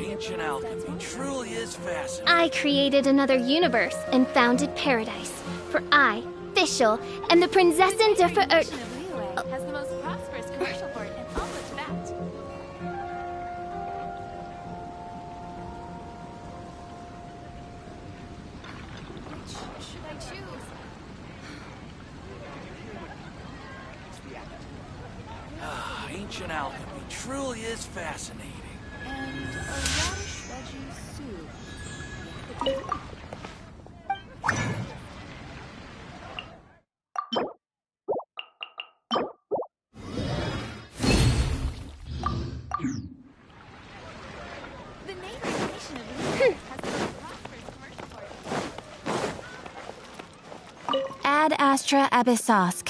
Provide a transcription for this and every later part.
Ancient alchemy truly is fascinating. I created another universe and founded paradise. For I, Fischl, am the Prinzessin de Has the most prosperous commercial port in all of Tibet. Which should I choose? Ancient alchemy truly is fascinating. And a radish veggie soup. The neighboring nation of Layla has the most prosperous commercial port. Ad Astra Abyssosk.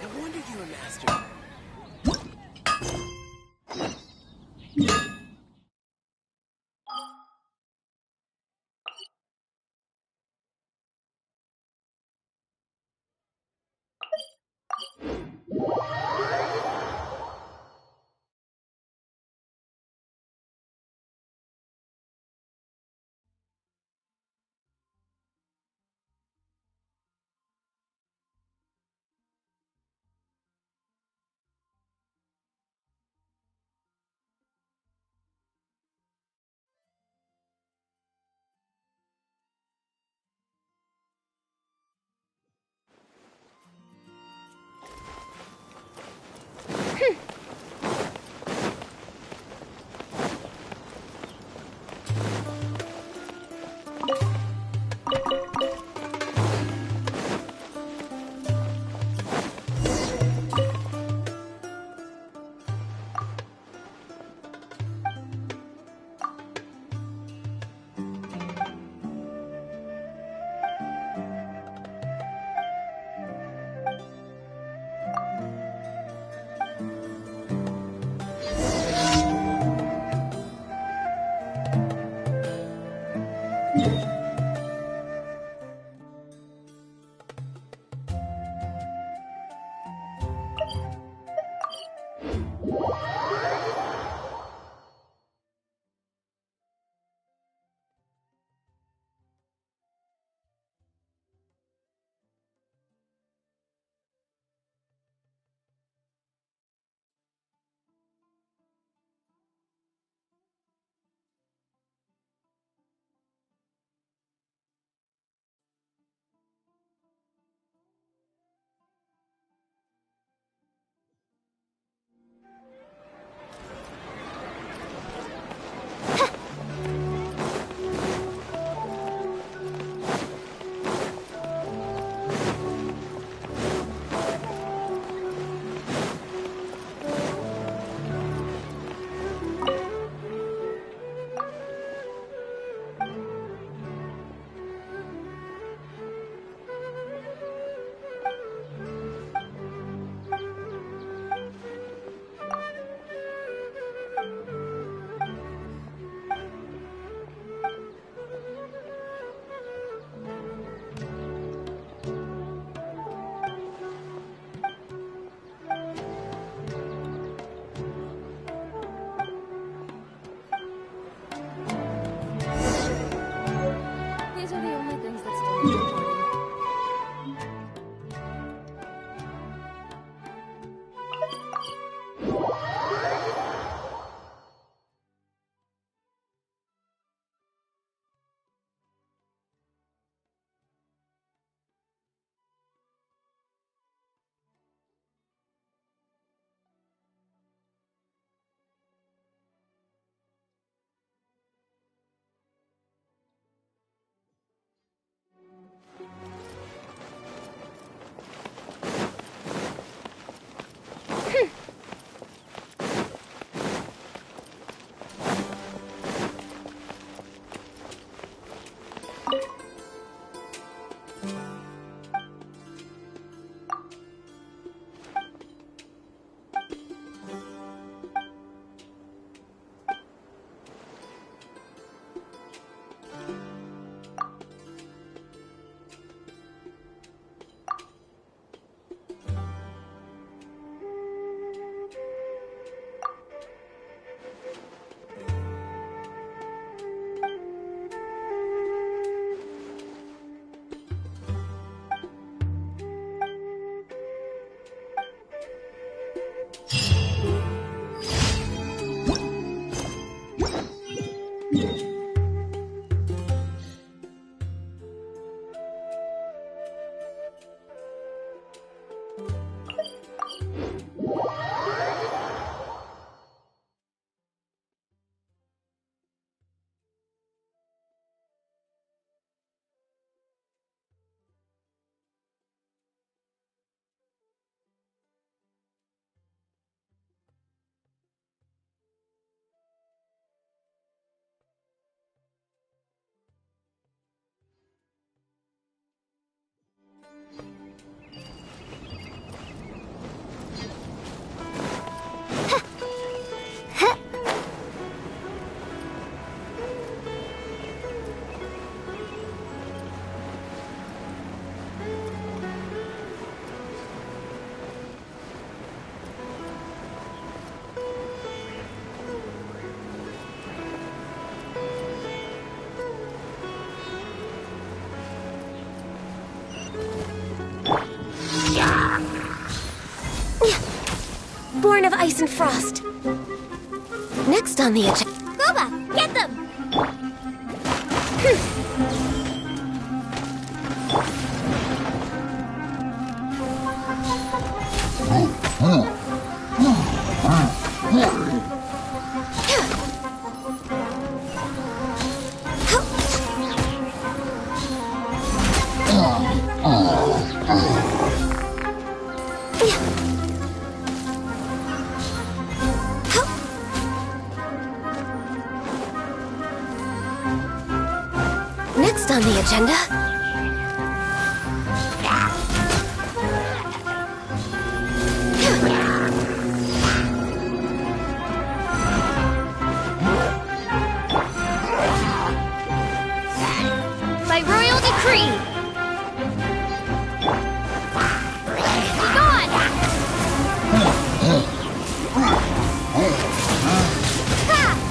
No wonder you were master. born of ice and frost. Next on the agenda... Boba, get them! Next on the agenda... By royal decree! Be gone! Ha!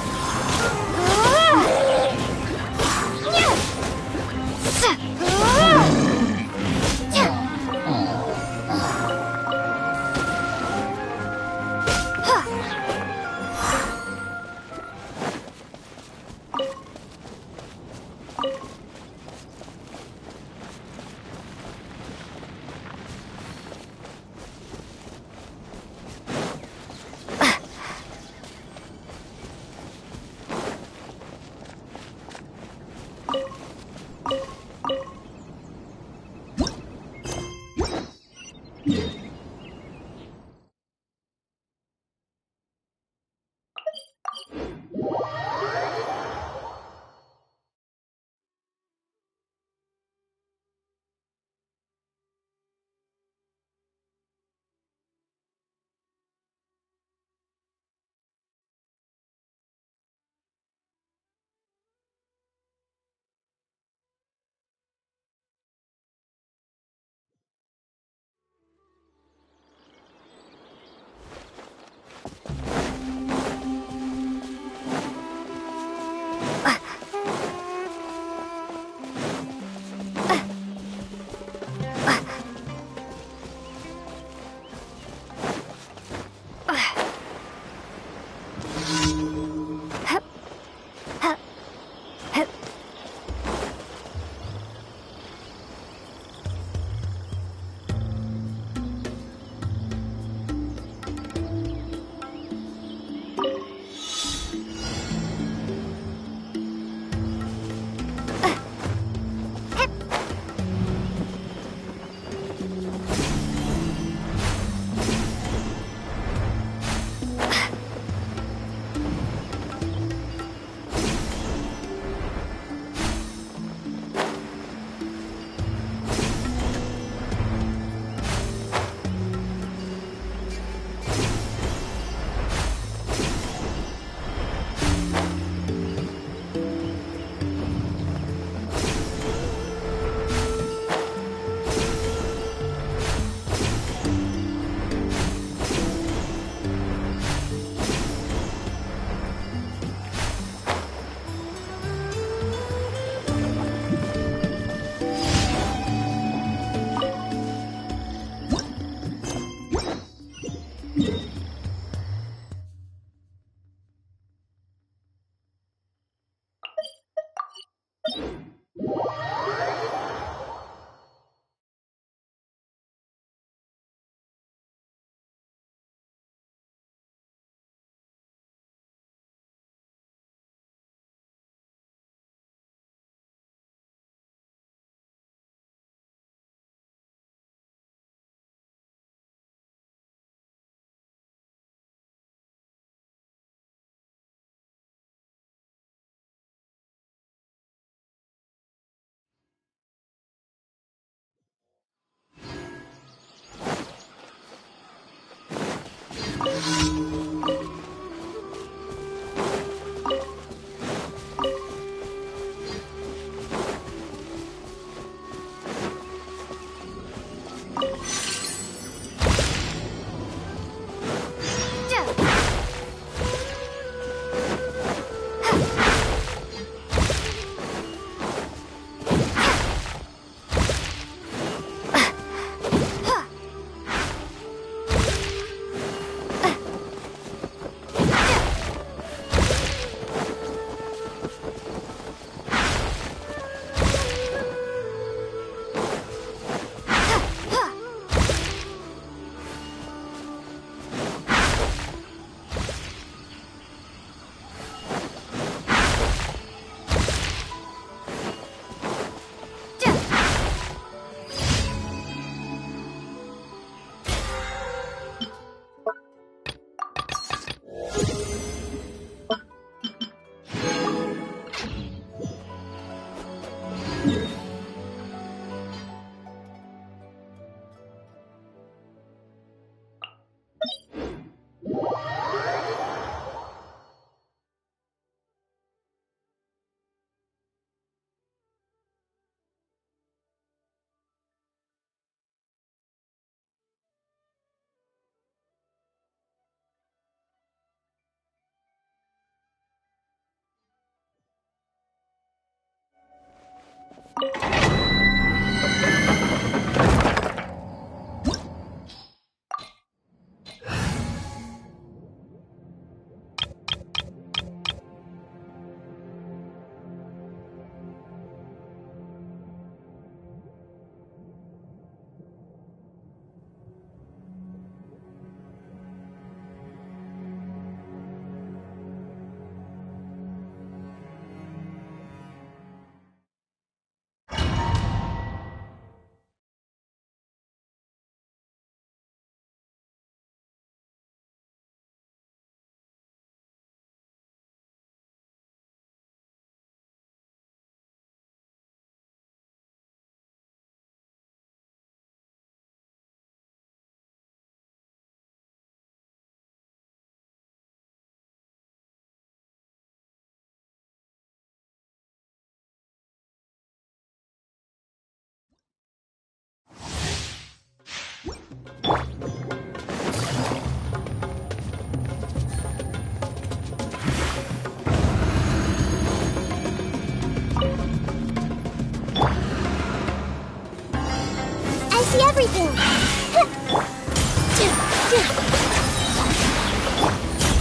everything.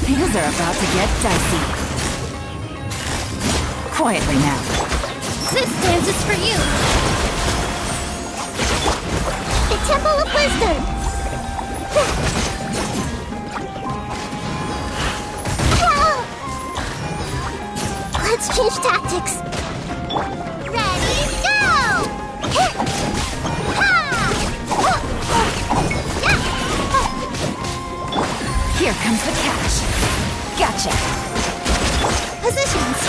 Things are about to get dicey. Quietly now. This dance is for you. The Temple of Wisdom. Let's change tactics. Ready, go! Here comes the catch. Gotcha. Positions.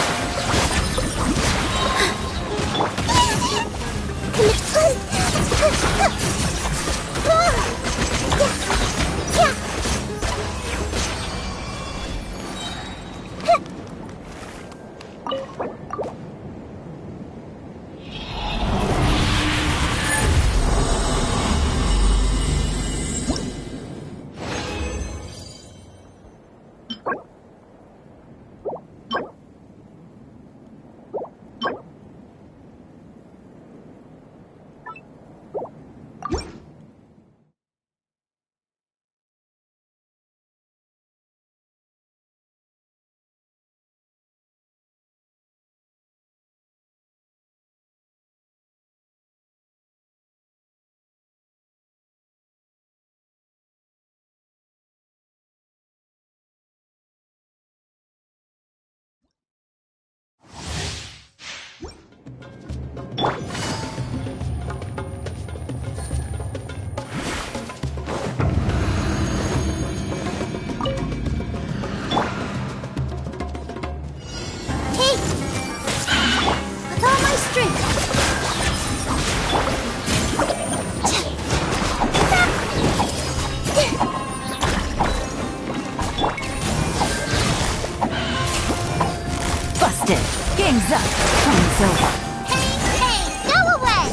Busted. Game's up. Time's over. Hey, go away!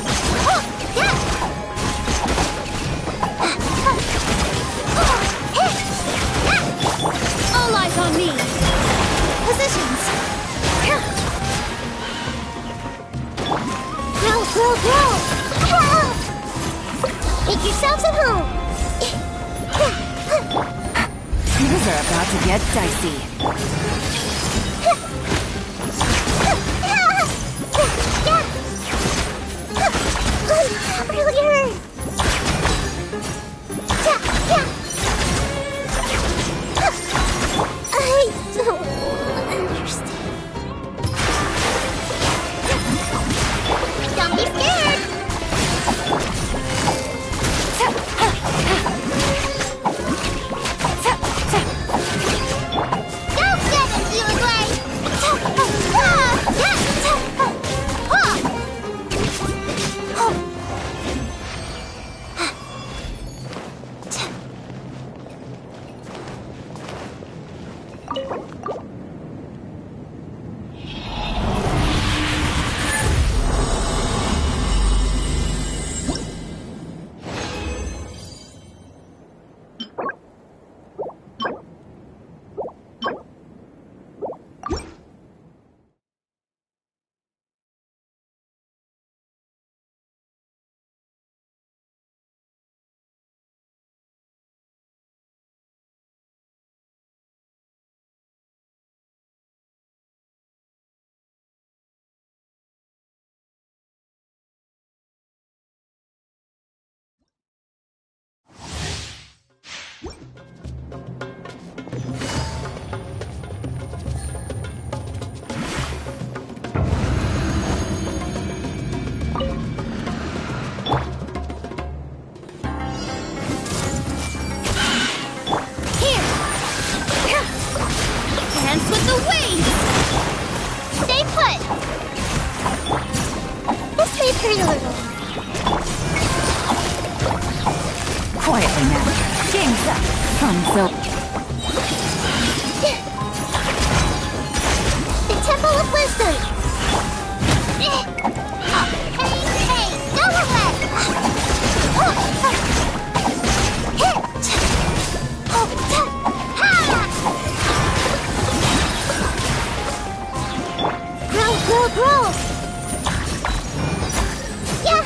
All eyes on me. Positions. Growl, growl, growl! Make yourselves at home. Things are about to get dicey. Really hurt. I don't understand. Don't be scared. Go get it, Uruguay. Dance with the waves! Stay put. This may hurt a little. Quietly now. Game's up. Time's over. The Temple of Wisdom. Hey, go away. Grow. Yeah.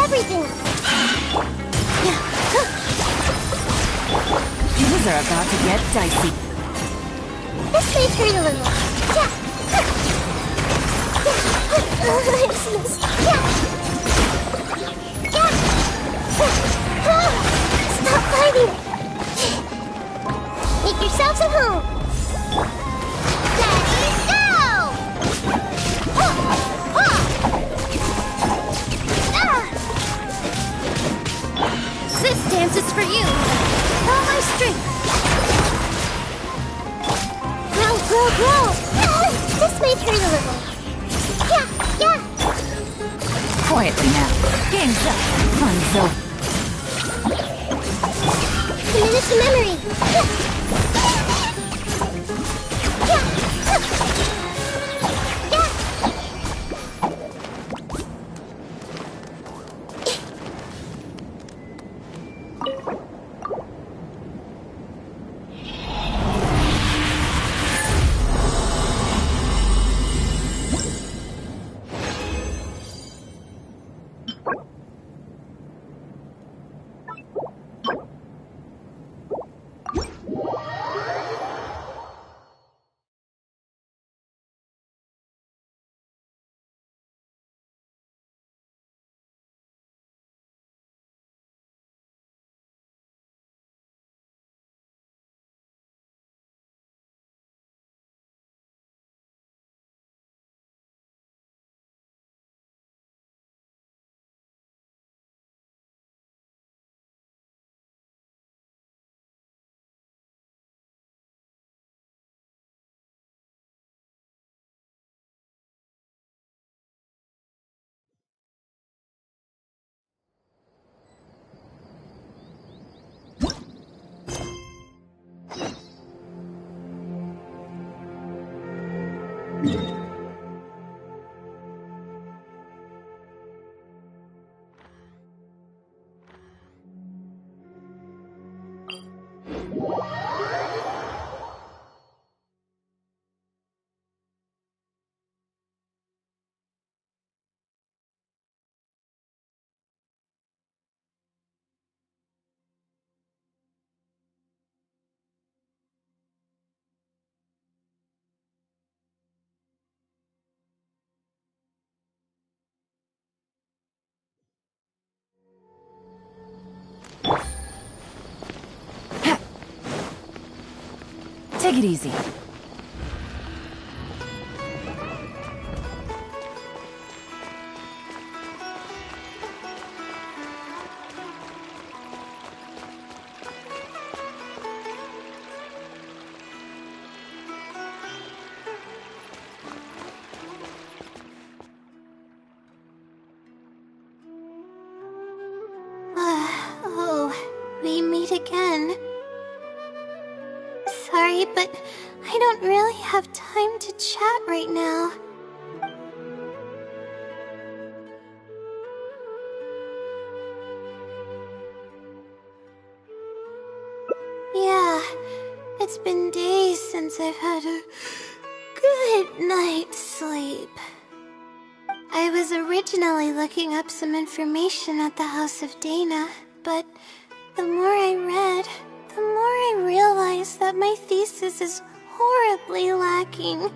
everything! Things are about to get dicey. This may hurt a little. Stop fighting! Make yourselves at home! Let's go! This dance is for you! All my strength! Grow, grow, grow! This may hurt a little. Yeah! Quietly now. Game's up. Fun's over. Commit to memory! Take it easy. We meet again. Sorry, but I don't really have time to chat right now. Yeah, it's been days since I've had a good night's sleep. I was originally looking up some information at the House of Dana, but the more I read, the more I realized that my thesis is horribly lacking.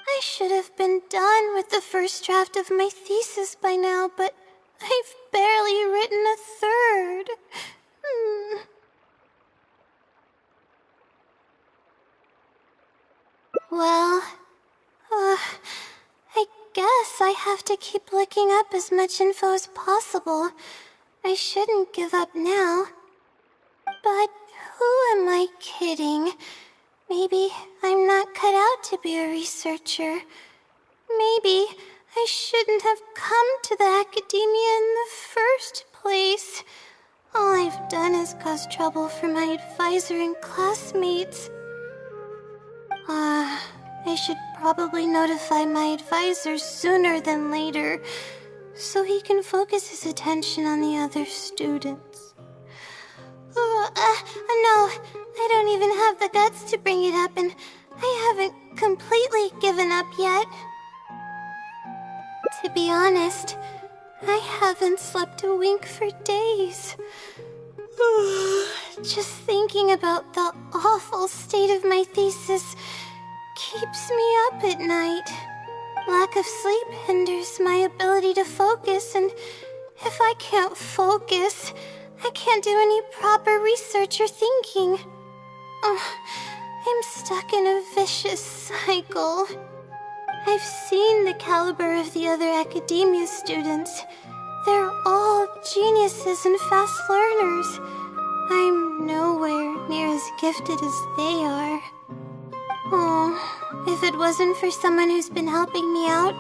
I should have been done with the first draft of my thesis by now, but I've barely written a third. Well, I guess I have to keep looking up as much info as possible. I shouldn't give up now. But who am I kidding? Maybe I'm not cut out to be a researcher. Maybe I shouldn't have come to the academia in the first place. All I've done is cause trouble for my advisor and classmates. I should probably notify my advisor sooner than later, so he can focus his attention on the other students. No, I don't even have the guts to bring it up, and I haven't completely given up yet. To be honest, I haven't slept a wink for days. Just thinking about the awful state of my thesis keeps me up at night. Lack of sleep hinders my ability to focus, and if I can't focus, I can't do any proper research or thinking. I'm stuck in a vicious cycle. I've seen the caliber of the other academia students. They're all geniuses and fast learners. I'm nowhere near as gifted as they are. Oh, if it wasn't for someone who's been helping me out,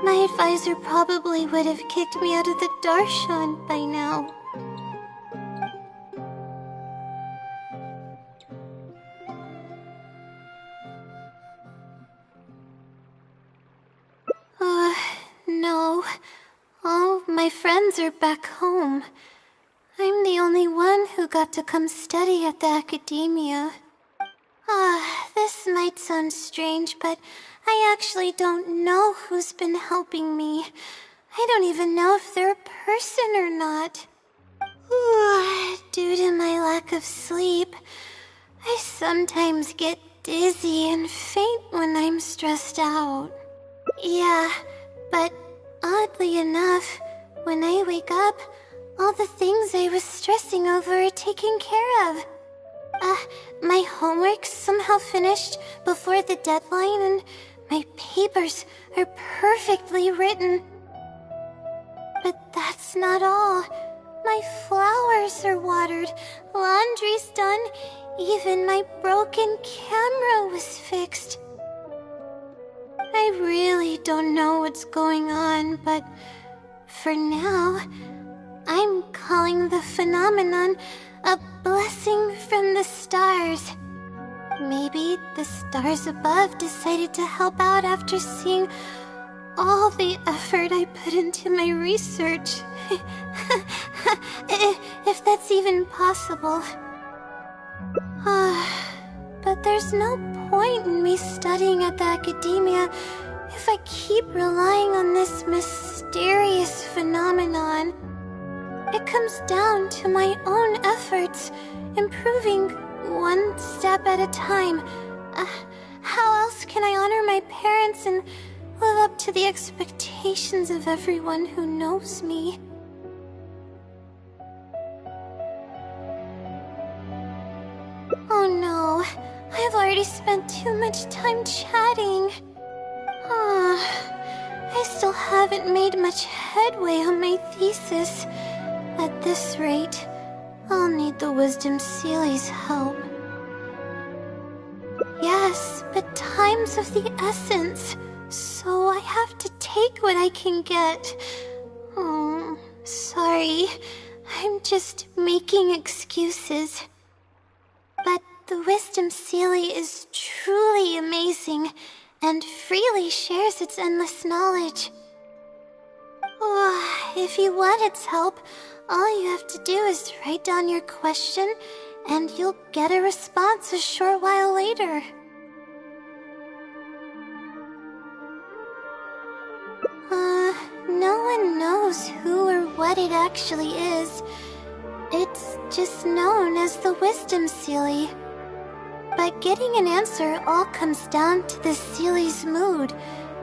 my advisor probably would have kicked me out of the darshan by now. No. All my friends are back home. I'm the only one who got to come study at the academia. This might sound strange, but I actually don't know who's been helping me. I don't even know if they're a person or not. Due to my lack of sleep, I sometimes get dizzy and faint when I'm stressed out. Yeah, but oddly enough, when I wake up, all the things I was stressing over are taken care of. My homework's somehow finished before the deadline, and my papers are perfectly written. But that's not all. My flowers are watered, laundry's done, even my broken camera was fixed. I really don't know what's going on, but for now, I'm calling the phenomenon a blessing from the stars. Maybe the stars above decided to help out after seeing all the effort I put into my research. If that's even possible. But there's no point in me studying at the academia if I keep relying on this mysterious phenomenon. It comes down to my own efforts, improving one step at a time. How else can I honor my parents and live up to the expectations of everyone who knows me? Oh no, I've already spent too much time chatting. I still haven't made much headway on my thesis. At this rate, I'll need the Wisdom Seeley's help. Yes, but time's of the essence, so I have to take what I can get. Oh, sorry. I'm just making excuses. But the Wisdom Seelie is truly amazing and freely shares its endless knowledge. If you want its help, all you have to do is write down your question, and you'll get a response a short while later. No one knows who or what it actually is. It's just known as the Wisdom Seelie. But getting an answer all comes down to the Seelie's mood.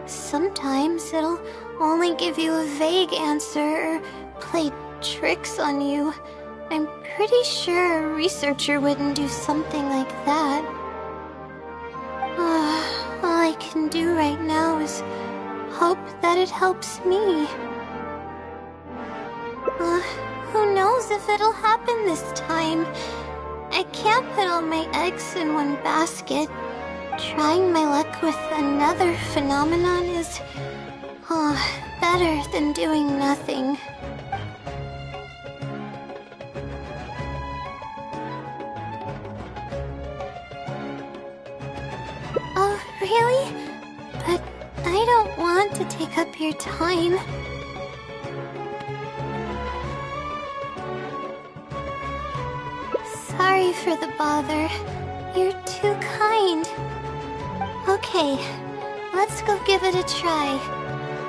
Sometimes it'll only give you a vague answer or play tricks on you. I'm pretty sure a researcher wouldn't do something like that. All I can do right now is hope that it helps me. Who knows if it'll happen this time? I can't put all my eggs in one basket. Trying my luck with another phenomenon is better than doing nothing. Oh, Really? But I don't want to take up your time. Sorry for the bother. You're too kind. Okay, let's go give it a try.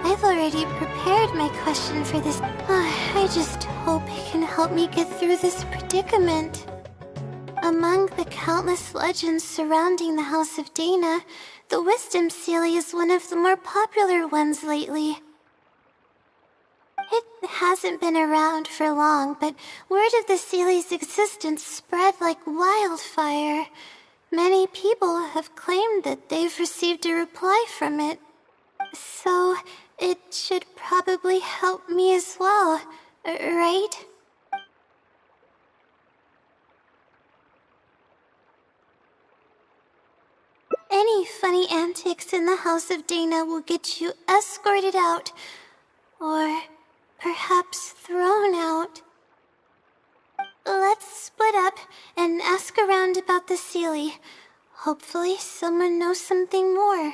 I've already prepared my question for this. I just hope it can help me get through this predicament. Among the countless legends surrounding the House of Dana, the Wisdom Sealy is one of the more popular ones lately. It hasn't been around for long, but word of the Sealy's existence spread like wildfire. Many people have claimed that they've received a reply from it. So, it should probably help me as well, right? Any funny antics in the House of Dana will get you escorted out, or perhaps thrown out. Let's split up and ask around about the Sealy. Hopefully someone knows something more.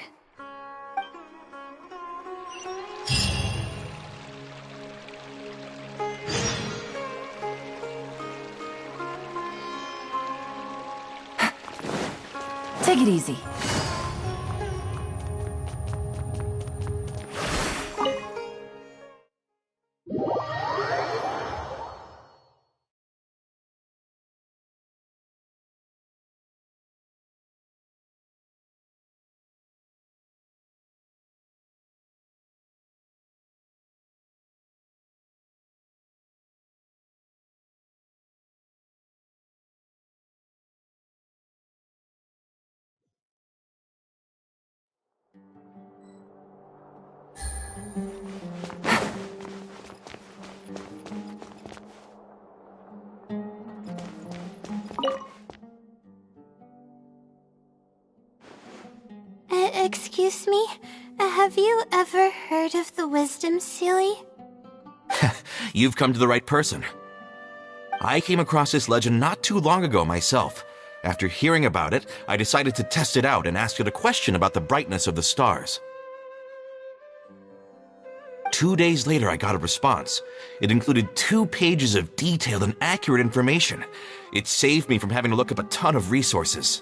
Take it easy. Excuse me? Have you ever heard of the Wisdom Sealy? You've come to the right person. I came across this legend not too long ago myself. After hearing about it, I decided to test it out and ask it a question about the brightness of the stars. 2 days later, I got a response. It included 2 pages of detailed and accurate information. It saved me from having to look up a ton of resources.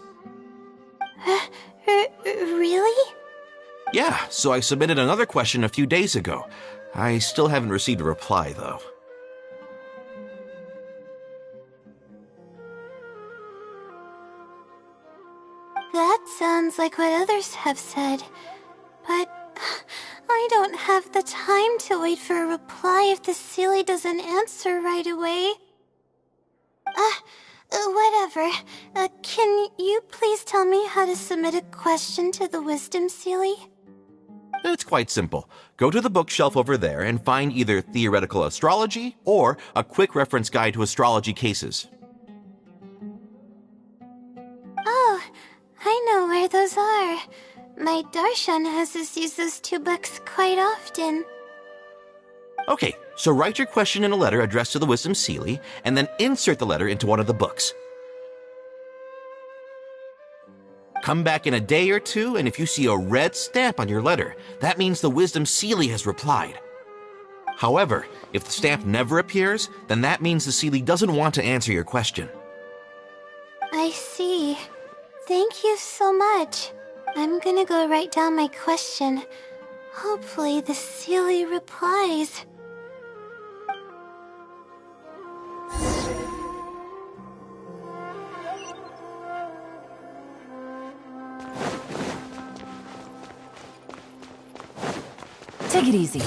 Really? Yeah, so I submitted another question a few days ago. I still haven't received a reply, though. That sounds like what others have said. But I don't have the time to wait for a reply if the Sealy doesn't answer right away. Whatever. Can you please tell me how to submit a question to the Wisdom Sealy? It's quite simple. Go to the bookshelf over there and find either Theoretical Astrology or a quick reference guide to astrology cases. Oh, I know where those are. My Darshan has us use those 2 books quite often. Okay, so write your question in a letter addressed to the Wisdom Sealy, and then insert the letter into one of the books. Come back in a day or 2, and if you see a red stamp on your letter, that means the Wisdom Sealy has replied. However, if the stamp never appears, then that means the Sealy doesn't want to answer your question. I see. Thank you so much. I'm gonna go write down my question. Hopefully the Sealy replies. Take it easy.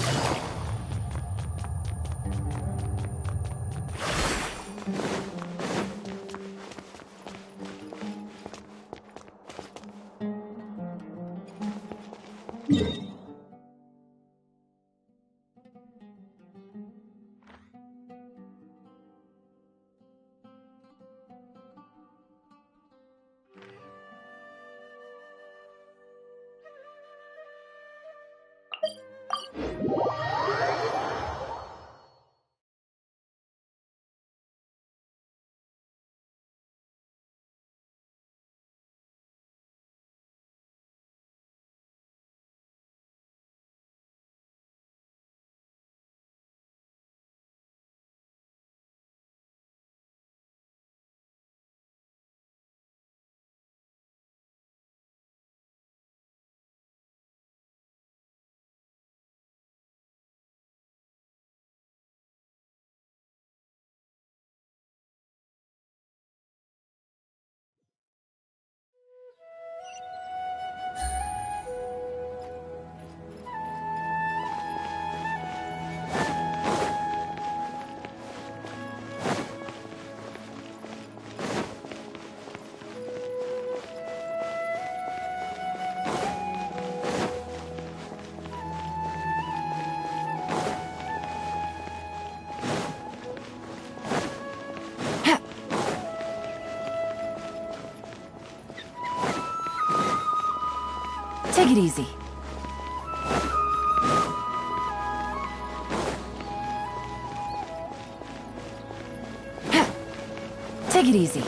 Take it easy. Take it easy.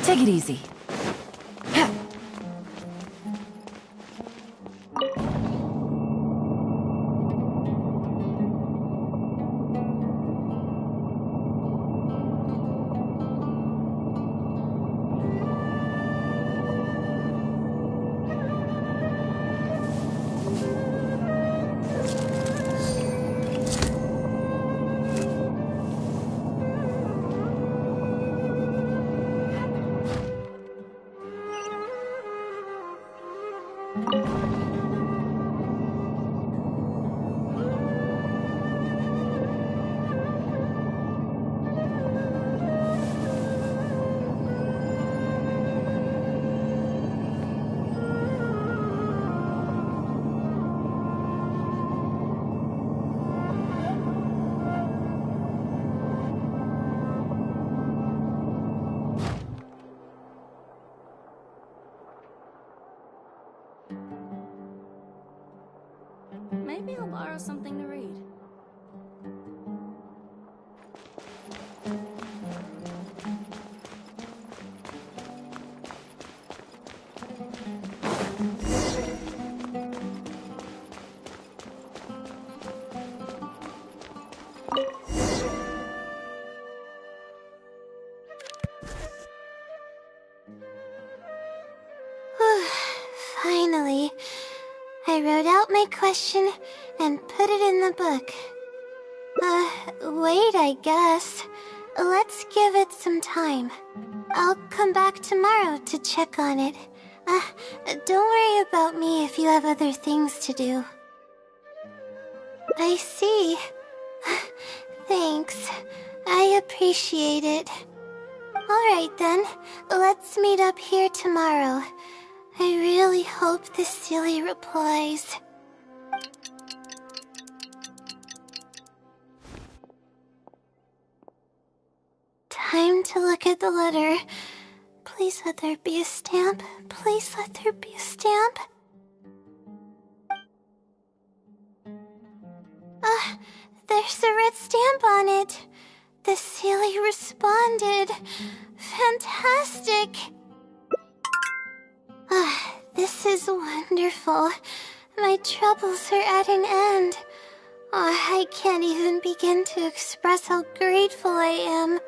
Take it easy. Maybe I'll borrow something to read. Finally, I wrote out my question and put it in the book. Wait, I guess. Let's give it some time. I'll come back tomorrow to check on it. Don't worry about me if you have other things to do. I see. Thanks. I appreciate it. Alright then, let's meet up here tomorrow. I really hope this silly replies. Time to look at the letter. Please let there be a stamp. Please let there be a stamp. There's a red stamp on it. The silly responded. Fantastic. This is wonderful. My troubles are at an end. I can't even begin to express how grateful I am.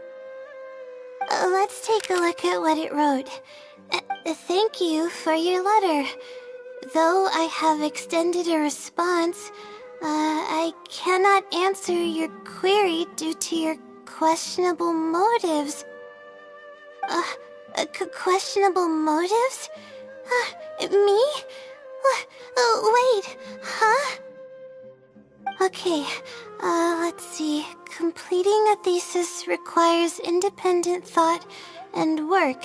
Let's take a look at what it wrote. Thank you for your letter. Though I have extended a response, I cannot answer your query due to your questionable motives. Questionable motives? Me? Wait, huh? Okay, let's see. Completing a thesis requires independent thought and work.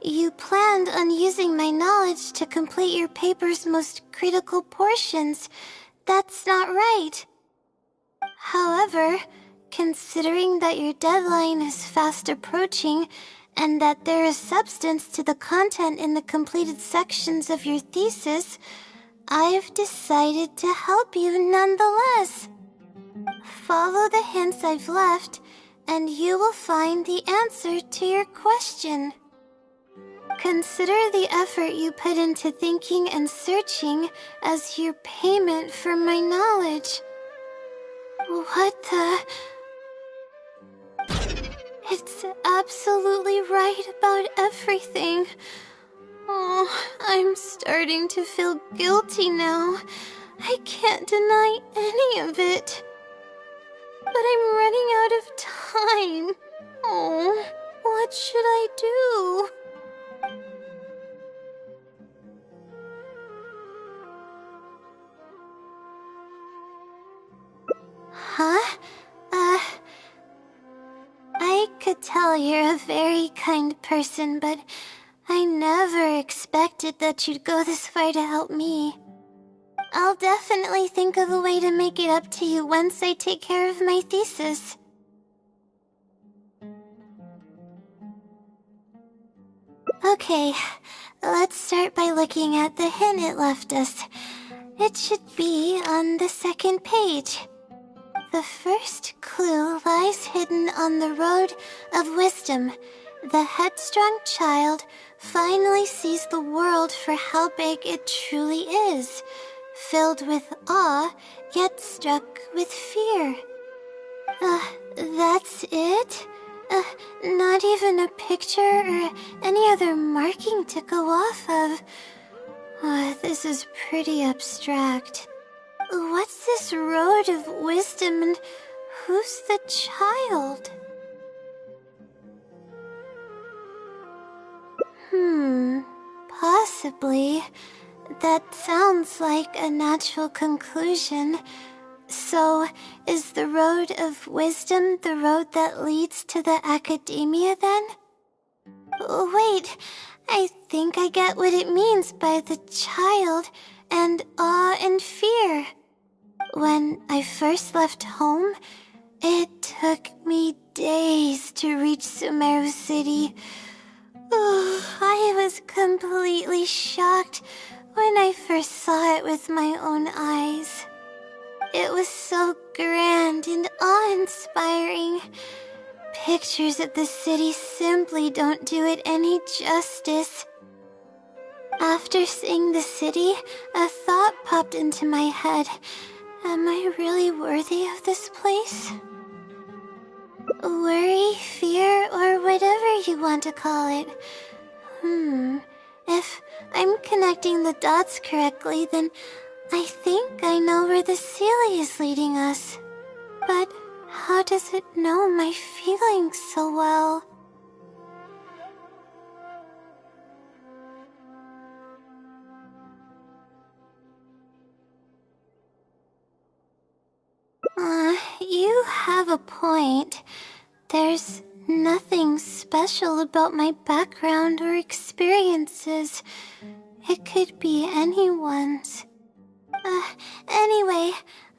You planned on using my knowledge to complete your paper's most critical portions. That's not right. However, considering that your deadline is fast approaching, and that there is substance to the content in the completed sections of your thesis, I've decided to help you nonetheless. Follow the hints I've left, and you will find the answer to your question. Consider the effort you put into thinking and searching as your payment for my knowledge. What the... It's absolutely right about everything. Oh, I'm starting to feel guilty now. I can't deny any of it. But I'm running out of time. Oh, what should I do? Huh? I could tell you're a very kind person, but I never expected that you'd go this far to help me. I'll definitely think of a way to make it up to you once I take care of my thesis. Okay, let's start by looking at the hint it left us. It should be on the second page. The first clue lies hidden on the road of wisdom. The headstrong child finally sees the world for how big it truly is, filled with awe, yet struck with fear. That's it? Not even a picture or any other marking to go off of. This is pretty abstract. What's this road of wisdom and who's the child? Possibly. That sounds like a natural conclusion. So, is the road of wisdom the road that leads to the academia then? Wait, I think I get what it means by the child and awe and fear. When I first left home, it took me days to reach Sumeru City. I was completely shocked when I first saw it with my own eyes. It was so grand and awe-inspiring. Pictures of the city simply don't do it any justice. After seeing the city, a thought popped into my head. Am I really worthy of this place? Worry, fear, or whatever you want to call it. If I'm connecting the dots correctly, then I think I know where the Sealy is leading us. But how does it know my feelings so well? You have a point. There's nothing special about my background or experiences. It could be anyone's. Anyway,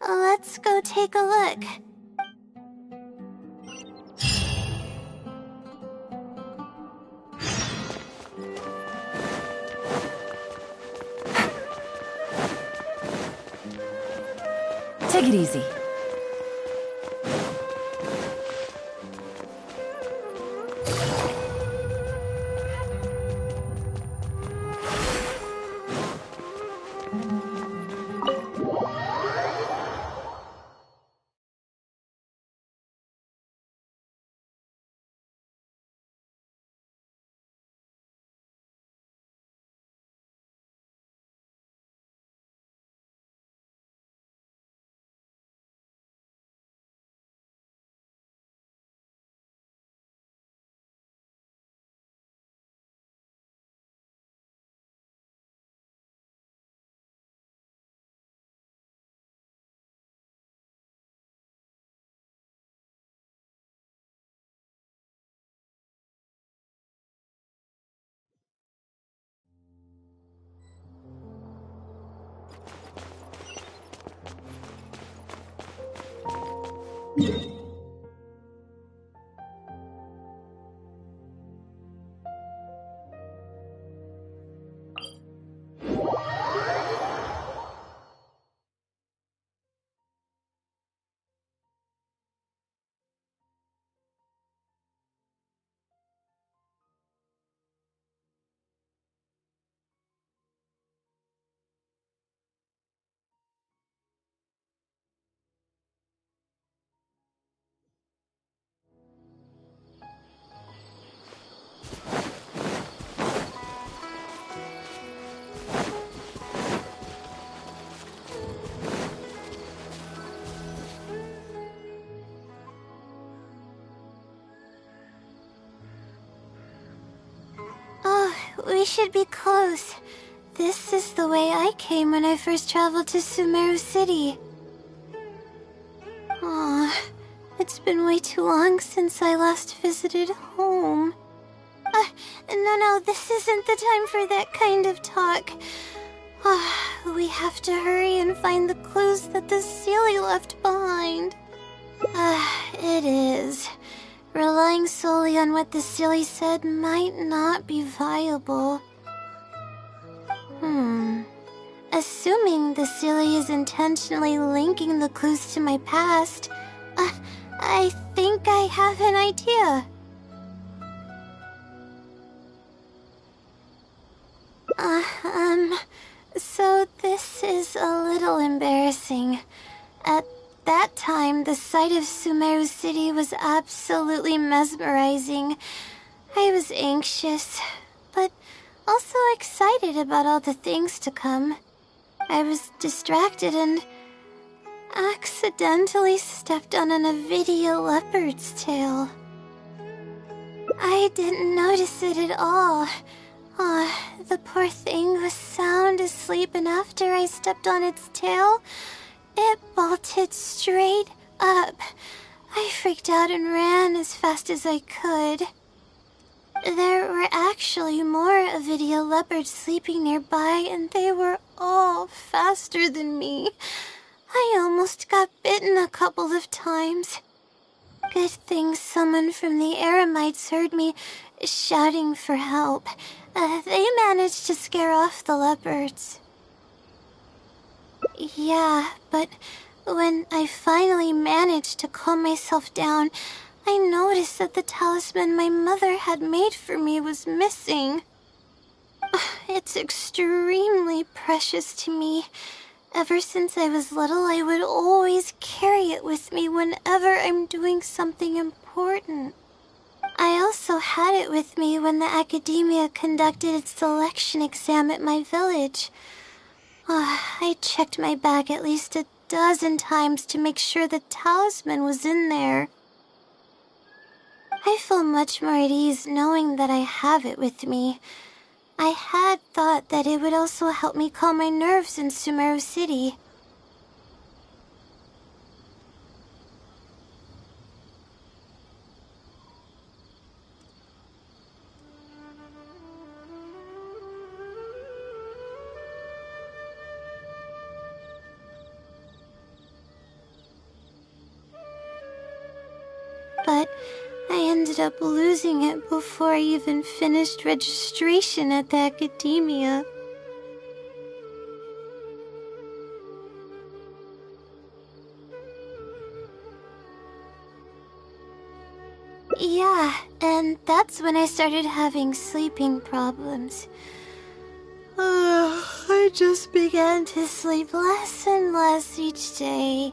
let's go take a look. Take it easy. we should be close. This is the way I came when I first traveled to Sumeru City. Aw, it's been way too long since I last visited home. No, this isn't the time for that kind of talk. We have to hurry and find the clues that the Seelie left behind. It is. Relying solely on what the Seelie said might not be viable. Assuming the Seelie is intentionally linking the clues to my past, I think I have an idea. So this is a little embarrassing. At that time, the sight of Sumeru City was absolutely mesmerizing. I was anxious, but also excited about all the things to come. I was distracted and accidentally stepped on an Avidia leopard's tail. I didn't notice it at all. The poor thing was sound asleep, and after I stepped on its tail, it bolted straight up. I freaked out and ran as fast as I could. There were actually more Avidia leopards sleeping nearby, and they were all faster than me. I almost got bitten a couple of times. Good thing someone from the Eremites heard me shouting for help. They managed to scare off the leopards. Yeah, but when I finally managed to calm myself down, I noticed that the talisman my mother had made for me was missing. It's extremely precious to me. Ever since I was little, I would always carry it with me whenever I'm doing something important. I also had it with me when the academia conducted its selection exam at my village. I checked my bag at least a dozen times to make sure the talisman was in there. I feel much more at ease knowing that I have it with me. I had thought that it would also help me calm my nerves in Sumeru City. But I ended up losing it before I even finished registration at the academia. Yeah, and that's when I started having sleeping problems. I just began to sleep less and less each day.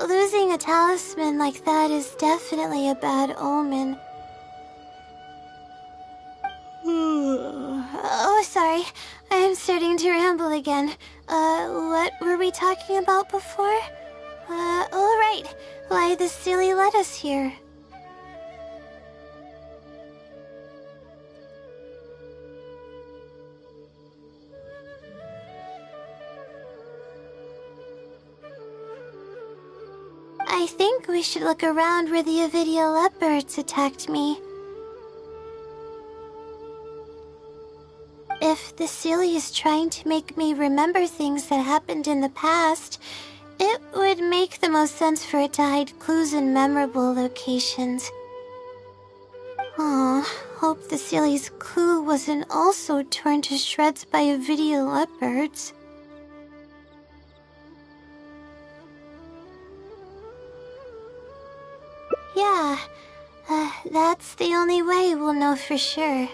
Losing a talisman like that is definitely a bad omen. Oh, sorry. I'm starting to ramble again. What were we talking about before? Oh, right. Why the Seelie led us here. I think we should look around where the Avidia leopards attacked me. If the Seelie is trying to make me remember things that happened in the past, it would make the most sense for it to hide clues in memorable locations. Aw, hope the Seelie's clue wasn't also torn to shreds by Avidia leopards. Yeah, that's the only way we'll know for sure.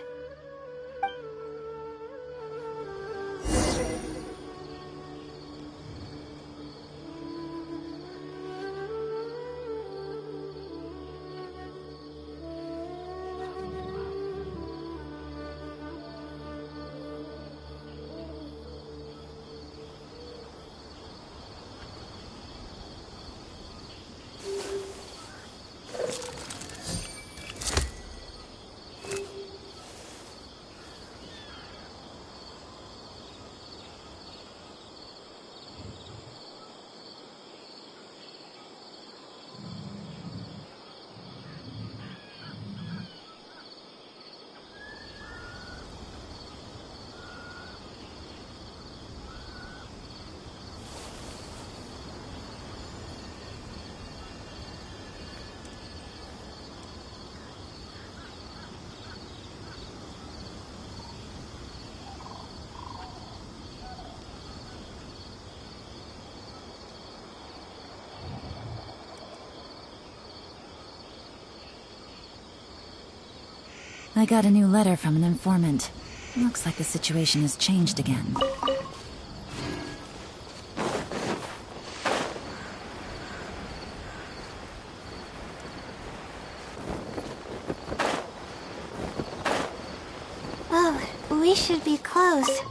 I got a new letter from an informant. Looks like the situation has changed again. Oh, we should be close.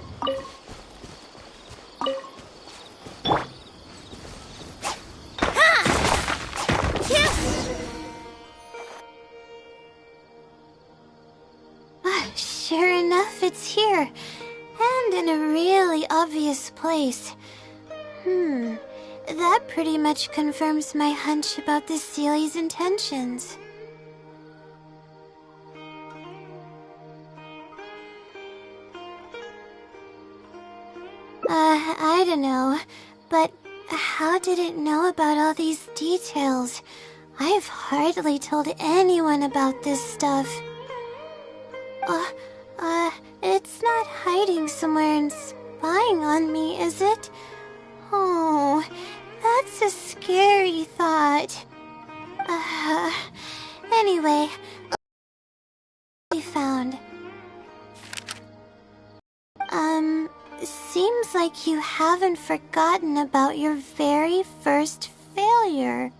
Sure enough, it's here. And in a really obvious place. That pretty much confirms my hunch about the Sealy's intentions. I don't know, but how did it know about all these details? I've hardly told anyone about this stuff. It's not hiding somewhere and spying on me, is it? Oh, that's a scary thought. Anyway, we found. Seems like you haven't forgotten about your very first failure.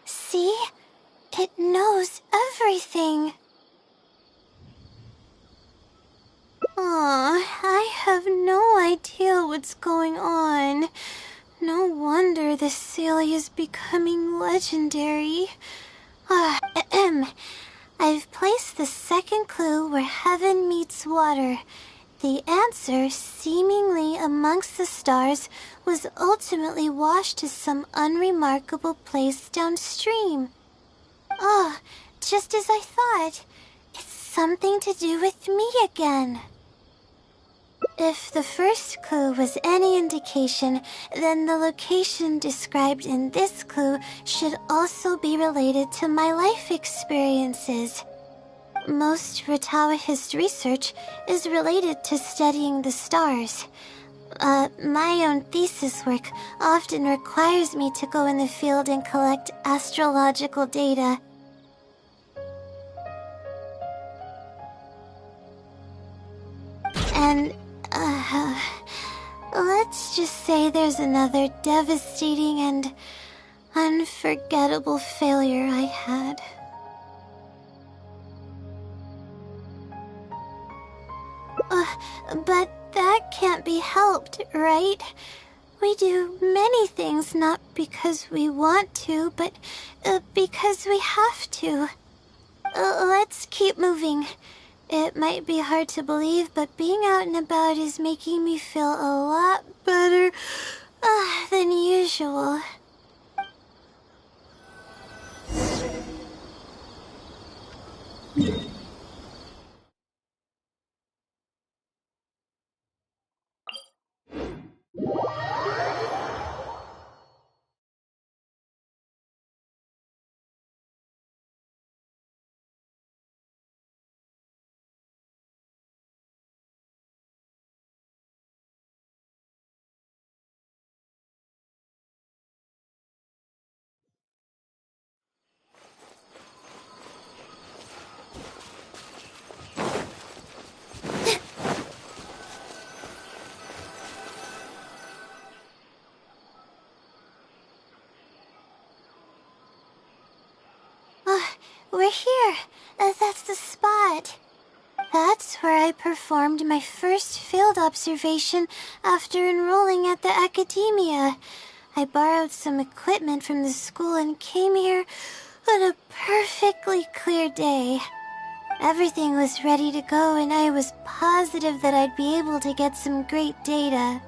See? It knows everything. I have no idea what's going on. No wonder the Celia is becoming legendary. I've placed the second clue where heaven meets water. The answer, seemingly amongst the stars, was ultimately washed to some unremarkable place downstream. Just as I thought. It's something to do with me again. If the first clue was any indication, then the location described in this clue should also be related to my life experiences. Most Ratawahist research is related to studying the stars. My own thesis work often requires me to go in the field and collect astrological data. And, let's just say there's another devastating and unforgettable failure I had. But that can't be helped, right? We do many things not because we want to, but because we have to. Let's keep moving. It might be hard to believe, but being out and about is making me feel a lot better than usual. We're here. That's the spot. That's where I performed my first field observation after enrolling at the academia. I borrowed some equipment from the school and came here on a perfectly clear day. Everything was ready to go, and I was positive that I'd be able to get some great data.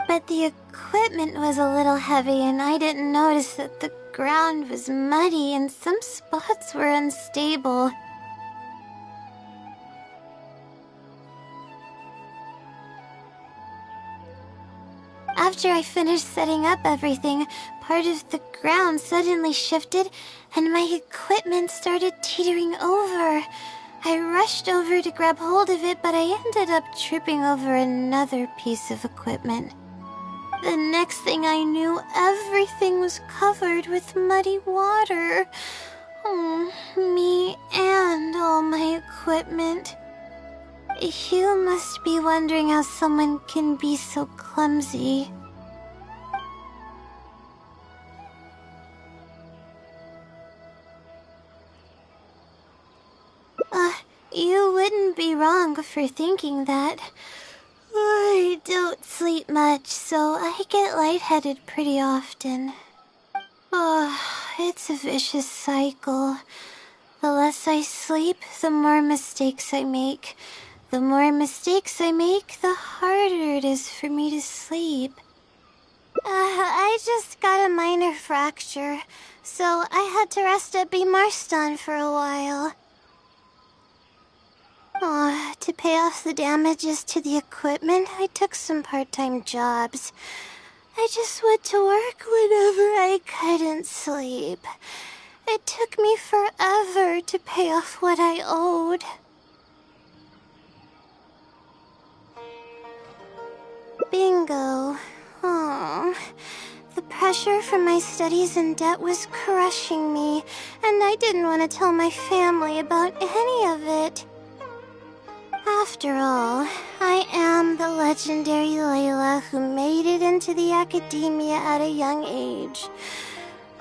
But the equipment was a little heavy, and I didn't notice that the ground was muddy and some spots were unstable. After I finished setting up everything, part of the ground suddenly shifted and my equipment started teetering over. I rushed over to grab hold of it, but I ended up tripping over another piece of equipment. The next thing I knew, everything was covered with muddy water. Oh, me and all my equipment. You must be wondering how someone can be so clumsy. You wouldn't be wrong for thinking that. I don't sleep much, so I get lightheaded pretty often. It's a vicious cycle. The less I sleep, the more mistakes I make. The more mistakes I make, the harder it is for me to sleep. I just got a minor fracture, so I had to rest at B. Marston for a while. To pay off the damages to the equipment, I took some part-time jobs. I just went to work whenever I couldn't sleep. It took me forever to pay off what I owed. Bingo. The pressure from my studies and debt was crushing me, and I didn't want to tell my family about any of it. After all, I am the legendary Layla who made it into the academia at a young age.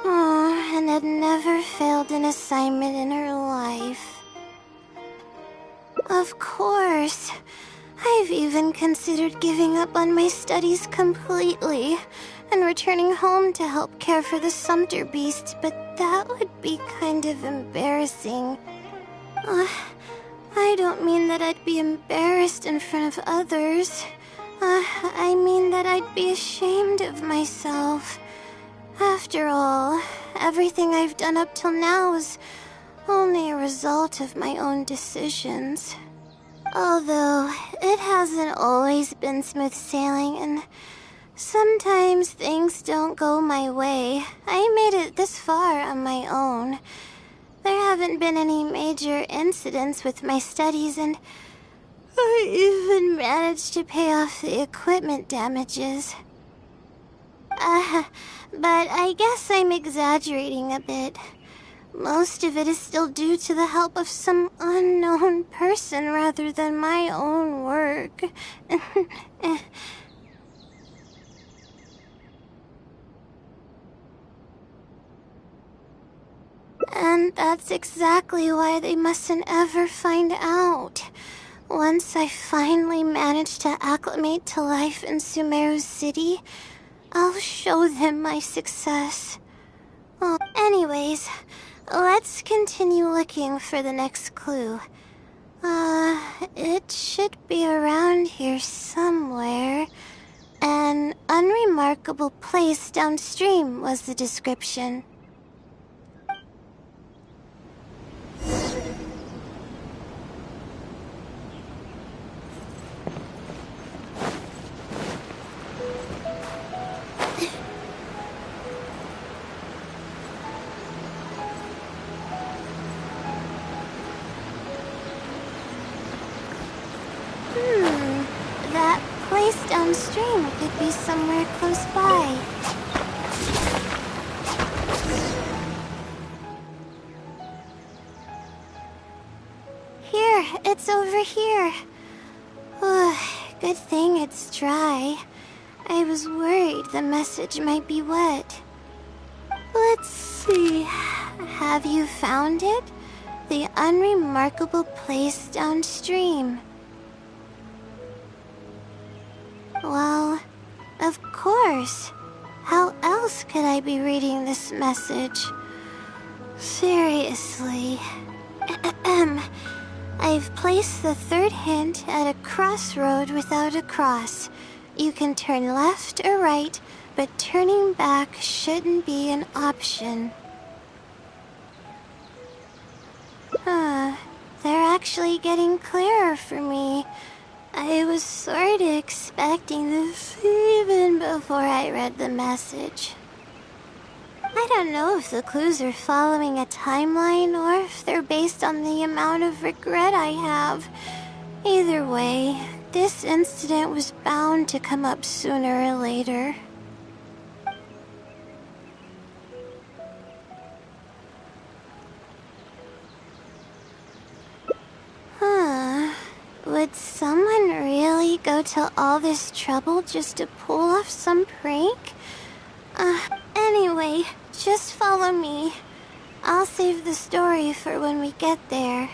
And had never failed an assignment in her life. Of course, I've even considered giving up on my studies completely and returning home to help care for the Sumter beast, but that would be kind of embarrassing. I don't mean that I'd be embarrassed in front of others. I mean that I'd be ashamed of myself. After all, everything I've done up till now is only a result of my own decisions. Although, it hasn't always been smooth sailing, and sometimes things don't go my way. I made it this far on my own. There haven't been any major incidents with my studies, and I even managed to pay off the equipment damages. But I guess I'm exaggerating a bit. Most of it is still due to the help of some unknown person rather than my own work. And that's exactly why they mustn't ever find out. Once I finally manage to acclimate to life in Sumeru City, I'll show them my success. Anyways, let's continue looking for the next clue. It should be around here somewhere. An unremarkable place downstream was the description. That place downstream could be somewhere close by. Here, it's over here. Good thing it's dry. I was worried the message might be wet. Let's see. Have you found it? The unremarkable place downstream. Well, of course. How else could I be reading this message? Seriously. I've placed the third hint at a crossroad without a cross. You can turn left or right, but turning back shouldn't be an option. They're actually getting clearer for me. I was sort of expecting this even before I read the message. I don't know if the clues are following a timeline or if they're based on the amount of regret I have. Either way, this incident was bound to come up sooner or later. Would someone really go to all this trouble just to pull off some prank? Anyway, just follow me. I'll save the story for when we get there.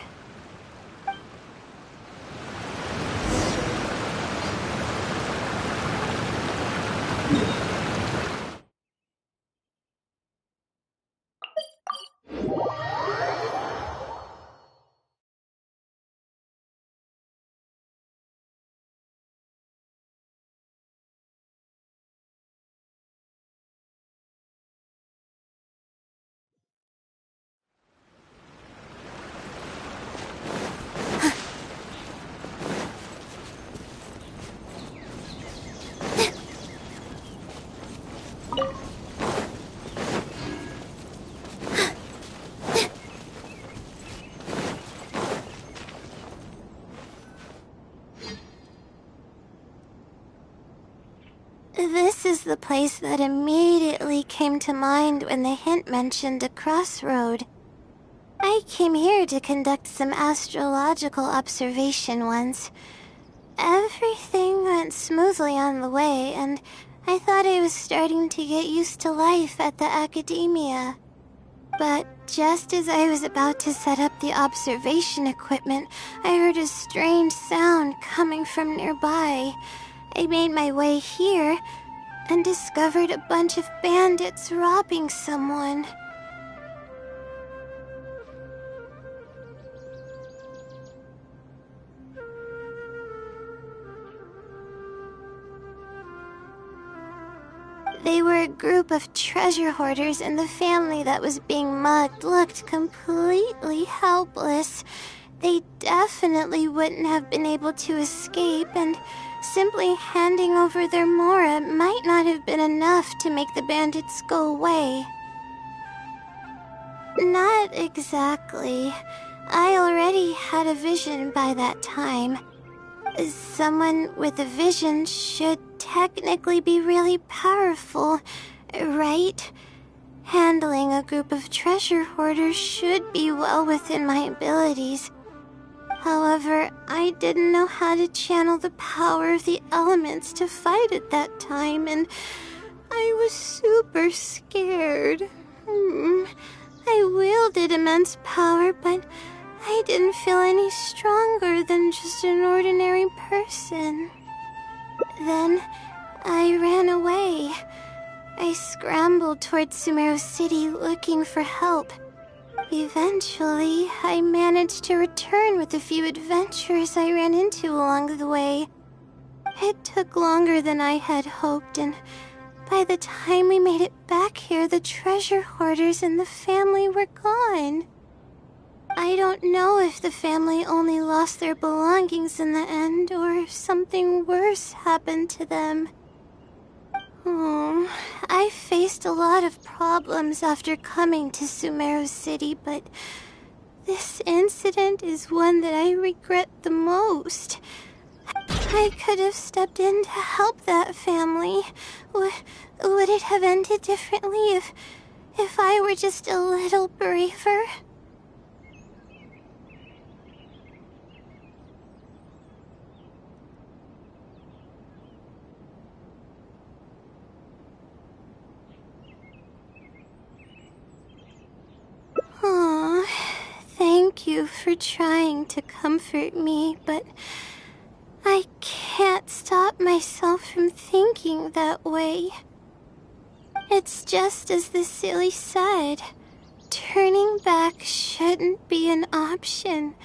This is the place that immediately came to mind when the hint mentioned a crossroad. I came here to conduct some astrological observation once. Everything went smoothly on the way, and I thought I was starting to get used to life at the academia. But just as I was about to set up the observation equipment, I heard a strange sound coming from nearby. I made my way here and discovered a bunch of bandits robbing someone. They were a group of treasure hoarders, and the family that was being mugged looked completely helpless. They definitely wouldn't have been able to escape, and simply handing over their mora might not have been enough to make the bandits go away. Not exactly. I already had a vision by that time. Someone with a vision should technically be really powerful, right? Handling a group of treasure hoarders should be well within my abilities. However, I didn't know how to channel the power of the elements to fight at that time, and I was super scared. I wielded immense power, but I didn't feel any stronger than just an ordinary person. Then, I ran away. I scrambled towards Sumeru City looking for help. Eventually, I managed to return with a few adventures I ran into along the way. It took longer than I had hoped, and by the time we made it back here, the treasure hoarders and the family were gone. I don't know if the family only lost their belongings in the end, or if something worse happened to them. I faced a lot of problems after coming to Sumeru City, but this incident is one that I regret the most. I could have stepped in to help that family. Would it have ended differently if I were just a little braver? Thank you for trying to comfort me, but I can't stop myself from thinking that way. It's just as the silly said. turning back shouldn't be an option.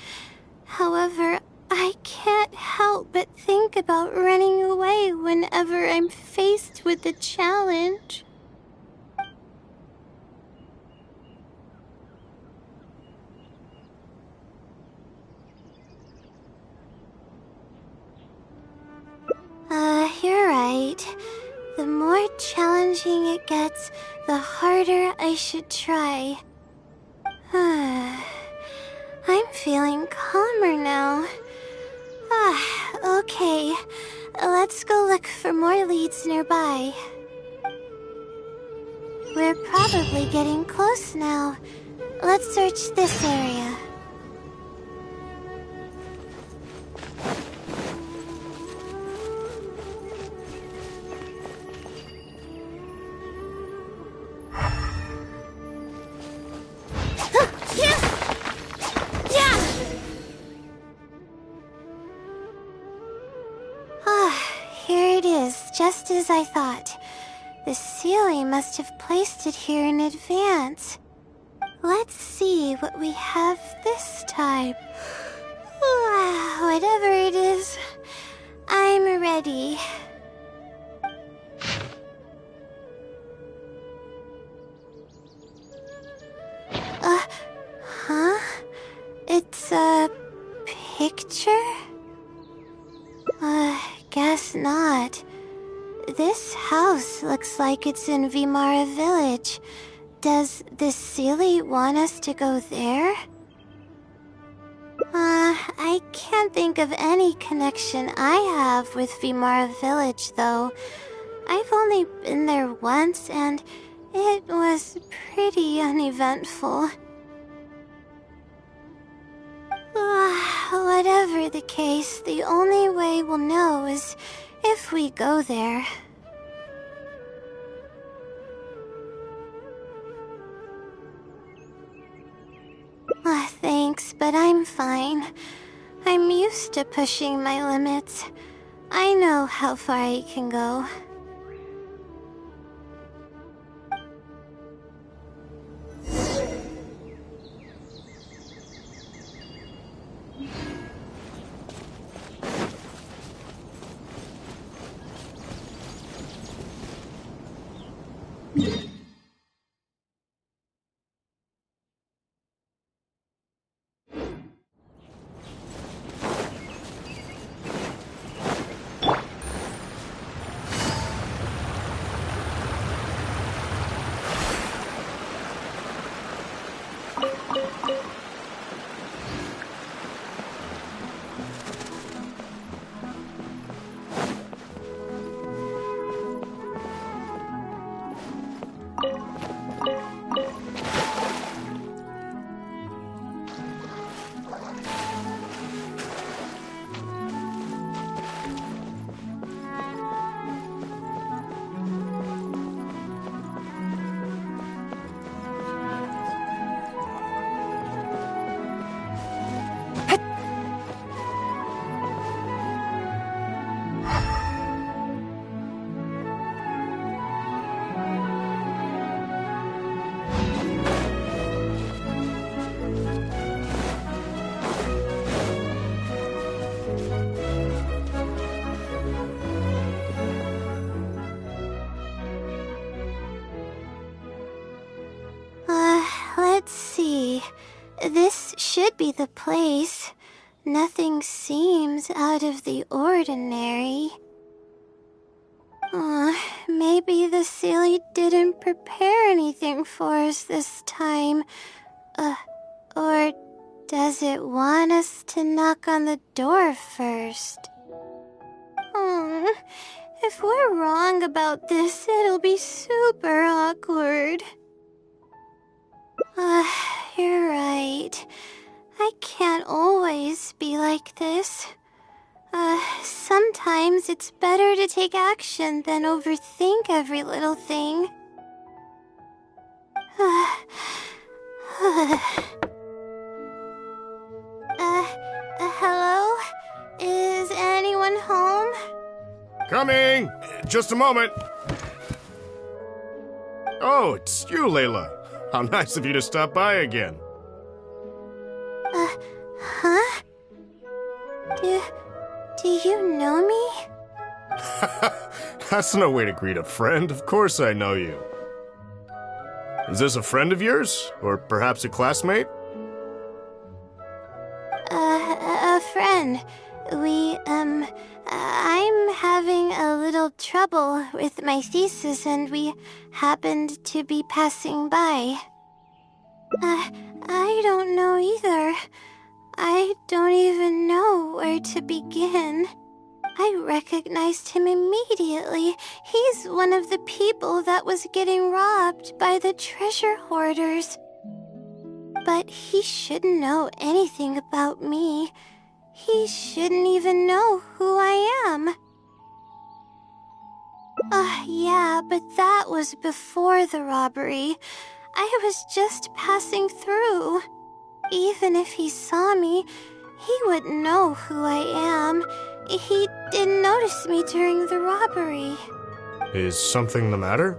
However, I can't help but think about running away whenever I'm faced with a challenge. You're right. The more challenging it gets, the harder I should try. I'm feeling calmer now. Okay. Let's go look for more leads nearby. We're probably getting close now. Let's search this area. Here it is, just as I thought. The Sealy must have placed it here in advance. Let's see what we have this time. Whatever it is, I'm ready. Huh? It's a picture? Guess not. This house looks like it's in Vimara Village. Does the Sealy want us to go there? I can't think of any connection I have with Vimara Village, though. I've only been there once, and it was pretty uneventful. Whatever the case, the only way we'll know is if we go there. Thanks, but I'm fine. I'm used to pushing my limits. I know how far I can go. Let's see. This should be the place. Nothing seems out of the ordinary. Maybe the Sealy didn't prepare anything for us this time. Or does it want us to knock on the door first? If we're wrong about this, it'll be super awkward. You're right. I can't always be like this. Sometimes it's better to take action than overthink every little thing. Hello? Is anyone home? Coming! Just a moment. Oh, it's you, Layla. How nice of you to stop by again. Huh? Do you know me? That's no way to greet a friend. Of course I know you. Is this a friend of yours? Or perhaps a classmate? A friend. I'm having a little trouble with my thesis and we happened to be passing by. I don't know either. I don't even know where to begin. I recognized him immediately. He's one of the people that was getting robbed by the treasure hoarders. But he shouldn't know anything about me. He shouldn't even know who I am. Yeah, but that was before the robbery. I was just passing through. Even if he saw me, he wouldn't know who I am. He didn't notice me during the robbery. Is something the matter?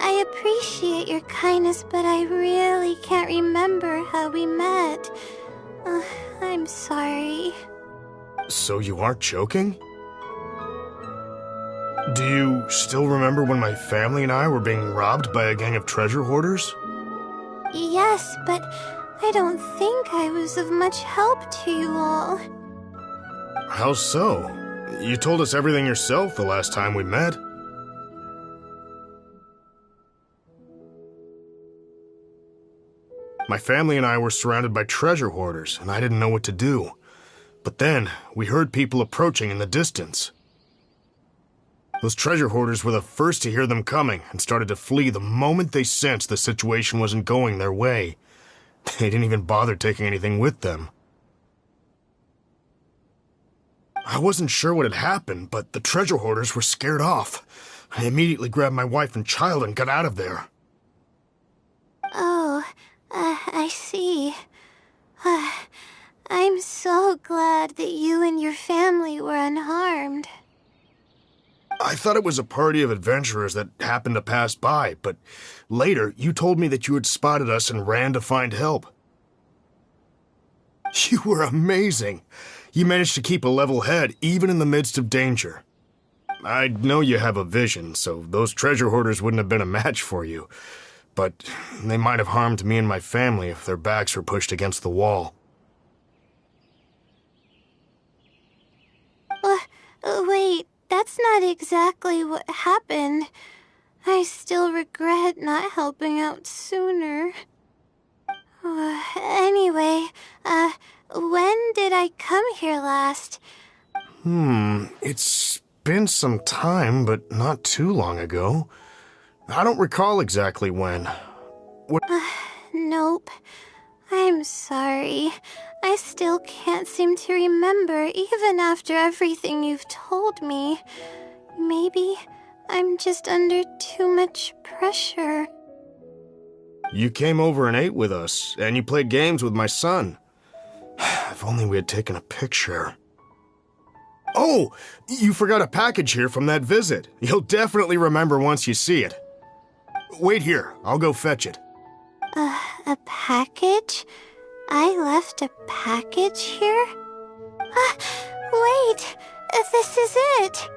I appreciate your kindness, but I really can't remember how we met. I'm sorry. So you aren't joking? Do you still remember when my family and I were being robbed by a gang of treasure hoarders? Yes, but I don't think I was of much help to you all. How so? You told us everything yourself the last time we met. My family and I were surrounded by treasure hoarders, and I didn't know what to do. But then, we heard people approaching in the distance. Those treasure hoarders were the first to hear them coming, and started to flee the moment they sensed the situation wasn't going their way. They didn't even bother taking anything with them. I wasn't sure what had happened, but the treasure hoarders were scared off. I immediately grabbed my wife and child and got out of there. Oh, I see. I'm so glad that you and your family were unharmed. I thought it was a party of adventurers that happened to pass by, but later you told me that you had spotted us and ran to find help. You were amazing. You managed to keep a level head even in the midst of danger. I know you have a vision, so those treasure hoarders wouldn't have been a match for you. But they might have harmed me and my family if their backs were pushed against the wall. Wait, that's not exactly what happened. I still regret not helping out sooner. Anyway, when did I come here last? It's been some time, but not too long ago. I don't recall exactly when. Nope. I'm sorry. I still can't seem to remember, even after everything you've told me. Maybe I'm just under too much pressure. You came over and ate with us, and you played games with my son. If only we had taken a picture. Oh, you forgot a package here from that visit. You'll definitely remember once you see it. Wait here, I'll go fetch it. A package? I left a package here? Wait! This is it!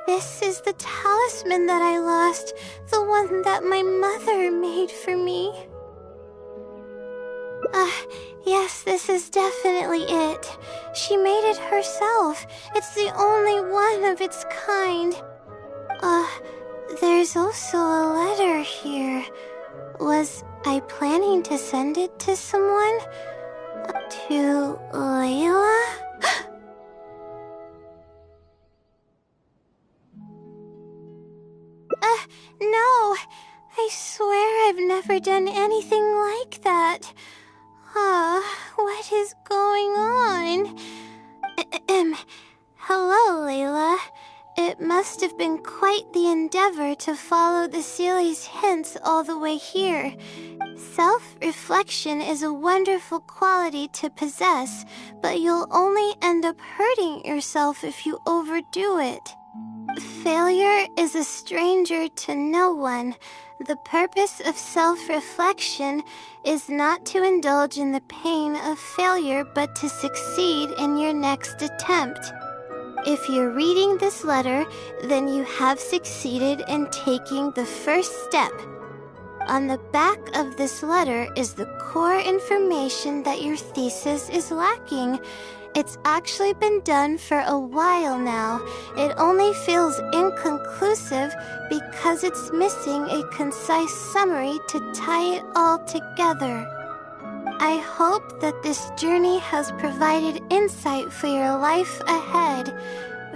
This is the talisman that I lost, the one that my mother made for me. Yes, this is definitely it. She made it herself. It's the only one of its kind. There's also a letter here. Was I planning to send it to someone? To Layla? No. I swear I've never done anything like that. What is going on? Hello, Layla. It must have been quite the endeavor to follow the Sealy's hints all the way here. Self-reflection is a wonderful quality to possess, but you'll only end up hurting yourself if you overdo it. Failure is a stranger to no one. The purpose of self-reflection is not to indulge in the pain of failure, but to succeed in your next attempt. If you're reading this letter, then you have succeeded in taking the first step. On the back of this letter is the core information that your thesis is lacking. It's actually been done for a while now. It only feels inconclusive because it's missing a concise summary to tie it all together. I hope that this journey has provided insight for your life ahead.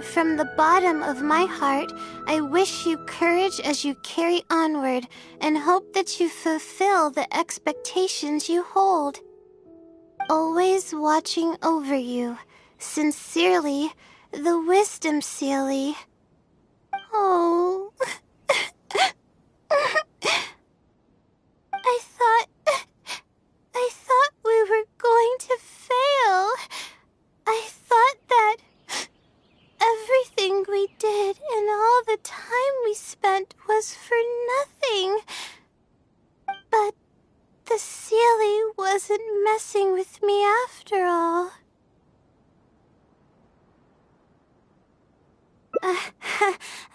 From the bottom of my heart, I wish you courage as you carry onward and hope that you fulfill the expectations you hold. Always watching over you. Sincerely, the Wisdom Sealy. Oh. I thought we were going to fail. I thought that everything we did and all the time we spent was for nothing. But the Sealy wasn't messing with me after all.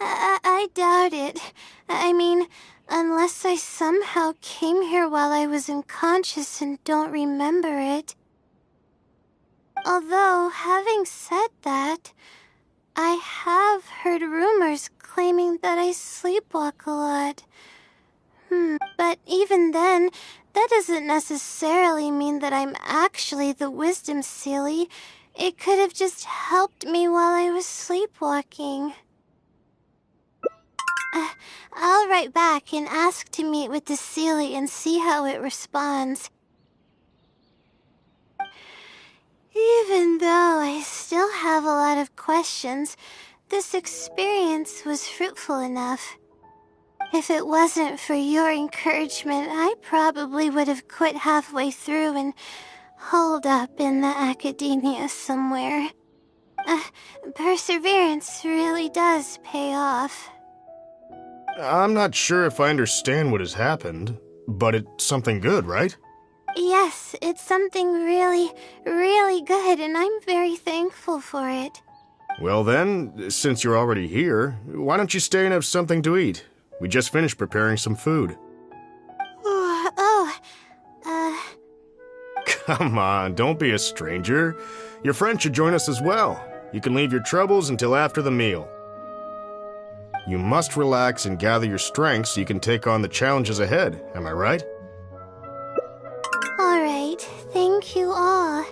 I doubt it. I mean, unless I somehow came here while I was unconscious and don't remember it. Although, having said that, I have heard rumors claiming that I sleepwalk a lot. But even then, that doesn't necessarily mean that I'm actually the Wisdom Sealy. It could have just helped me while I was sleepwalking. I'll write back and ask to meet with the Sealy and see how it responds. Even though I still have a lot of questions, this experience was fruitful enough. If it wasn't for your encouragement, I probably would have quit halfway through and holed up in the academia somewhere. Perseverance really does pay off. I'm not sure if I understand what has happened, but it's something good, right? Yes, it's something really, really good, and I'm very thankful for it. Well then, since you're already here, why don't you stay and have something to eat? We just finished preparing some food. Come on, don't be a stranger. Your friend should join us as well. You can leave your troubles until after the meal. You must relax and gather your strength so you can take on the challenges ahead, am I right? All right, thank you all.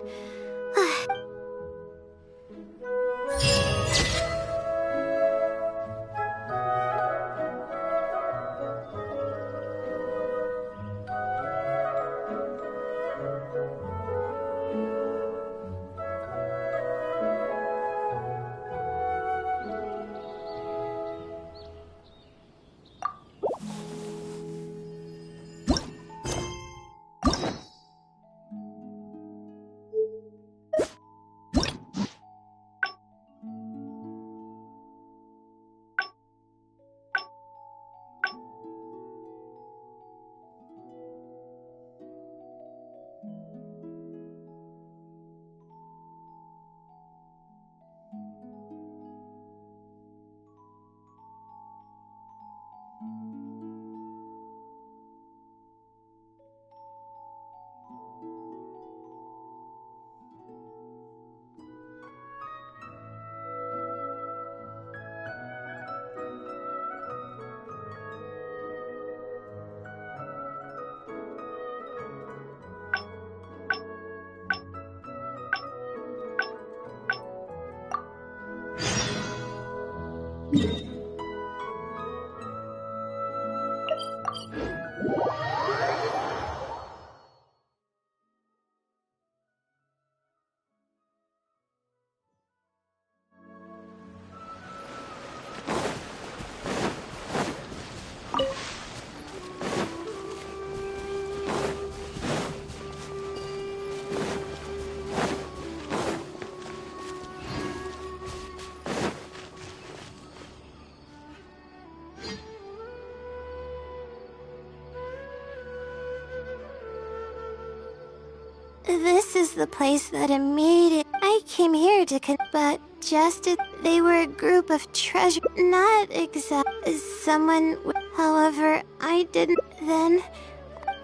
This is the place that immediately I came here to but just as they were a group of treasure, not exactly someone. However, I didn't then.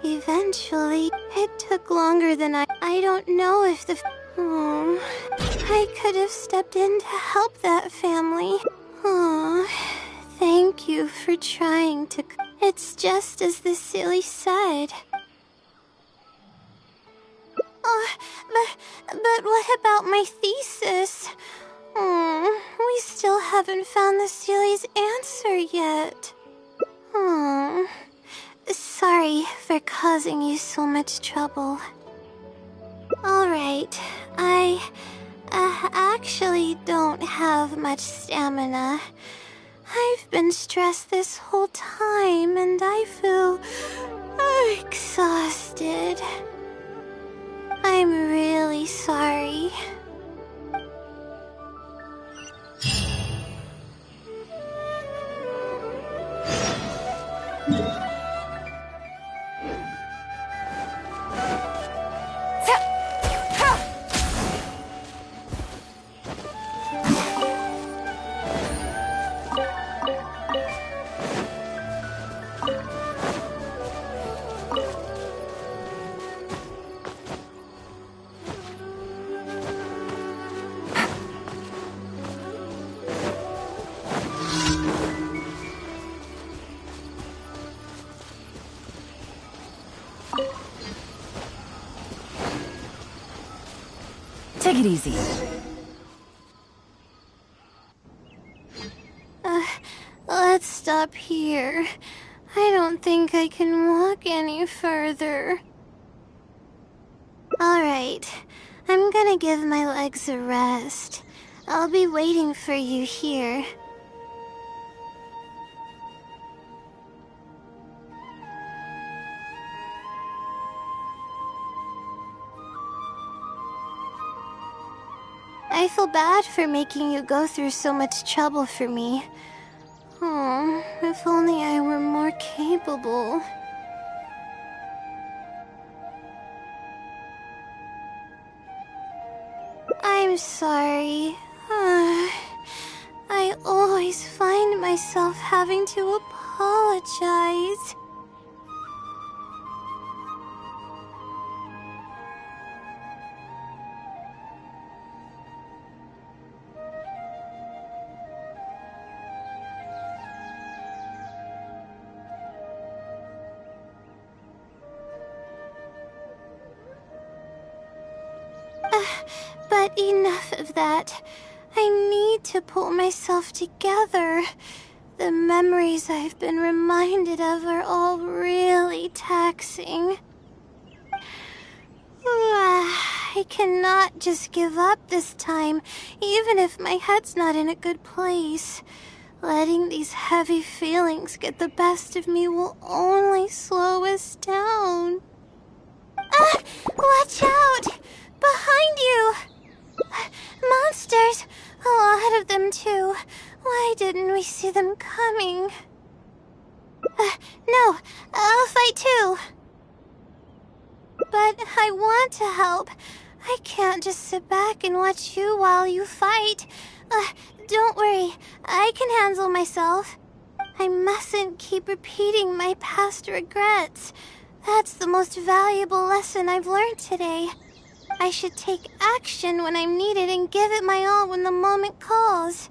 Eventually, it took longer than I don't know if the. I could have stepped in to help that family. Thank you for trying to. It's just as the silly said. But what about my thesis? We still haven't found the silly's answer yet. Sorry for causing you so much trouble. Alright, I actually don't have much stamina. I've been stressed this whole time and I feel exhausted. I'm really sorry. Take it easy. Let's stop here. I don't think I can walk any further. Alright, I'm gonna give my legs a rest. I'll be waiting for you here. I feel bad for making you go through so much trouble for me. If only I were more capable. I'm sorry. I always find myself having to apologize. But enough of that. I need to pull myself together. The memories I've been reminded of are all really taxing. I cannot just give up this time, even if my head's not in a good place. Letting these heavy feelings get the best of me will only slow us down. Watch out! Behind you! Monsters! A lot of them, too. Why didn't we see them coming? No, I'll fight too. But I want to help. I can't just sit back and watch you while you fight. Don't worry, I can handle myself. I mustn't keep repeating my past regrets. That's the most valuable lesson I've learned today. I should take action when I'm needed and give it my all when the moment calls.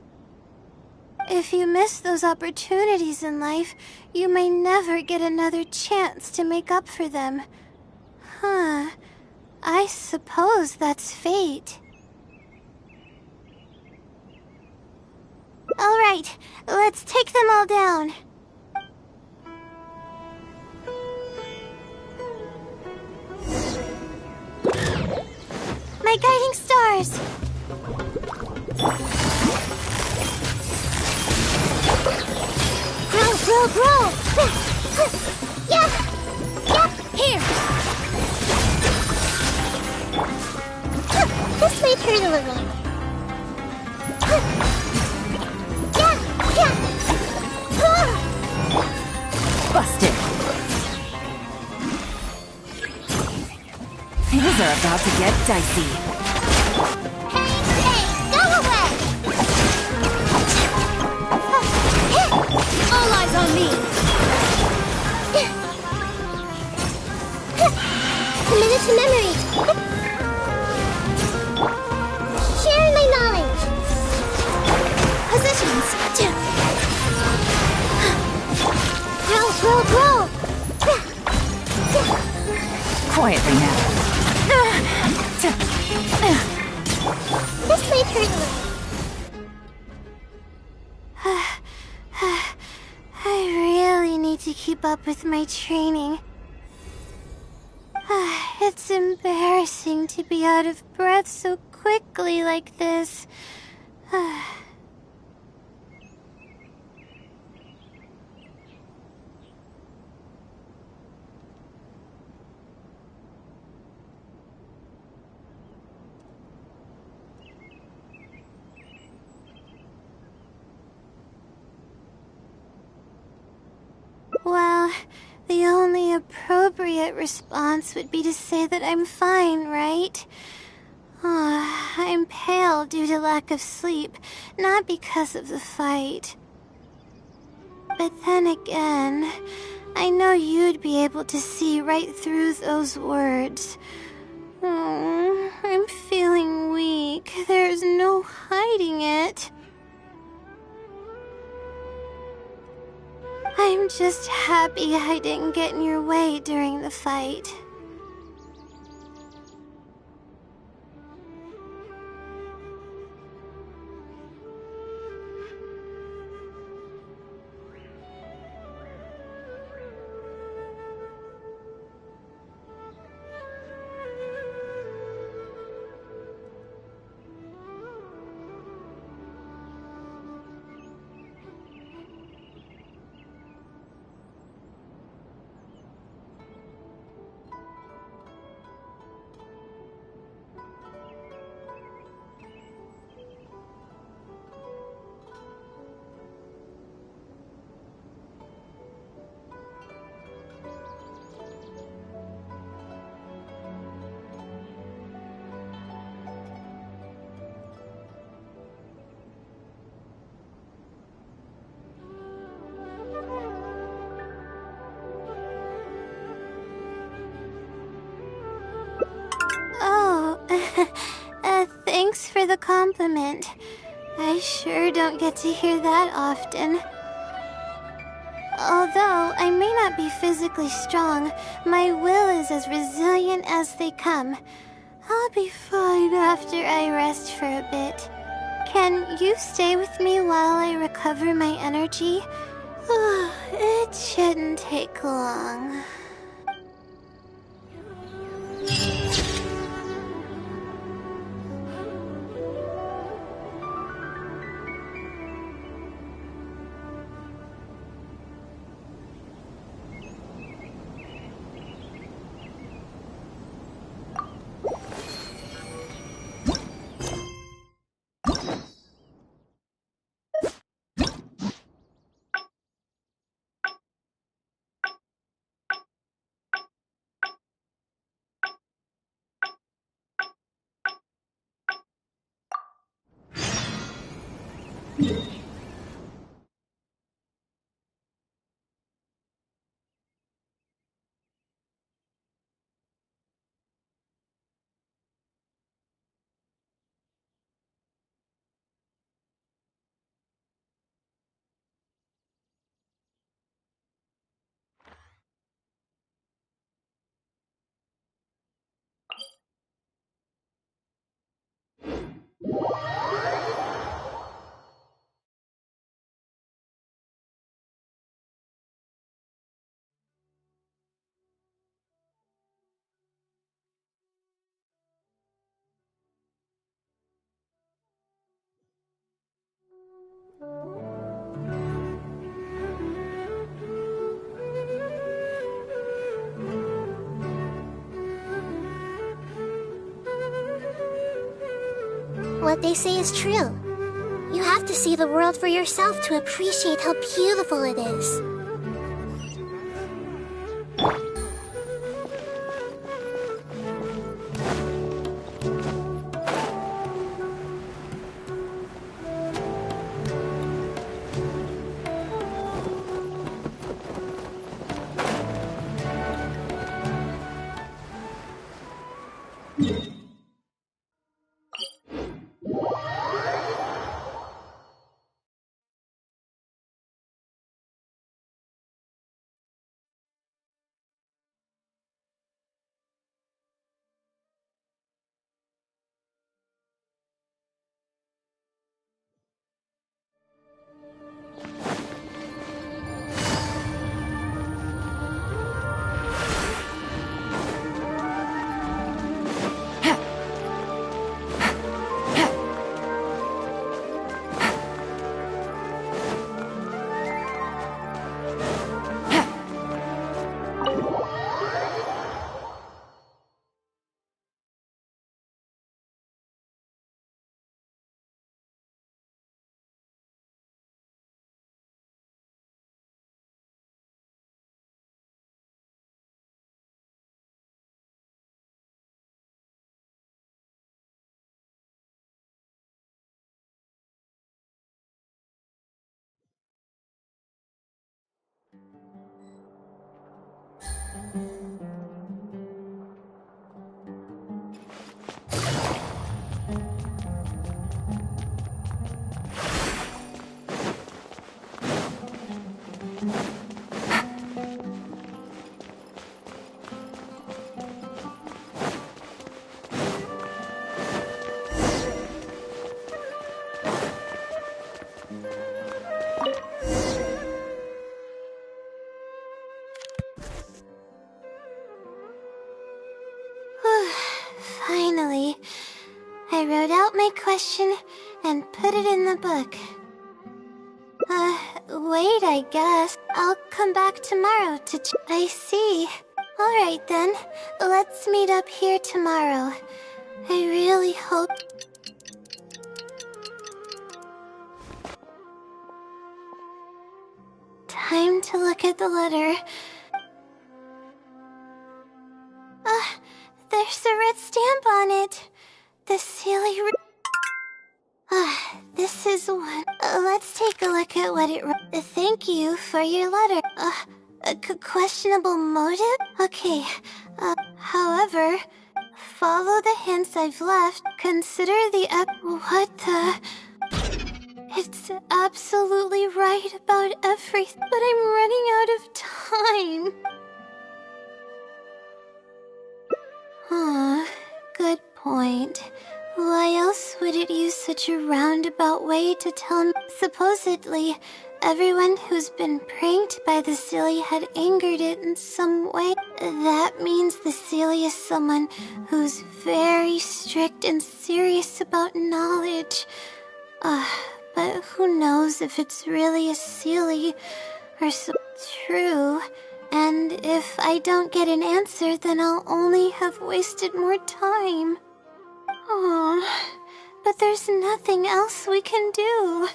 If you miss those opportunities in life, you may never get another chance to make up for them. I suppose that's fate. All right, let's take them all down. My guiding stars! Grow! Yeah! Here! This may hurt a little. Yeah! Busted. These are are about to get dicey. Hey, go away! All eyes on me! Committed to memory! Sharing my knowledge! Positions! Roll! Quietly now. This might hurt I really need to keep up with my training. It's embarrassing to be out of breath so quickly like this. Well, the only appropriate response would be to say that I'm fine, right? I'm pale due to lack of sleep, not because of the fight. But then again, I know you'd be able to see right through those words. I'm feeling weak. There's no hiding it. I'm just happy I didn't get in your way during the fight. Thanks for the compliment. I sure don't get to hear that often. Although I may not be physically strong, my will is as resilient as they come. I'll be fine after I rest for a bit. Can you stay with me while I recover my energy? It shouldn't take long. What they say is true. You have to see the world for yourself to appreciate how beautiful it is. put it in the book. Wait, I guess. I'll come back tomorrow to I see. Alright then, let's meet up here tomorrow. I really hope... Time to look at the letter. There's a red stamp on it. The silly... this is one. Let's take a look at what it wrote. Thank you for your letter. A questionable motive? Okay. However, follow the hints I've left. Consider the what the... It's absolutely right about everything, but I'm running out of time. Good point. Why else would it use such a roundabout way to tell me? Supposedly, everyone who's been pranked by the Silly had angered it in some way. That means the Silly is someone who's very strict and serious about knowledge. But who knows if it's really a Silly or so true. And if I don't get an answer, then I'll only have wasted more time. But there's nothing else we can do.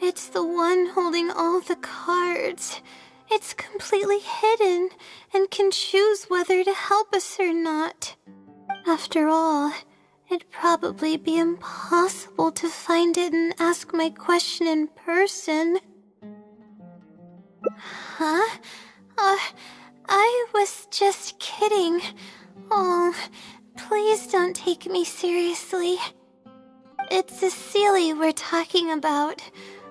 It's the one holding all the cards. It's completely hidden and can choose whether to help us or not. After all, it'd probably be impossible to find it and ask my question in person. I was just kidding. Please don't take me seriously. It's a Silly we're talking about.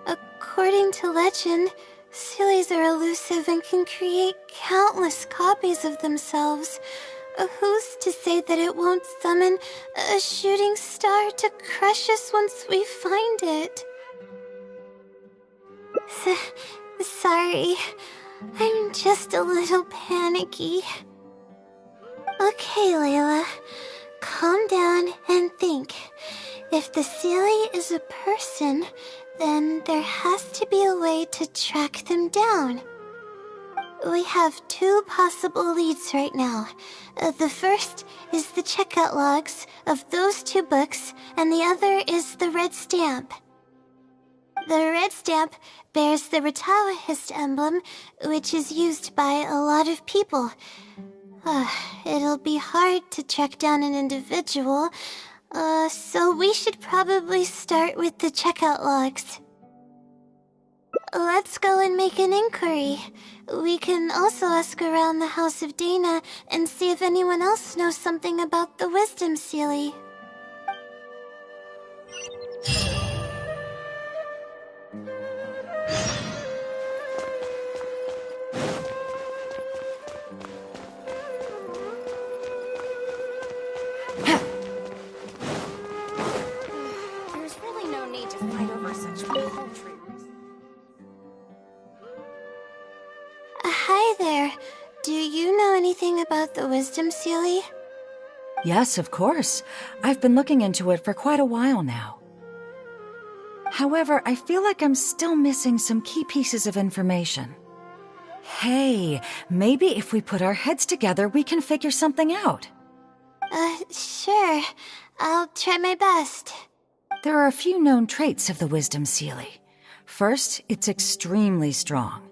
According to legend, Sillies are elusive and can create countless copies of themselves. Who's to say that it won't summon a shooting star to crush us once we find it? Sorry, I'm just a little panicky. Okay, Layla, calm down and think. If the Silly is a person, then there has to be a way to track them down. We have two possible leads right now. The first is the checkout logs of those two books, and the other is the red stamp. The red stamp bears the Retawahist emblem, which is used by a lot of people. It'll be hard to track down an individual, so we should probably start with the checkout logs. Let's go and make an inquiry. We can also ask around the House of Dana and see if anyone else knows something about the Wisdom Silly. There's really no need to fight over such paltry. Hi there. Do you know anything about the Wisdom Silly? Yes, of course. I've been looking into it for quite a while now. However, I feel like I'm still missing some key pieces of information. Hey, maybe if we put our heads together, we can figure something out. Sure. I'll try my best. There are a few known traits of the Wisdom Silly. First, it's extremely strong.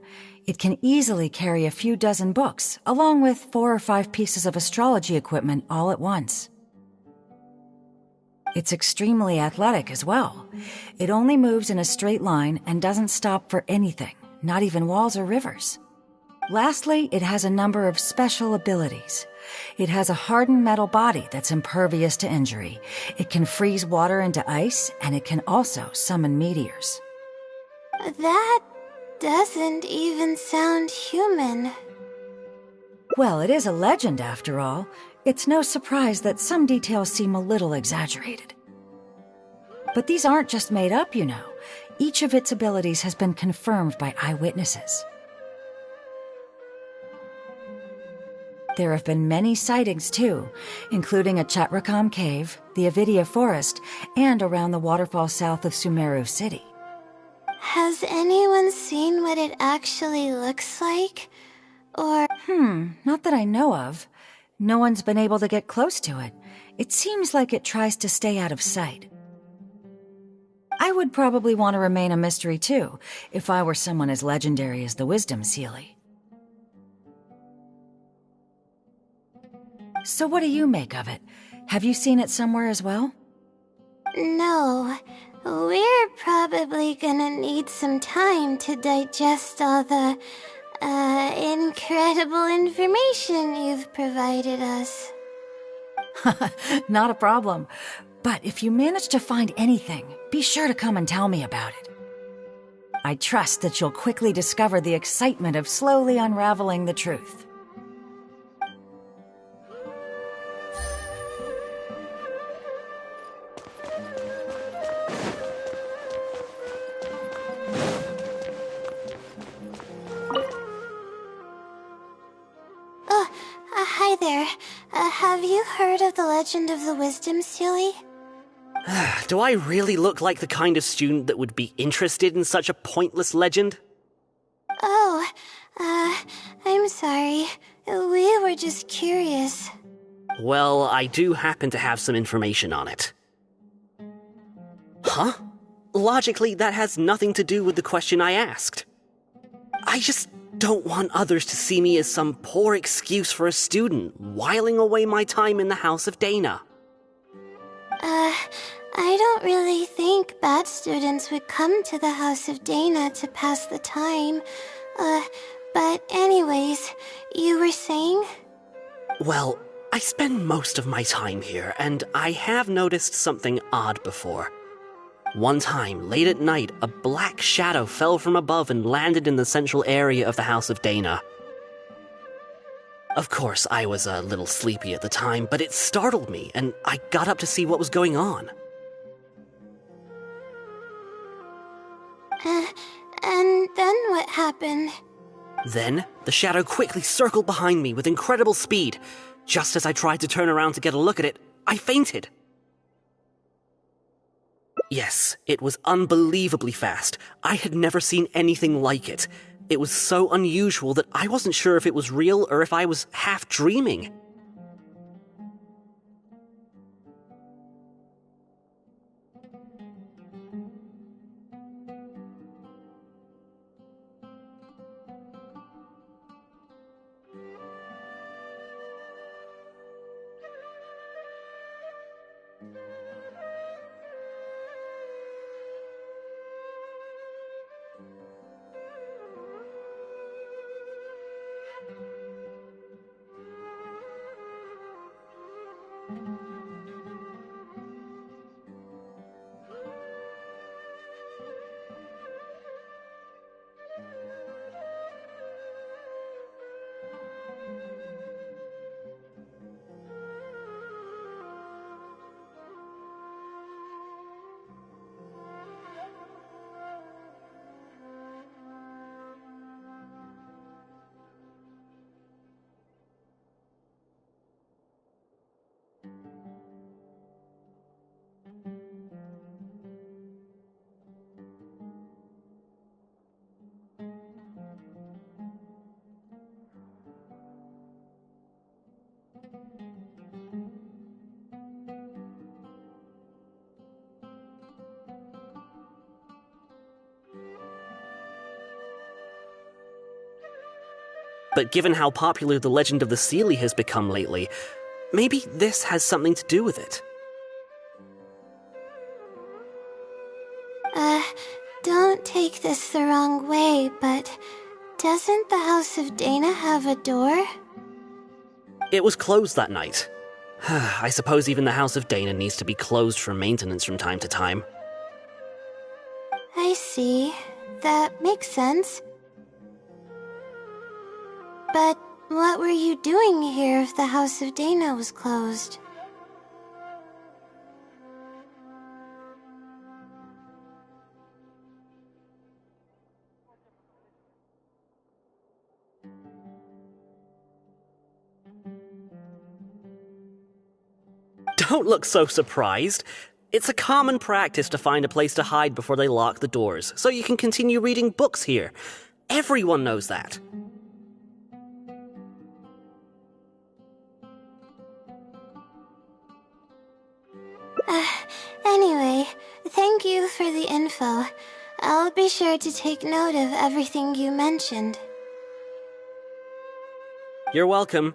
It can easily carry a few dozen books, along with 4 or 5 pieces of astrology equipment all at once. It's extremely athletic as well. It only moves in a straight line and doesn't stop for anything, not even walls or rivers. Lastly, it has a number of special abilities. It has a hardened metal body that's impervious to injury. It can freeze water into ice, and it can also summon meteors. That doesn't even sound human. Well, it is a legend after all. It's no surprise that some details seem a little exaggerated. But these aren't just made up, you know. Each of its abilities has been confirmed by eyewitnesses. There have been many sightings, too, including at Chatrakam Cave, the Avidia Forest, and around the waterfall south of Sumeru City. Has anyone seen what it actually looks like? Or... Not that I know of. No one's been able to get close to it. It seems like it tries to stay out of sight. I would probably want to remain a mystery, too, if I were someone as legendary as the Wisdom Seelie. So what do you make of it? Have you seen it somewhere as well? No. We're probably gonna need some time to digest all the, incredible information you've provided us. Not a problem. But if you manage to find anything, be sure to come and tell me about it. I trust that you'll quickly discover the excitement of slowly unraveling the truth. Hi there. Have you heard of the legend of the Wisdom Seelie? Do I really look like the kind of student that would be interested in such a pointless legend? Oh, I'm sorry. We were just curious. Well, I do happen to have some information on it. Huh? Logically, that has nothing to do with the question I asked. I just don't want others to see me as some poor excuse for a student whiling away my time in the House of Dana. I don't really think bad students would come to the House of Dana to pass the time. But anyways, you were saying? Well, I spend most of my time here, and I have noticed something odd before. One time, late at night, a black shadow fell from above and landed in the central area of the House of Dana. Of course, I was a little sleepy at the time, but it startled me, and I got up to see what was going on. And then what happened? Then, the shadow quickly circled behind me with incredible speed. Just as I tried to turn around to get a look at it, I fainted. Yes, it was unbelievably fast. I had never seen anything like it. It was so unusual that I wasn't sure if it was real or if I was half dreaming. But given how popular the legend of the Seelie has become lately, maybe this has something to do with it. Don't take this the wrong way, but doesn't the House of Dana have a door? It was closed that night. I suppose even the House of Dana needs to be closed for maintenance from time to time. I see. That makes sense. But what were you doing here if the House of Dana was closed? Don't look so surprised. It's a common practice to find a place to hide before they lock the doors, so you can continue reading books here. Everyone knows that. Anyway, thank you for the info. I'll be sure to take note of everything you mentioned. You're welcome.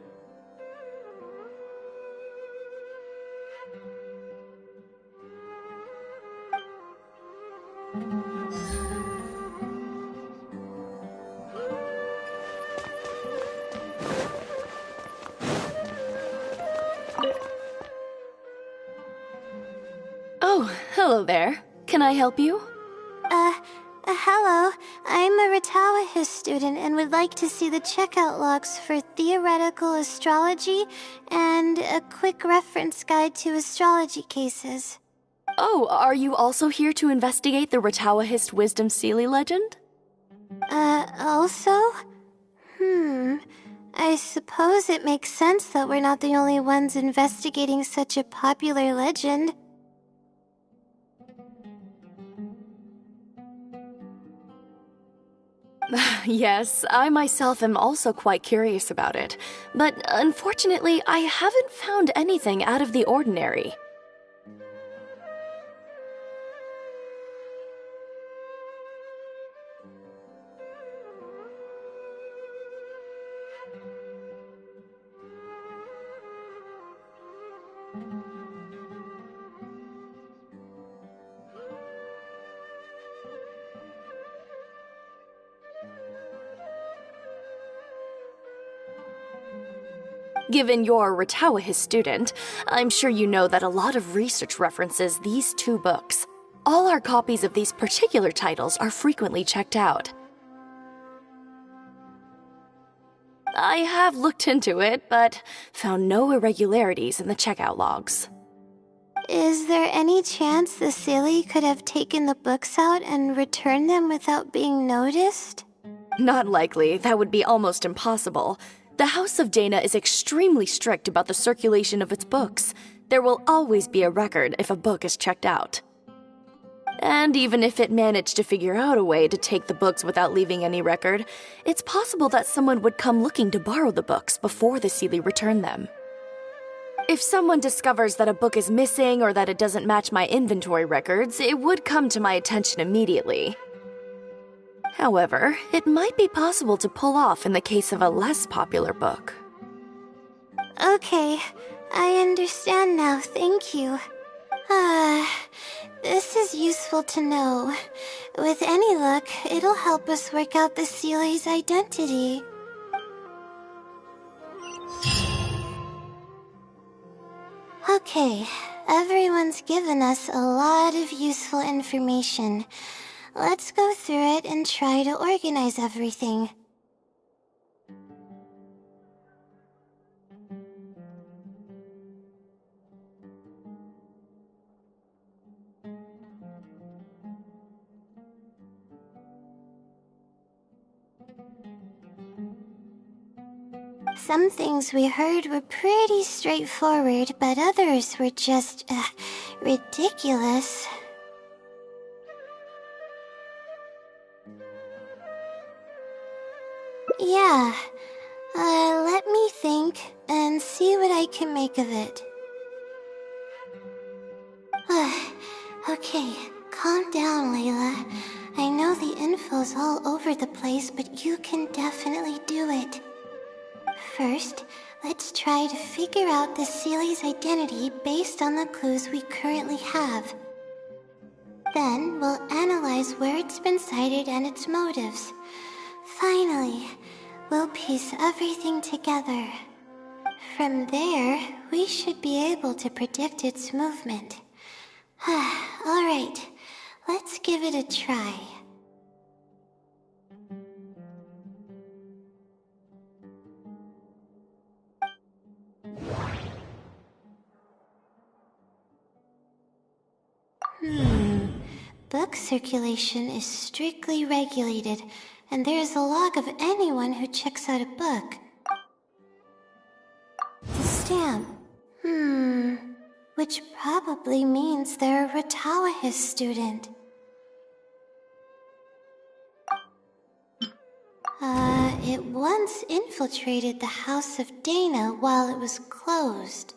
Oh, hello there. Can I help you? Hello. I'm a Ratawahis student and would like to see the checkout logs for theoretical astrology and a quick reference guide to astrology cases. Oh, are you also here to investigate the Ratawahist Wisdom Sealy legend? Also? I suppose it makes sense that we're not the only ones investigating such a popular legend. Yes, I myself am also quite curious about it, but unfortunately I haven't found anything out of the ordinary. Given you're a Ratawahis student, I'm sure you know that a lot of research references these two books. All our copies of these particular titles are frequently checked out. I have looked into it, but found no irregularities in the checkout logs. Is there any chance the Sealy could have taken the books out and returned them without being noticed? Not likely. That would be almost impossible. The House of Dana is extremely strict about the circulation of its books. There will always be a record if a book is checked out. And even if it managed to figure out a way to take the books without leaving any record, it's possible that someone would come looking to borrow the books before the Sealy returned them. If someone discovers that a book is missing or that it doesn't match my inventory records, it would come to my attention immediately. However, it might be possible to pull off in the case of a less popular book. Okay, I understand now, thank you. This is useful to know. With any luck, it'll help us work out the Sealy's identity. Okay, everyone's given us a lot of useful information. Let's go through it and try to organize everything. Some things we heard were pretty straightforward, but others were just, ridiculous. Yeah, let me think and see what I can make of it. Okay, calm down, Layla. I know the info's all over the place, but you can definitely do it. First, let's try to figure out the Sealy's identity based on the clues we currently have. Then, we'll analyze where it's been sighted and its motives. Finally, we'll piece everything together. From there, we should be able to predict its movement. Alright, let's give it a try. Book circulation is strictly regulated, and there is a log of anyone who checks out a book. The stamp. which probably means they're a Ratawahis student. It once infiltrated the house of Dana while it was closed.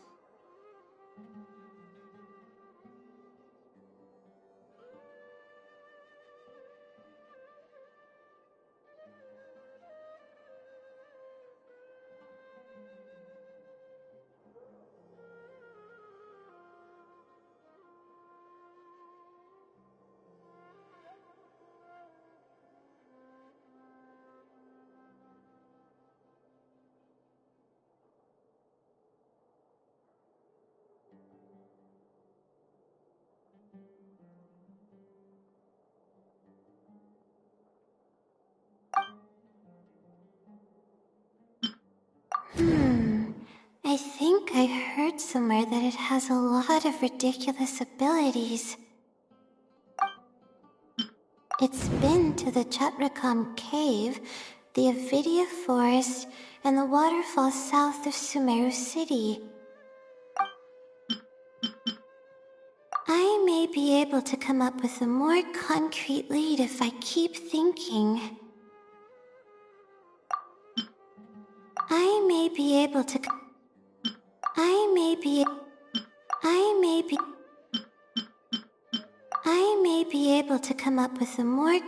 I think I heard somewhere that it has a lot of ridiculous abilities. It's been to the Chatrakam Cave, the Avidia Forest, and the waterfall south of Sumeru City. I may be able to come up with a more concrete lead if I keep thinking. I may be able to come up with a more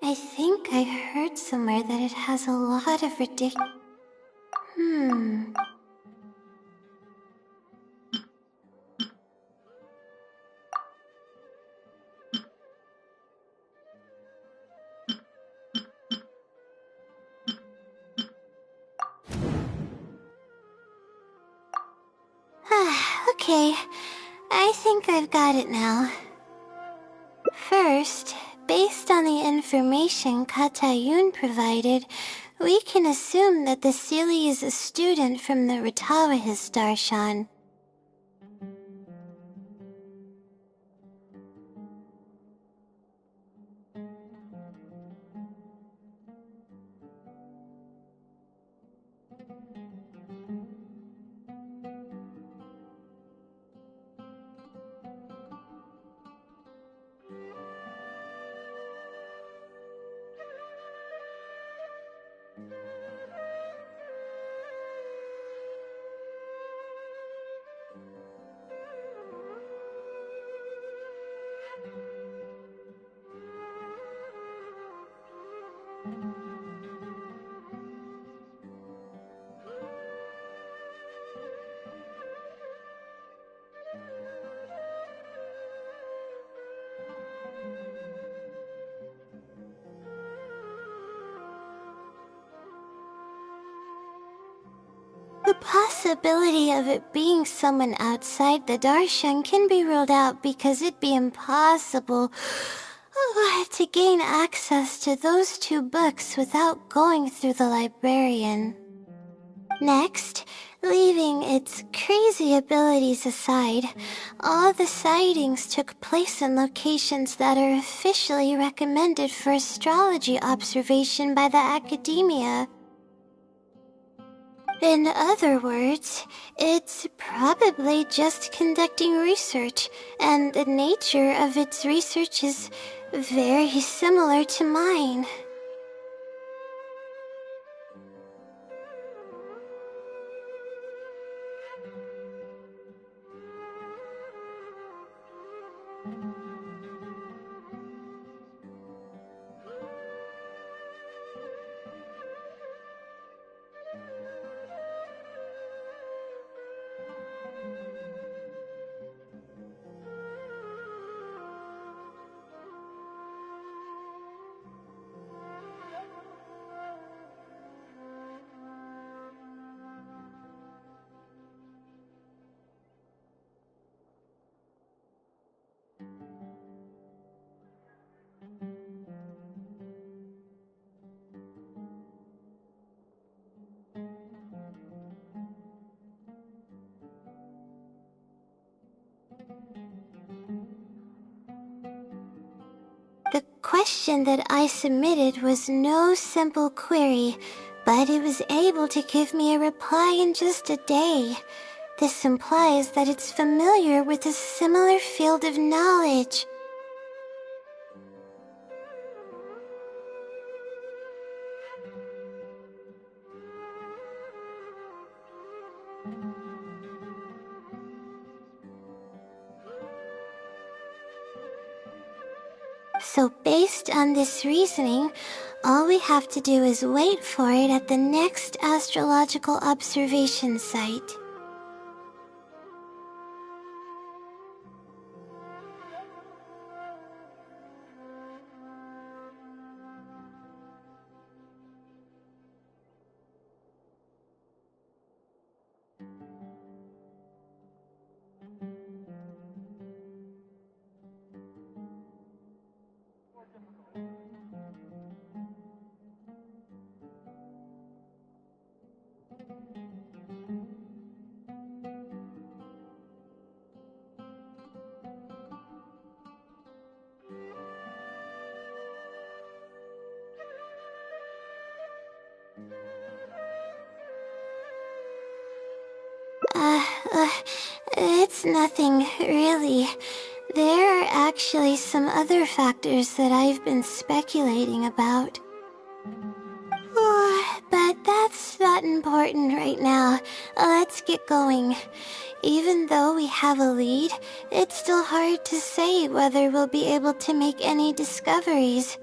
I think I heard somewhere that it has a lot of Okay, I think I've got it now. First, based on the information Katayun provided, we can assume that the Seelie is a student from the Ratawahis Darshan. The possibility of it being someone outside the Darshan can be ruled out because it'd be impossible to gain access to those two books without going through the librarian. Next, leaving its crazy abilities aside, all the sightings took place in locations that are officially recommended for astrology observation by the academia. In other words, it's probably just conducting research, and the nature of its research is very similar to mine. The question that I submitted was no simple query, but it was able to give me a reply in just a day. This implies that it's familiar with a similar field of knowledge. So based on this reasoning, all we have to do is wait for it at the next astrological observation site. It's nothing, really. There are actually some other factors that I've been speculating about. But that's not important right now. Let's get going. Even though we have a lead, it's still hard to say whether we'll be able to make any discoveries.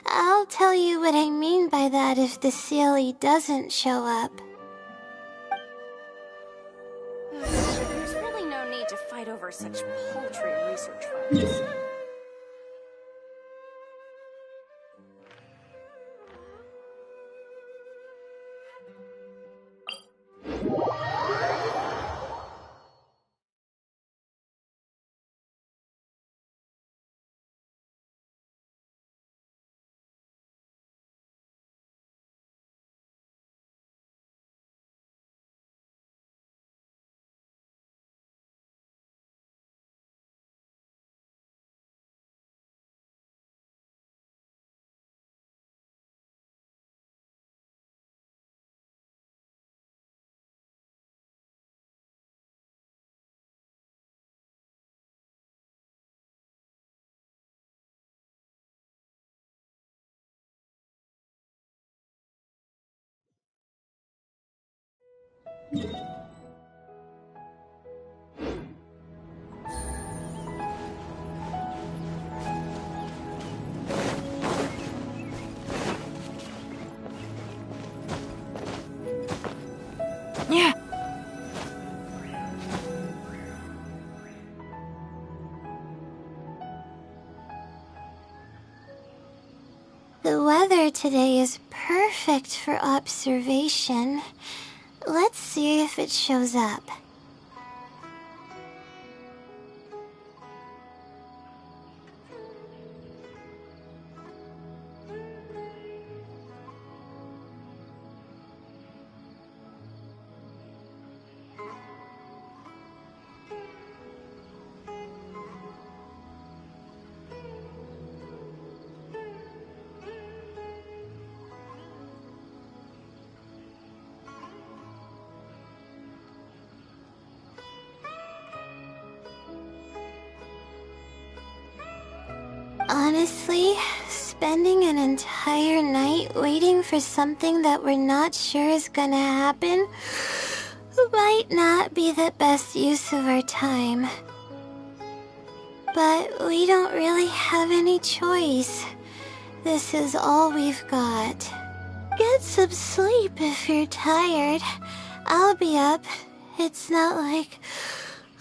I'll tell you what I mean by that if the CLE doesn't show up. There's really no need to fight over such paltry research funds. Yeah. The weather today is perfect for observation. Let's see if it shows up. Honestly, spending an entire night waiting for something that we're not sure is gonna happen might not be the best use of our time. But we don't really have any choice. This is all we've got. Get some sleep if you're tired. I'll be up. It's not like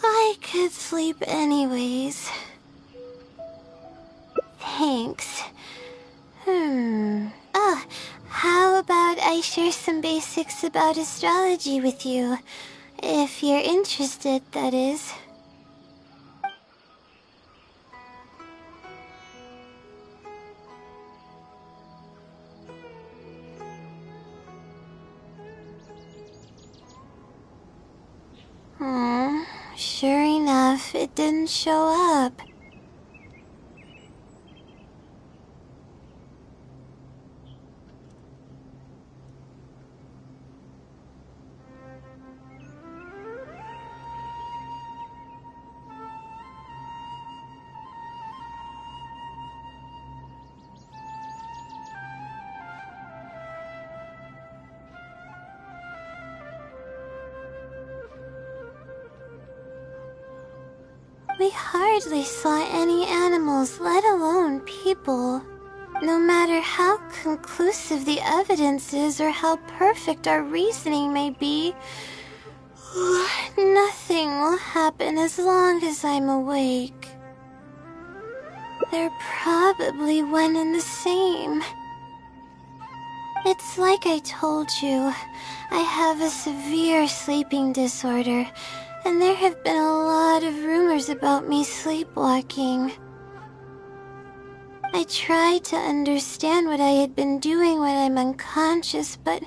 I could sleep anyways. Thanks. Oh, how about I share some basics about astrology with you? If you're interested, that is. Sure enough, it didn't show up. We hardly saw any animals, let alone people. No matter how conclusive the evidence is or how perfect our reasoning may be, nothing will happen as long as I'm awake. They're probably one and the same. It's like I told you, I have a severe sleeping disorder, and there have been a lot of rumors about me sleepwalking. I tried to understand what I had been doing when I'm unconscious, but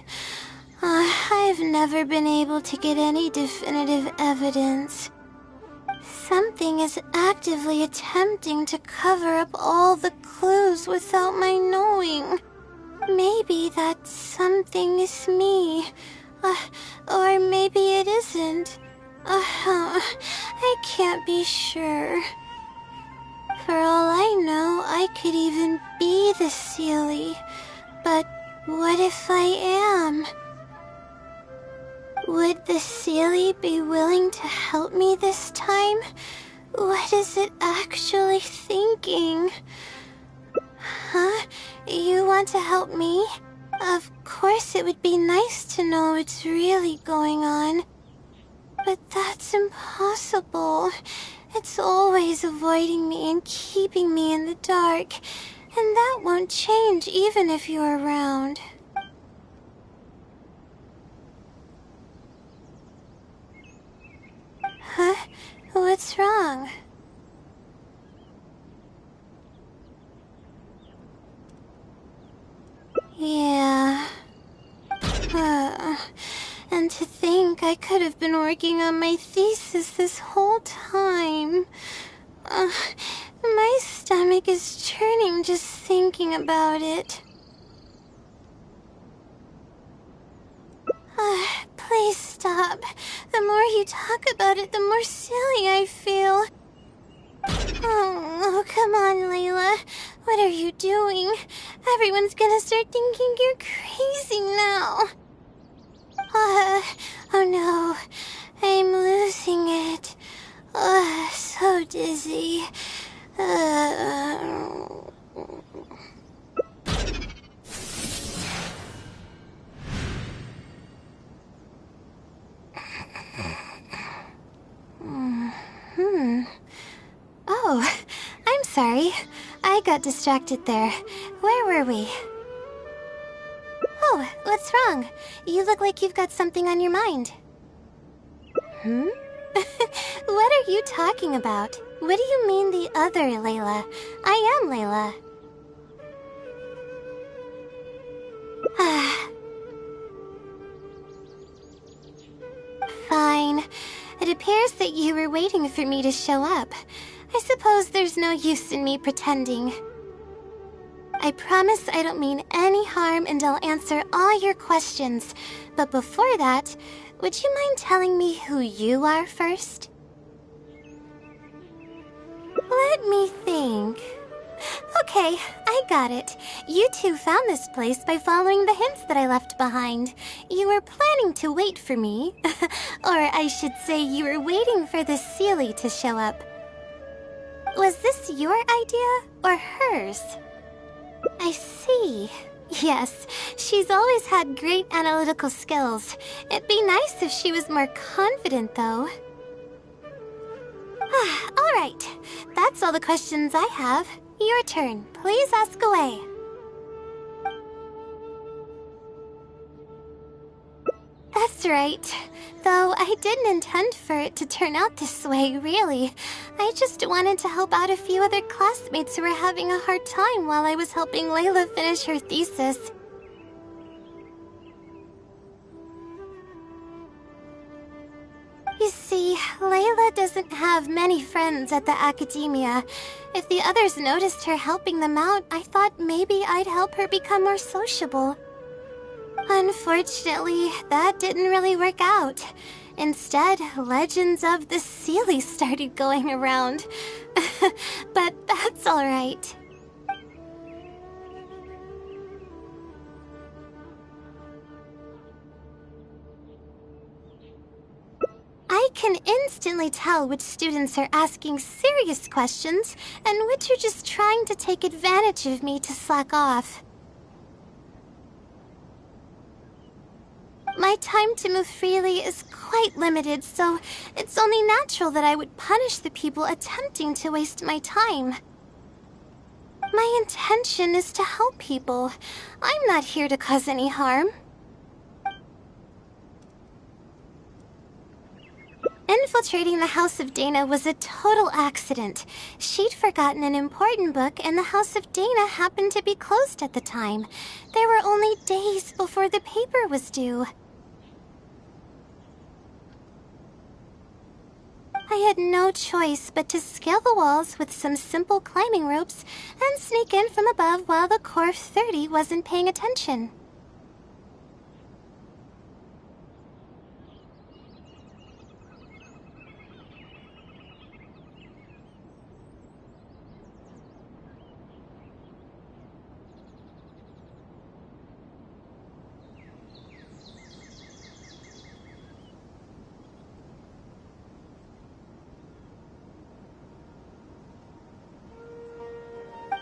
I've never been able to get any definitive evidence. Something is actively attempting to cover up all the clues without my knowing. Maybe that something is me, or maybe it isn't. I can't be sure. For all I know, I could even be the Seelie. But what if I am? Would the Seelie be willing to help me this time? What is it actually thinking? Huh? You want to help me? Of course it would be nice to know what's really going on. But that's impossible. It's always avoiding me and keeping me in the dark. And that won't change even if you're around. Huh? What's wrong? Yeah. And to think I could have been working on my thesis this whole time. My stomach is churning just thinking about it. Please stop. The more you talk about it, the more silly I feel. Oh, come on, Layla. What are you doing? Everyone's gonna start thinking you're crazy now. Oh no. I'm losing it. So dizzy. Oh, I'm sorry. I got distracted there. Where were we? Oh, what's wrong? You look like you've got something on your mind. What are you talking about? What do you mean the other Layla? I am Layla. Fine. It appears that you were waiting for me to show up. I suppose there's no use in me pretending. I promise I don't mean any harm and I'll answer all your questions. But before that, would you mind telling me who you are first? Let me think. Okay, I got it. You two found this place by following the hints that I left behind. You were planning to wait for me. Or I should say you were waiting for the Seelie to show up. Was this your idea or hers? I see. Yes, she's always had great analytical skills. It'd be nice if she was more confident, though. Alright, that's all the questions I have. Your turn. Please ask away. That's right. Though I didn't intend for it to turn out this way, really. I just wanted to help out a few other classmates who were having a hard time while I was helping Layla finish her thesis. You see, Layla doesn't have many friends at the academia. If the others noticed her helping them out, I thought maybe I'd help her become more sociable. Unfortunately, that didn't really work out. Instead, legends of the Seelie started going around. But that's alright. I can instantly tell which students are asking serious questions and which are just trying to take advantage of me to slack off. My time to move freely is quite limited, so it's only natural that I would punish the people attempting to waste my time. My intention is to help people. I'm not here to cause any harm. Infiltrating the House of Dana was a total accident. She'd forgotten an important book, and the House of Dana happened to be closed at the time. There were only days before the paper was due. I had no choice but to scale the walls with some simple climbing ropes and sneak in from above while the core of 30 wasn't paying attention.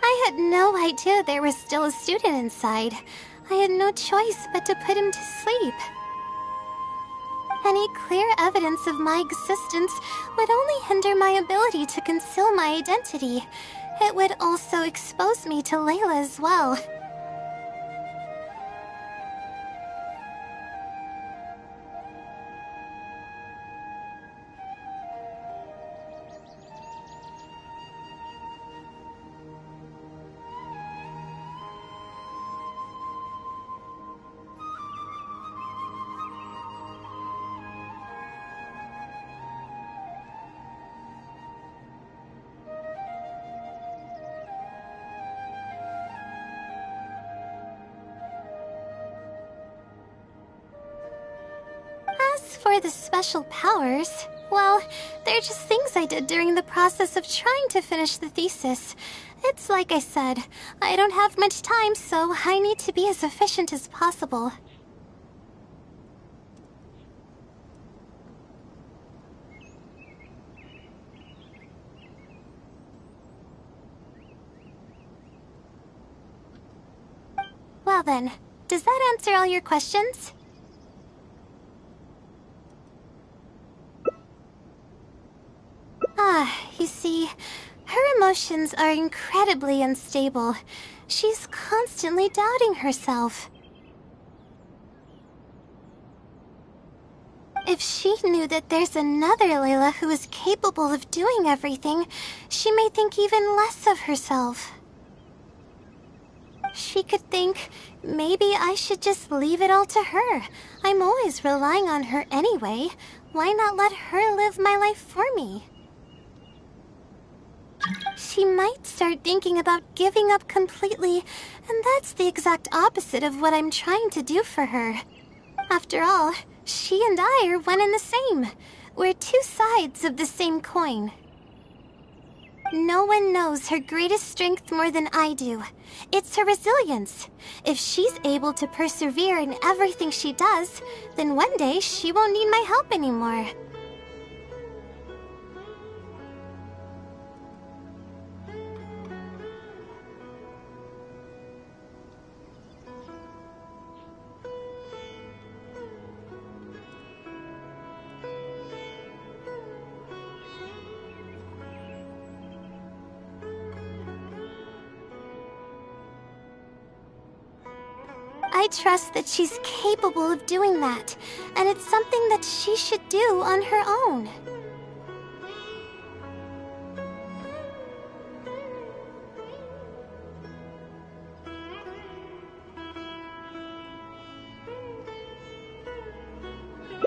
I had no idea there was still a student inside. I had no choice but to put him to sleep. Any clear evidence of my existence would only hinder my ability to conceal my identity. It would also expose me to Layla as well. As for the special powers, well, they're just things I did during the process of trying to finish the thesis. It's like I said, I don't have much time, so I need to be as efficient as possible. Well then, does that answer all your questions? You see, her emotions are incredibly unstable. She's constantly doubting herself. If she knew that there's another Layla who is capable of doing everything, she may think even less of herself. She could think, maybe I should just leave it all to her. I'm always relying on her anyway. Why not let her live my life for me? She might start thinking about giving up completely, and that's the exact opposite of what I'm trying to do for her. After all, she and I are one and the same. We're two sides of the same coin. No one knows her greatest strength more than I do. It's her resilience. If she's able to persevere in everything she does, then one day she won't need my help anymore. I trust that she's capable of doing that, and it's something that she should do on her own.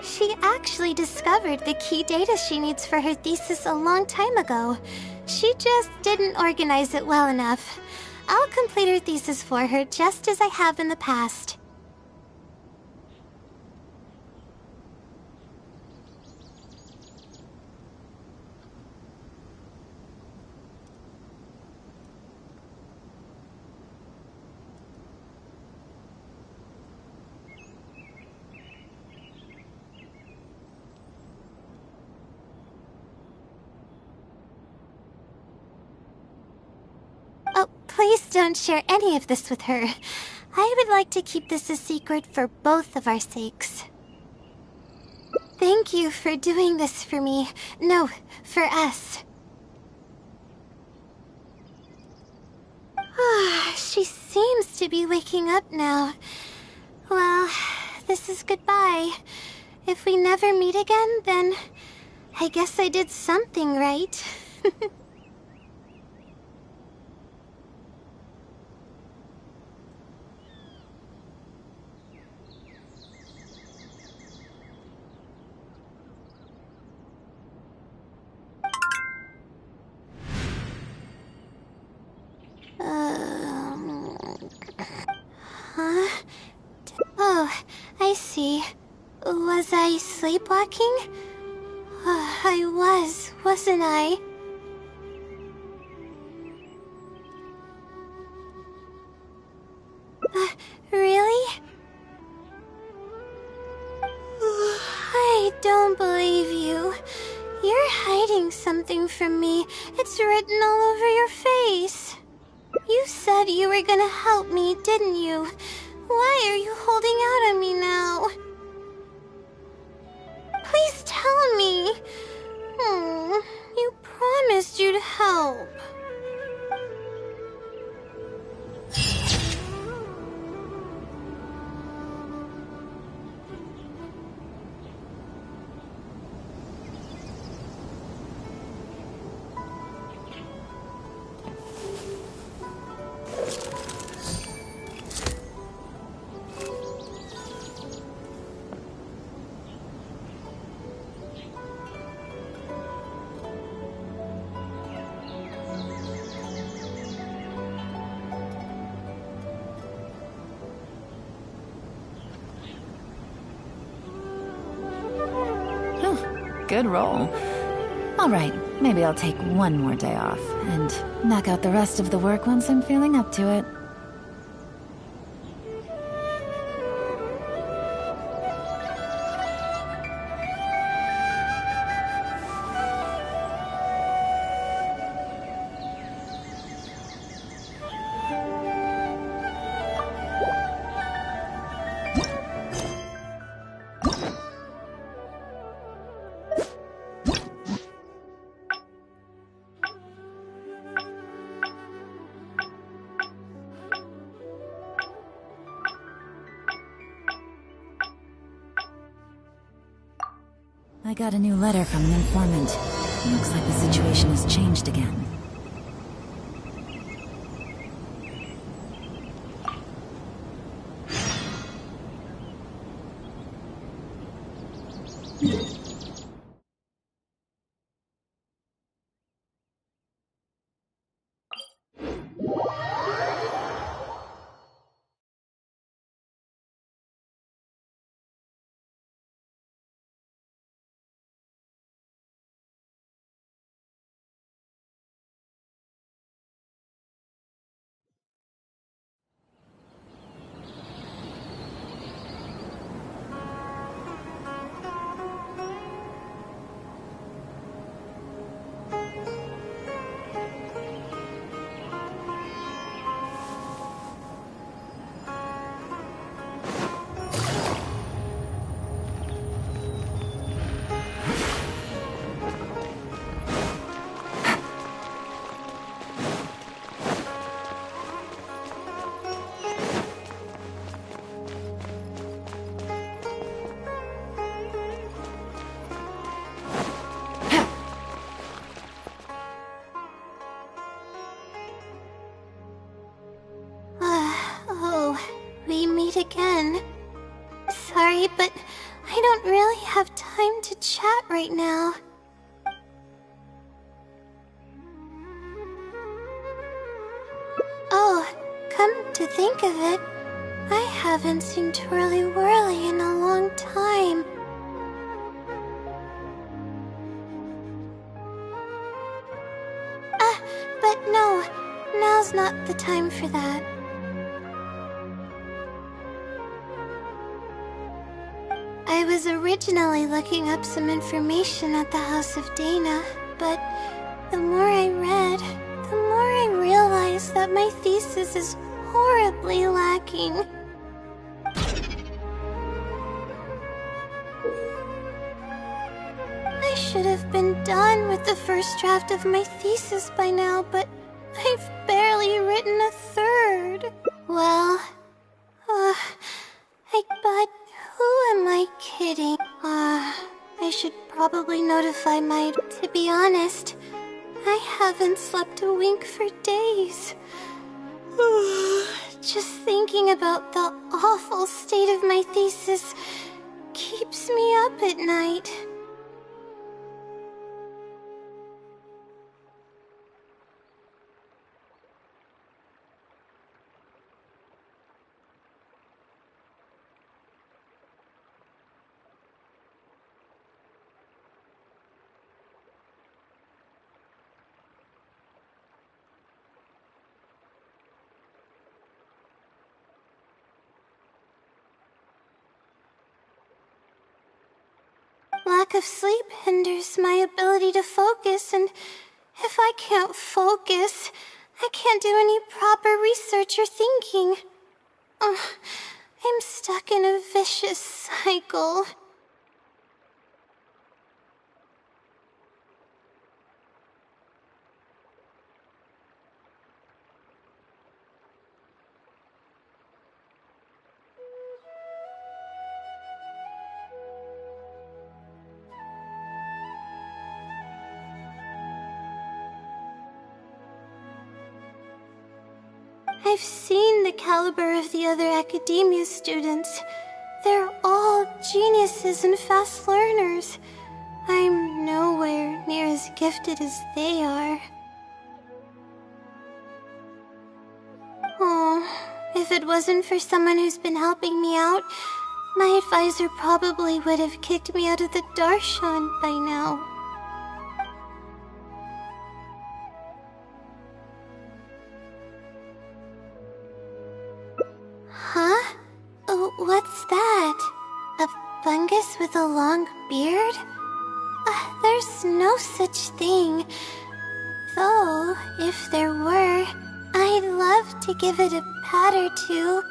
She actually discovered the key data she needs for her thesis a long time ago. She just didn't organize it well enough. I'll complete her thesis for her just as I have in the past. Oh, please don't share any of this with her. I would like to keep this a secret for both of our sakes. Thank you for doing this for me. No, for us. She seems to be waking up now. Well, this is goodbye. If we never meet again, then I guess I did something right. Huh? Oh, I see. Was I sleepwalking? I was, wasn't I? Really? I don't believe you. You're hiding something from me. It's written all over your face. You said you were gonna help me, didn't you? Why are you holding out on me now? Please tell me. You promised you'd help. Good roll. All right, maybe I'll take one more day off and knock out the rest of the work once I'm feeling up to it. I got a new letter from an informant. Looks like the situation has changed again. again. Sorry, but I don't really have time to chat right now. Oh, come to think of it, I haven't seen Twirly Whirly in a long time. But no, now's not the time for that. I was originally looking up some information at the House of Dana, but the more I read, the more I realized that my thesis is horribly lacking. I should have been done with the first draft of my thesis by now, but I've barely written a third. Well, but who am I kidding? I should probably notify my... To be honest, I haven't slept a wink for days. Just thinking about the awful state of my thesis keeps me up at night. Lack of sleep hinders my ability to focus, and if I can't focus, I can't do any proper research or thinking. I'm stuck in a vicious cycle. I've seen the caliber of the other academia students. They're all geniuses and fast learners. I'm nowhere near as gifted as they are. Oh, if it wasn't for someone who's been helping me out, my advisor probably would have kicked me out of the Darshan by now. Huh? What's that? A fungus with a long beard? There's no such thing. Though, if there were, I'd love to give it a pat or two.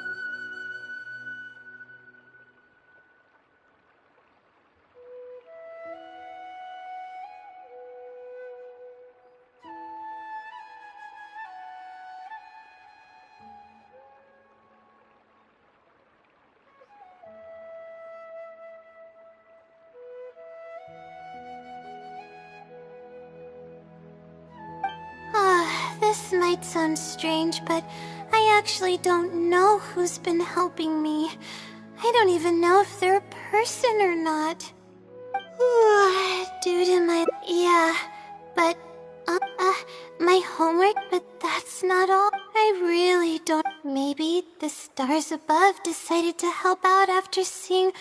This might sound strange, but I actually don't know who's been helping me. I don't even know if they're a person or not. Due to my... Yeah, but... my homework, but that's not all. I really don't... Maybe the stars above decided to help out after seeing...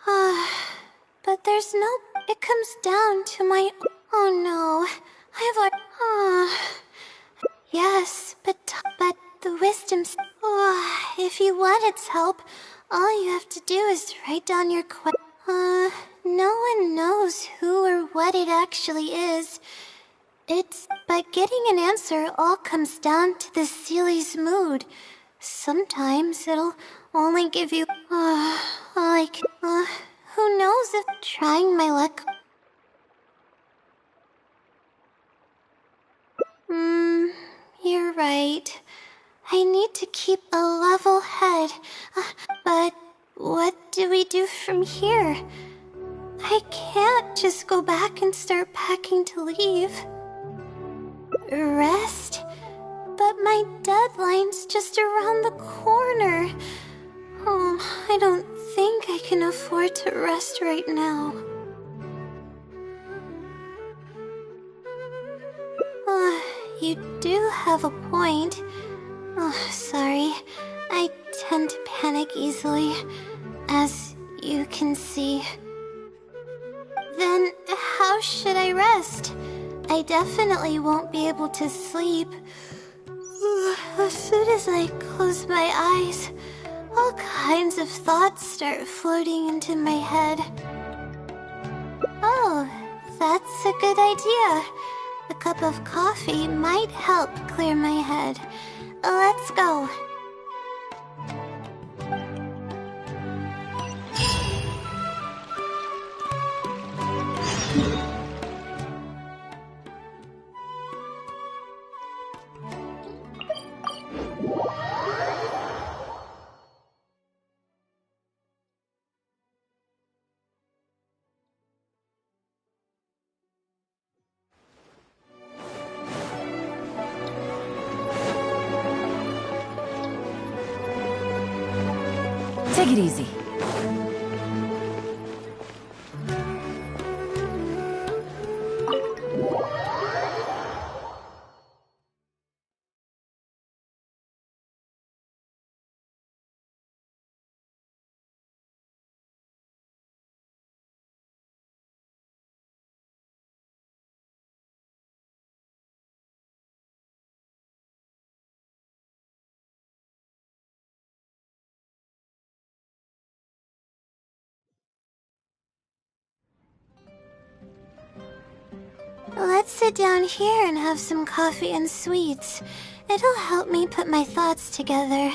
but there's no... It comes down to my... Oh no... I've like, yes, but the wisdom's... if you want its help, all you have to do is write down your no one knows who or what it actually is. But getting an answer all comes down to the Seely's mood. Sometimes it'll only give you, who knows if trying my luck... You're right. I need to keep a level head. But what do we do from here? I can't just go back and start packing to leave. Rest? But my deadline's just around the corner. I don't think I can afford to rest right now. You do have a point. Sorry. I tend to panic easily, as you can see. Then, how should I rest? I definitely won't be able to sleep. As soon as I close my eyes, all kinds of thoughts start floating into my head. Oh, that's a good idea. A cup of coffee might help clear my head. Let's go. Take it easy. Let's sit down here and have some coffee and sweets. It'll help me put my thoughts together.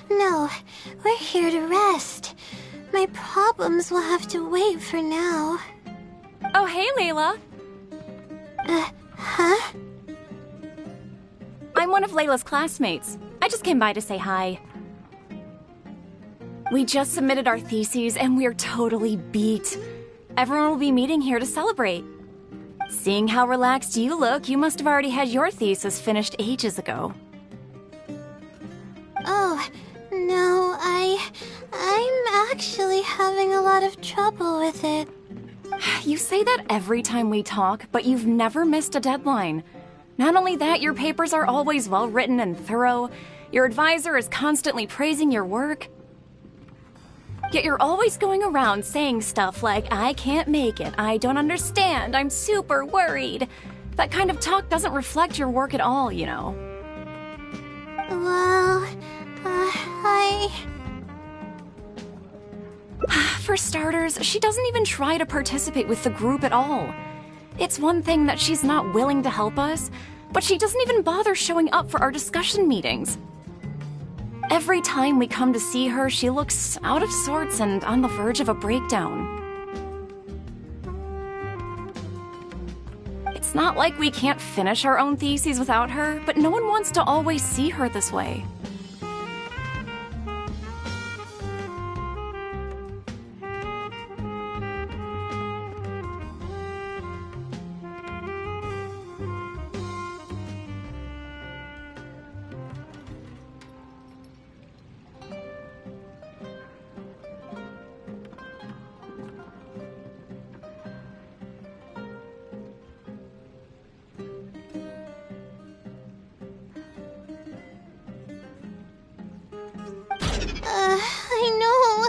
No. We're here to rest. My problems will have to wait for now. Oh, hey, Layla. Huh? I'm one of Layla's classmates. I just came by to say hi. We just submitted our theses and we're totally beat. Everyone will be meeting here to celebrate. Seeing how relaxed you look, you must have already had your thesis finished ages ago. Oh, no, I'm actually having a lot of trouble with it. You say that every time we talk, but you've never missed a deadline. Not only that, your papers are always well written and thorough. Your advisor is constantly praising your work. Yet you're always going around saying stuff like, I can't make it, I don't understand, I'm super worried. That kind of talk doesn't reflect your work at all, you know. Well, For starters, she doesn't even try to participate with the group at all. It's one thing that she's not willing to help us, but she doesn't even bother showing up for our discussion meetings. Every time we come to see her, she looks out of sorts and on the verge of a breakdown. It's not like we can't finish our own theses without her, but no one wants to always see her this way.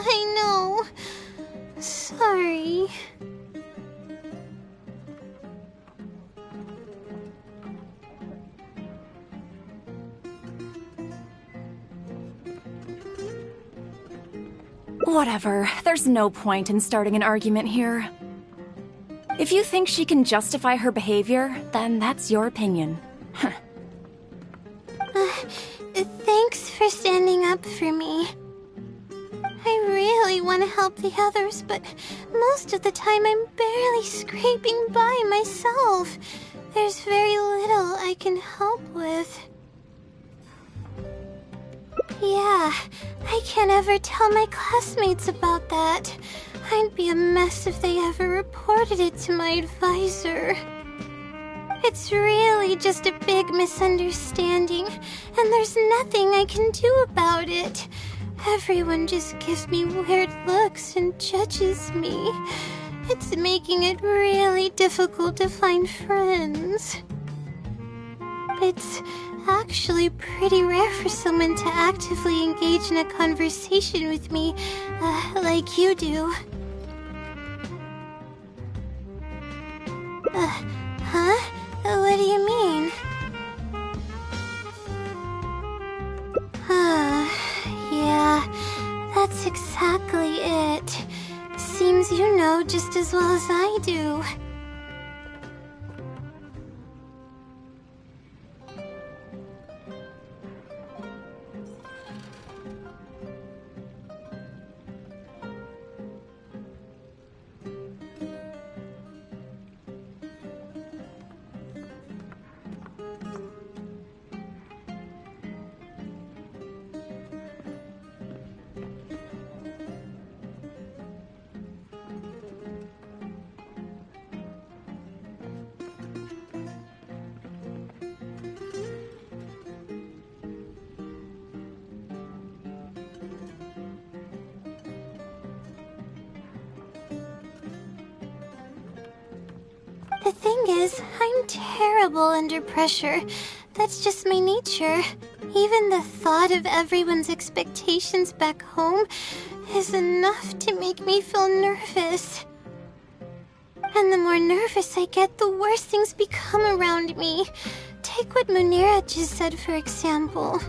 I know. Sorry. Whatever, there's no point in starting an argument here. If you think she can justify her behavior, then that's your opinion. Thanks for standing up for me. I really want to help the others, but most of the time I'm barely scraping by myself. There's very little I can help with. Yeah, I can't ever tell my classmates about that. I'd be a mess if they ever reported it to my advisor. It's really just a big misunderstanding, and there's nothing I can do about it. Everyone just gives me weird looks and judges me. It's making it really difficult to find friends. It's actually pretty rare for someone to actively engage in a conversation with me, like you do. Huh? What do you mean? Yeah, that's exactly it. Seems you know just as well as I do. The thing is, I'm terrible under pressure. That's just my nature. Even the thought of everyone's expectations back home is enough to make me feel nervous. And the more nervous I get, the worse things become around me. Take what Munira just said, for example.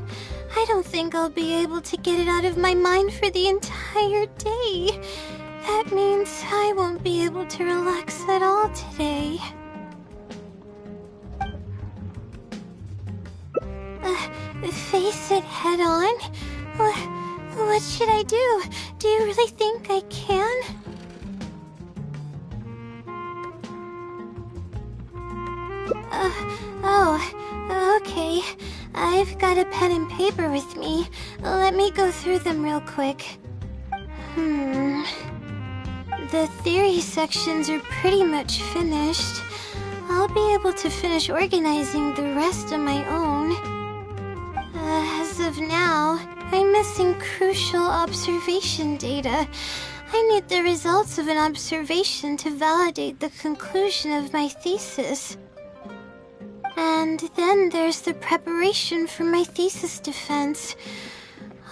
I don't think I'll be able to get it out of my mind for the entire day. That means I won't be able to relax at all today. Face it head on? What should I do? Do you really think I can? Okay. I've got a pen and paper with me. Let me go through them real quick. The theory sections are pretty much finished. I'll be able to finish organizing the rest on my own. As of now, I'm missing crucial observation data. I need the results of an observation to validate the conclusion of my thesis. And then there's the preparation for my thesis defense.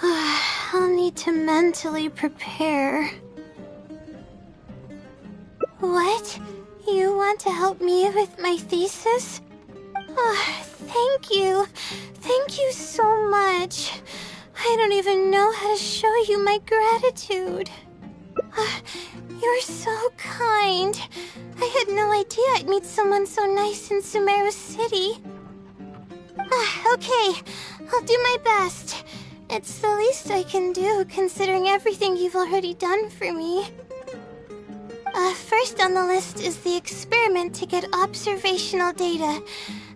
I'll need to mentally prepare. What? You want to help me with my thesis? Thank you. Thank you so much. I don't even know how to show you my gratitude. You're so kind. I had no idea I'd meet someone so nice in Sumeru City. Okay, I'll do my best. It's the least I can do, considering everything you've already done for me. First on the list is the experiment to get observational data.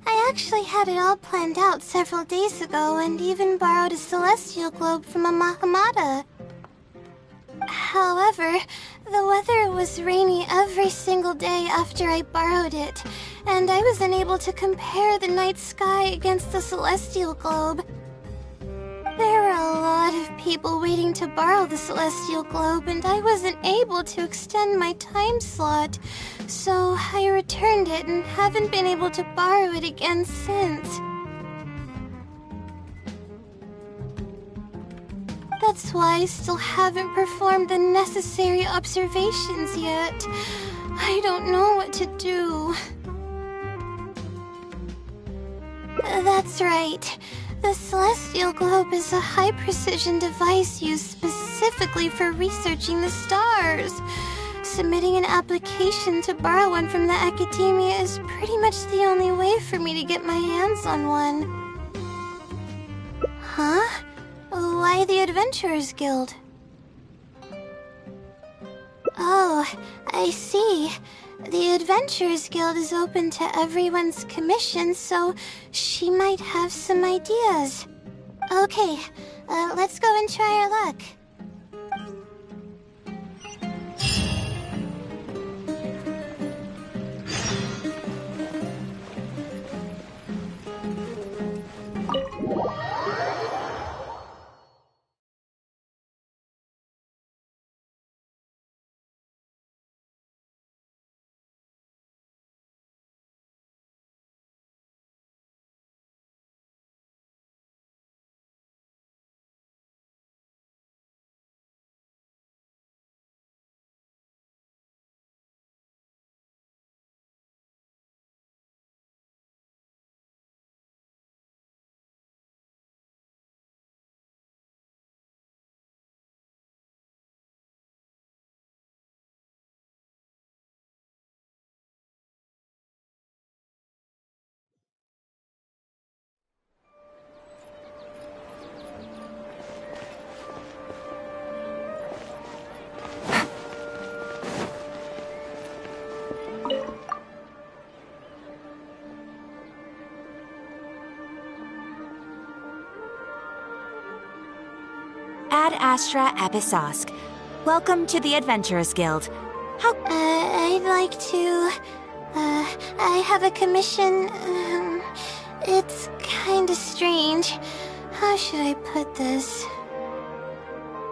I actually had it all planned out several days ago and even borrowed a celestial globe from a Mahamada. However, the weather was rainy every single day after I borrowed it, and I was unable to compare the night sky against the celestial globe. There were a lot of people waiting to borrow the celestial globe, and I wasn't able to extend my time slot, so I returned it and haven't been able to borrow it again since. That's why I still haven't performed the necessary observations yet. I don't know what to do. That's right. The Celestial Globe is a high-precision device used specifically for researching the stars. Submitting an application to borrow one from the academia is pretty much the only way for me to get my hands on one. Huh? Why the Adventurers Guild? Oh, I see. The Adventurers Guild is open to everyone's commission, so she might have some ideas. Okay, let's go and try our luck. Ad Astra Episosk. Welcome to the Adventurers Guild. How... I'd like to... I have a commission. It's kinda strange. How should I put this?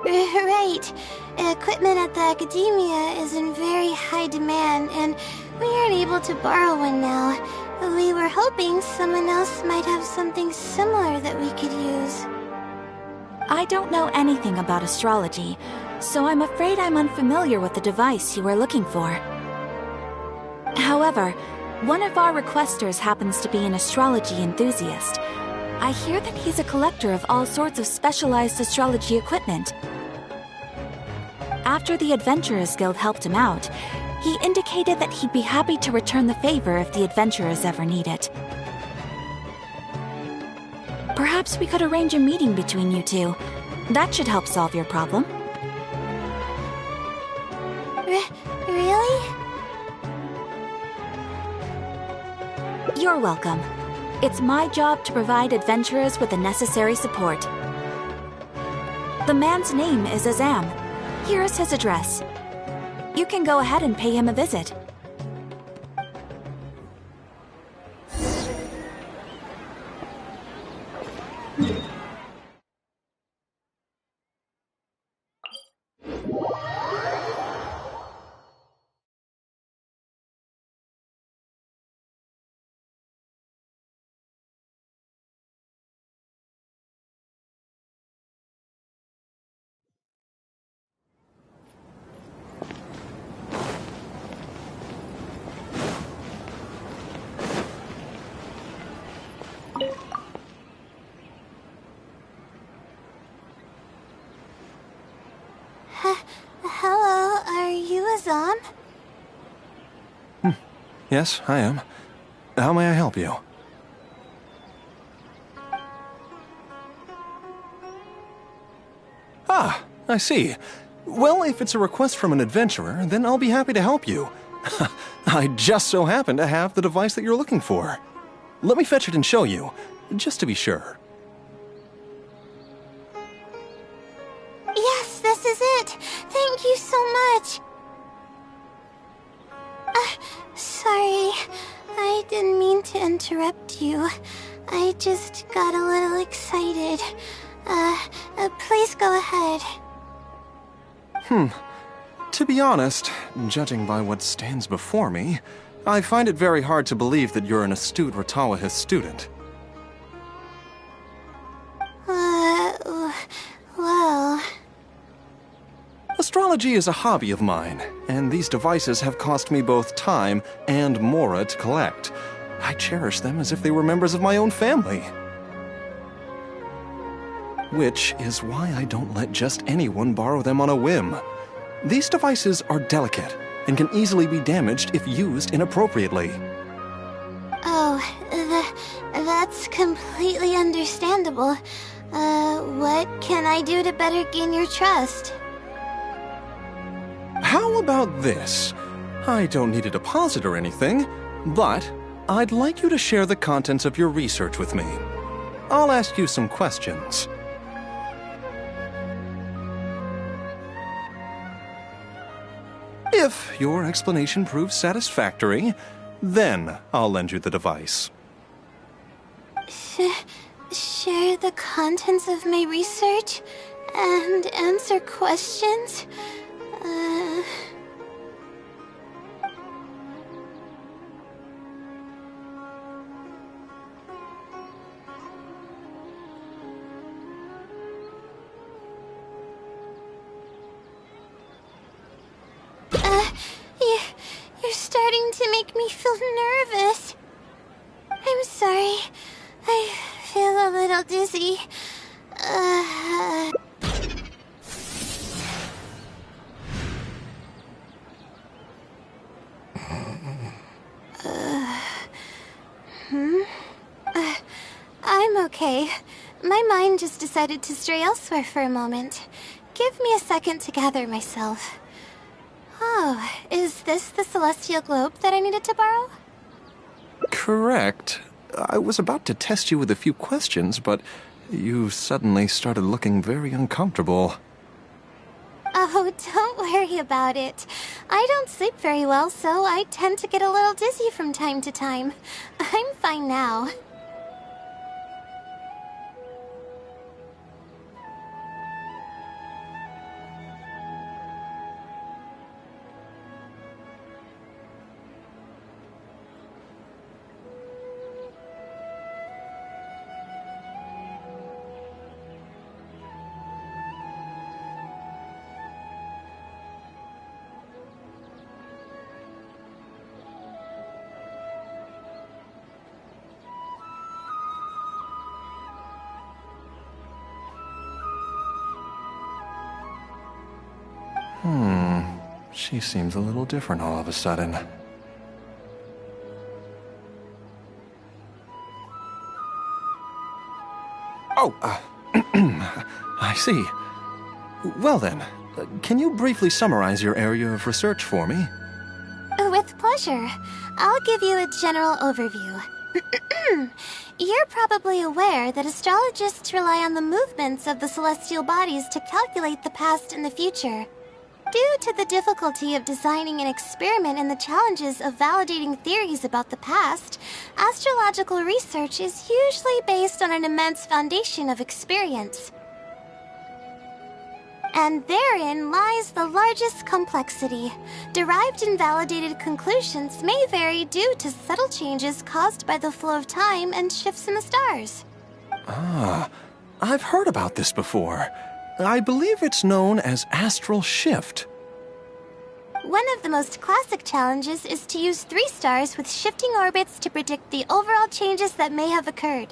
Right. Equipment at the academia is in very high demand, and we aren't able to borrow one now. We were hoping someone else might have something similar that we could use. I don't know anything about astrology, so I'm afraid I'm unfamiliar with the device you are looking for. However, one of our requesters happens to be an astrology enthusiast. I hear that he's a collector of all sorts of specialized astrology equipment. After the Adventurers Guild helped him out, he indicated that he'd be happy to return the favor if the adventurers ever need it. Perhaps we could arrange a meeting between you two. That should help solve your problem. Really? You're welcome. It's my job to provide adventurers with the necessary support. The man's name is Azam. Here is his address. You can go ahead and pay him a visit. Hello, are you Azam? Yes, I am. How may I help you? Ah, I see. Well, if it's a request from an adventurer, then I'll be happy to help you. I just so happen to have the device that you're looking for. Let me fetch it and show you, just to be sure. Yes, this is it. Thank you so much. Sorry, I didn't mean to interrupt you. I just got a little excited. Please go ahead. To be honest, judging by what stands before me, I find it very hard to believe that you're an astute Ratawahist student. Well... Astrology is a hobby of mine, and these devices have cost me both time and mora to collect. I cherish them as if they were members of my own family. Which is why I don't let just anyone borrow them on a whim. These devices are delicate and can easily be damaged if used inappropriately. Oh, that's completely understandable. What can I do to better gain your trust? How about this? I don't need a deposit or anything, but I'd like you to share the contents of your research with me. I'll ask you some questions. If your explanation proves satisfactory, then I'll lend you the device. Share the contents of my research and answer questions? You're starting to make me feel nervous. I'm sorry. I feel a little dizzy. I'm okay. My mind just decided to stray elsewhere for a moment. Give me a second to gather myself. Oh, is this the celestial globe that I needed to borrow? Correct. I was about to test you with a few questions, but you suddenly started looking very uncomfortable. Oh, don't worry about it. I don't sleep very well, so I tend to get a little dizzy from time to time. I'm fine now. She seems a little different all of a sudden. Oh, I see. Well then, can you briefly summarize your area of research for me? With pleasure. I'll give you a general overview. You're probably aware that astrologists rely on the movements of the celestial bodies to calculate the past and the future. Due to the difficulty of designing an experiment and the challenges of validating theories about the past, astrological research is usually based on an immense foundation of experience. And therein lies the largest complexity. Derived and validated conclusions may vary due to subtle changes caused by the flow of time and shifts in the stars. Ah, I've heard about this before. I believe it's known as astral shift. One of the most classic challenges is to use 3 stars with shifting orbits to predict the overall changes that may have occurred.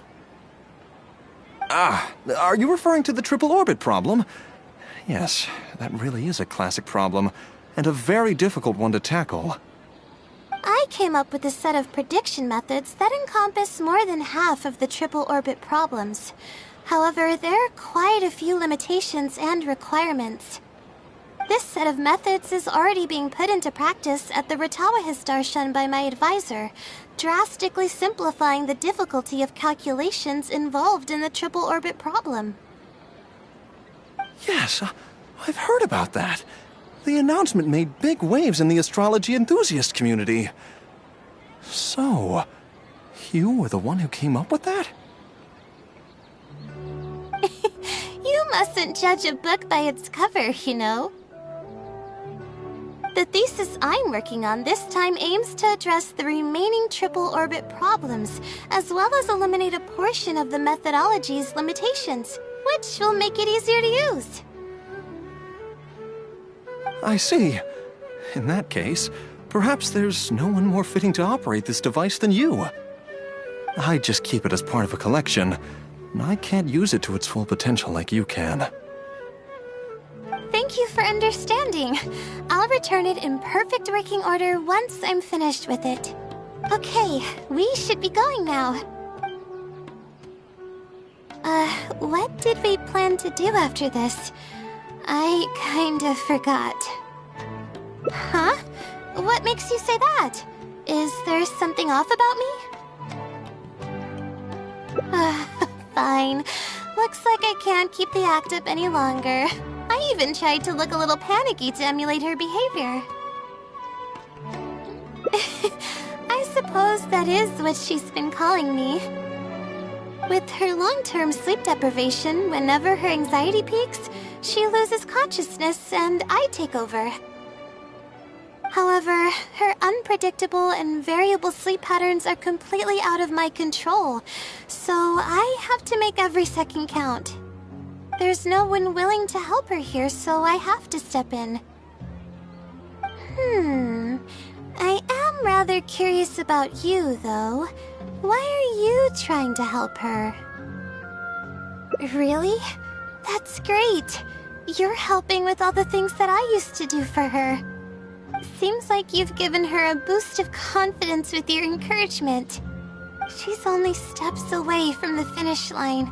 Ah, are you referring to the triple orbit problem? Yes, that really is a classic problem, and a very difficult one to tackle. I came up with a set of prediction methods that encompass more than half of the triple orbit problems. However, there are quite a few limitations and requirements. This set of methods is already being put into practice at the Ratawa Star Shun by my advisor, drastically simplifying the difficulty of calculations involved in the triple orbit problem. Yes, I've heard about that. The announcement made big waves in the astrology enthusiast community. So, you were the one who came up with that? You mustn't judge a book by its cover, you know. The thesis I'm working on this time aims to address the remaining triple orbit problems, as well as eliminate a portion of the methodology's limitations, which will make it easier to use. I see. In that case, perhaps there's no one more fitting to operate this device than you. I just keep it as part of a collection. I can't use it to its full potential like you can. Thank you for understanding. I'll return it in perfect working order once I'm finished with it. Okay, we should be going now. What did we plan to do after this? I kind of forgot. Huh? What makes you say that? Is there something off about me? Fine. Looks like I can't keep the act up any longer. I even tried to look a little panicky to emulate her behavior. I suppose that is what she's been calling me. With her long-term sleep deprivation, whenever her anxiety peaks, she loses consciousness and I take over. However, her unpredictable and variable sleep patterns are completely out of my control, so I have to make every second count. There's no one willing to help her here, so I have to step in. I am rather curious about you, though. Why are you trying to help her? Really? That's great. You're helping with all the things that I used to do for her. Seems like you've given her a boost of confidence with your encouragement. She's only steps away from the finish line.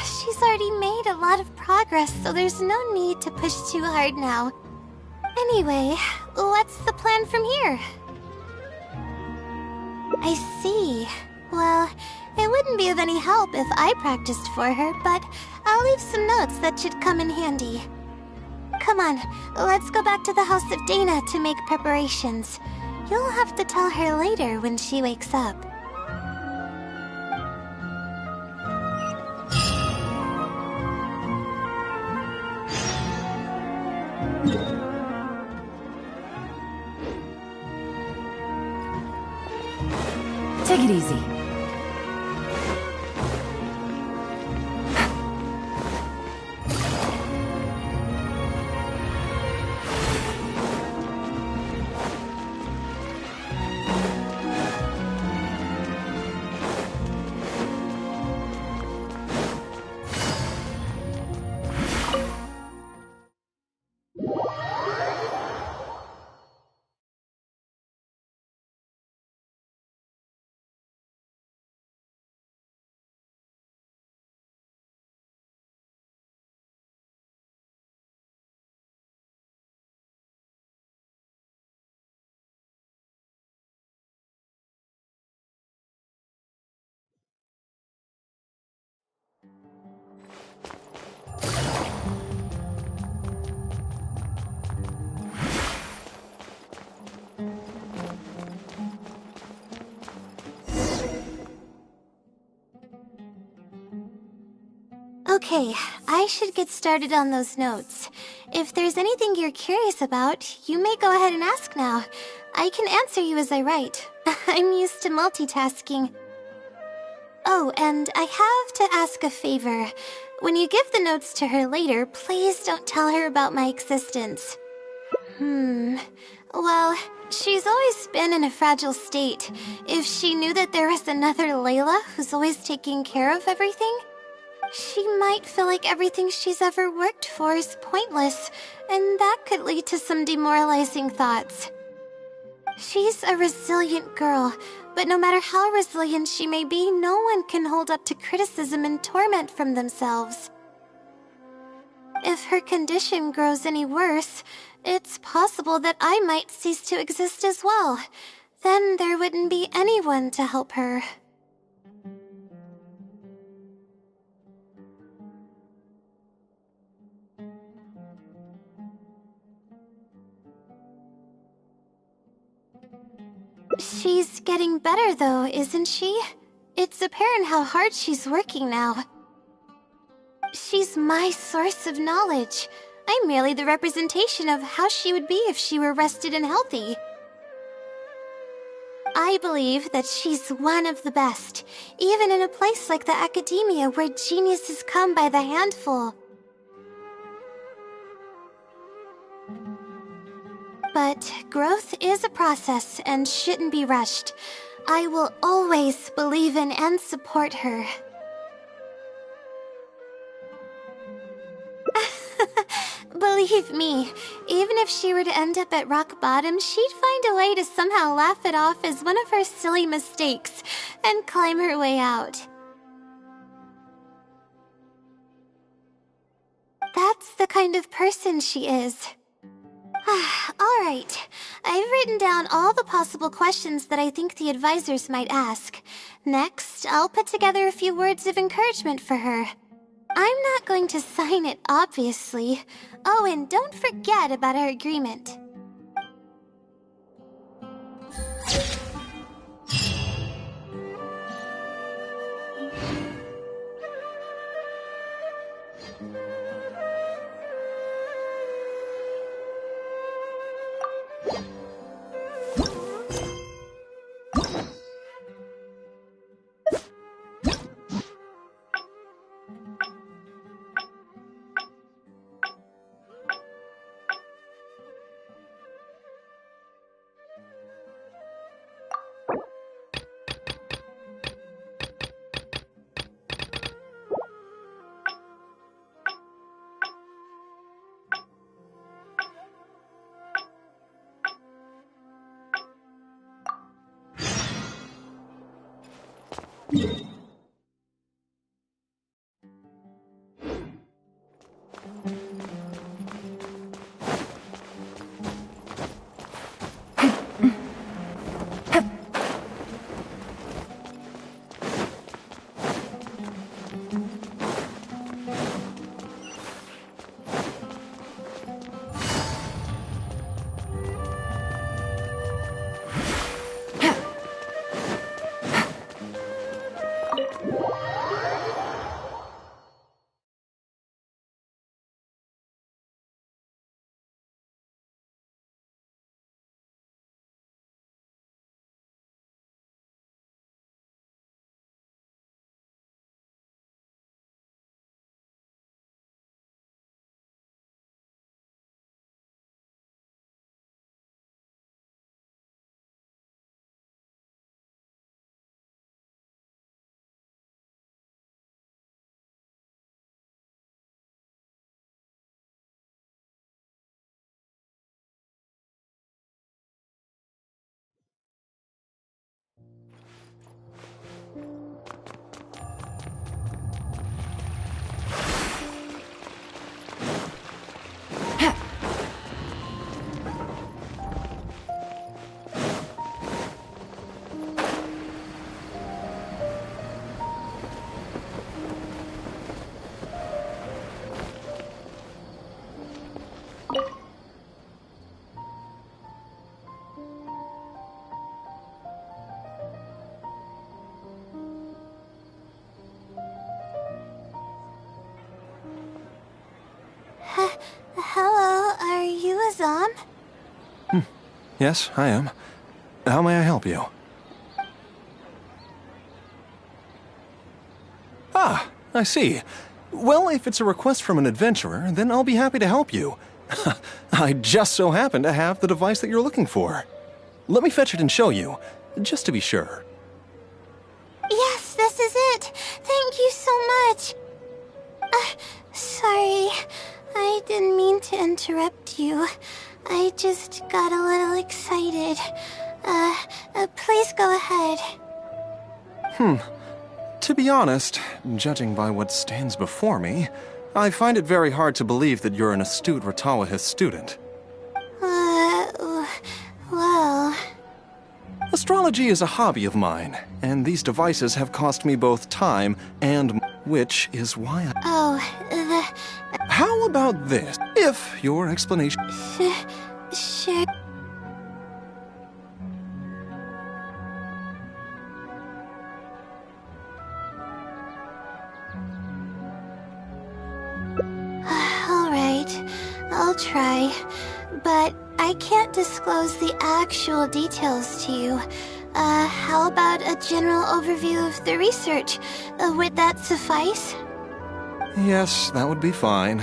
She's already made a lot of progress, so there's no need to push too hard now. Anyway, what's the plan from here? I see. Well, it wouldn't be of any help if I practiced for her, but I'll leave some notes that should come in handy. Come on, let's go back to the house of Dana to make preparations. You'll have to tell her later when she wakes up. Take it easy. Okay, I should get started on those notes. If there's anything you're curious about, you may go ahead and ask now. I can answer you as I write. I'm used to multitasking. Oh, and I have to ask a favor. When you give the notes to her later, please don't tell her about my existence. Well, she's always been in a fragile state. If she knew that there was another Layla who's always taking care of everything, she might feel like everything she's ever worked for is pointless, and that could lead to some demoralizing thoughts. She's a resilient girl, but no matter how resilient she may be, no one can hold up to criticism and torment from themselves. If her condition grows any worse, it's possible that I might cease to exist as well. Then there wouldn't be anyone to help her. She's getting better though, isn't she? It's apparent how hard she's working now. She's my source of knowledge. I'm merely the representation of how she would be if she were rested and healthy. I believe that she's one of the best, even in a place like the academia where geniuses come by the handful. But growth is a process and shouldn't be rushed. I will always believe in and support her. Believe me, even if she were to end up at rock bottom, she'd find a way to somehow laugh it off as one of her silly mistakes and climb her way out. That's the kind of person she is. Alright, I've written down all the possible questions that I think the advisors might ask. Next, I'll put together a few words of encouragement for her. I'm not going to sign it, obviously. Oh, and don't forget about our agreement. Yes, I am. How may I help you? Ah, I see. Well, if it's a request from an adventurer, then I'll be happy to help you. I just so happen to have the device that you're looking for. Let me fetch it and show you, just to be sure. Yes, this is it. Thank you so much. Sorry. I didn't mean to interrupt you. I just got a little excited. Please go ahead. To be honest, judging by what stands before me, I find it very hard to believe that you're an astute Ratawahist student. Well... Astrology is a hobby of mine, and these devices have cost me both time and which is why I... How about this? If your explanation... Sure... Alright, I'll try. But I can't disclose the actual details to you. How about a general overview of the research? Would that suffice? Yes, that would be fine.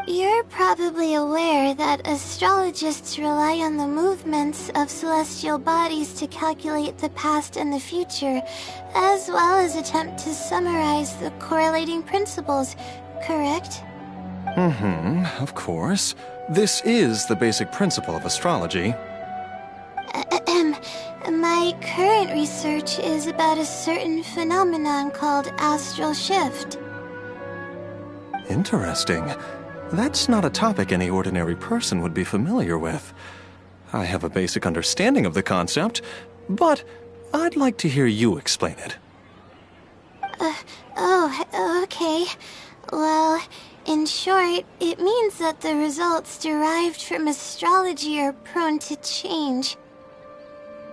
You're probably aware that astrologists rely on the movements of celestial bodies to calculate the past and the future, as well as attempt to summarize the correlating principles, correct? Of course. This is the basic principle of astrology. My current research is about a certain phenomenon called astral shift. Interesting. That's not a topic any ordinary person would be familiar with. I have a basic understanding of the concept, but I'd like to hear you explain it. Okay. Well, in short, it means that the results derived from astrology are prone to change.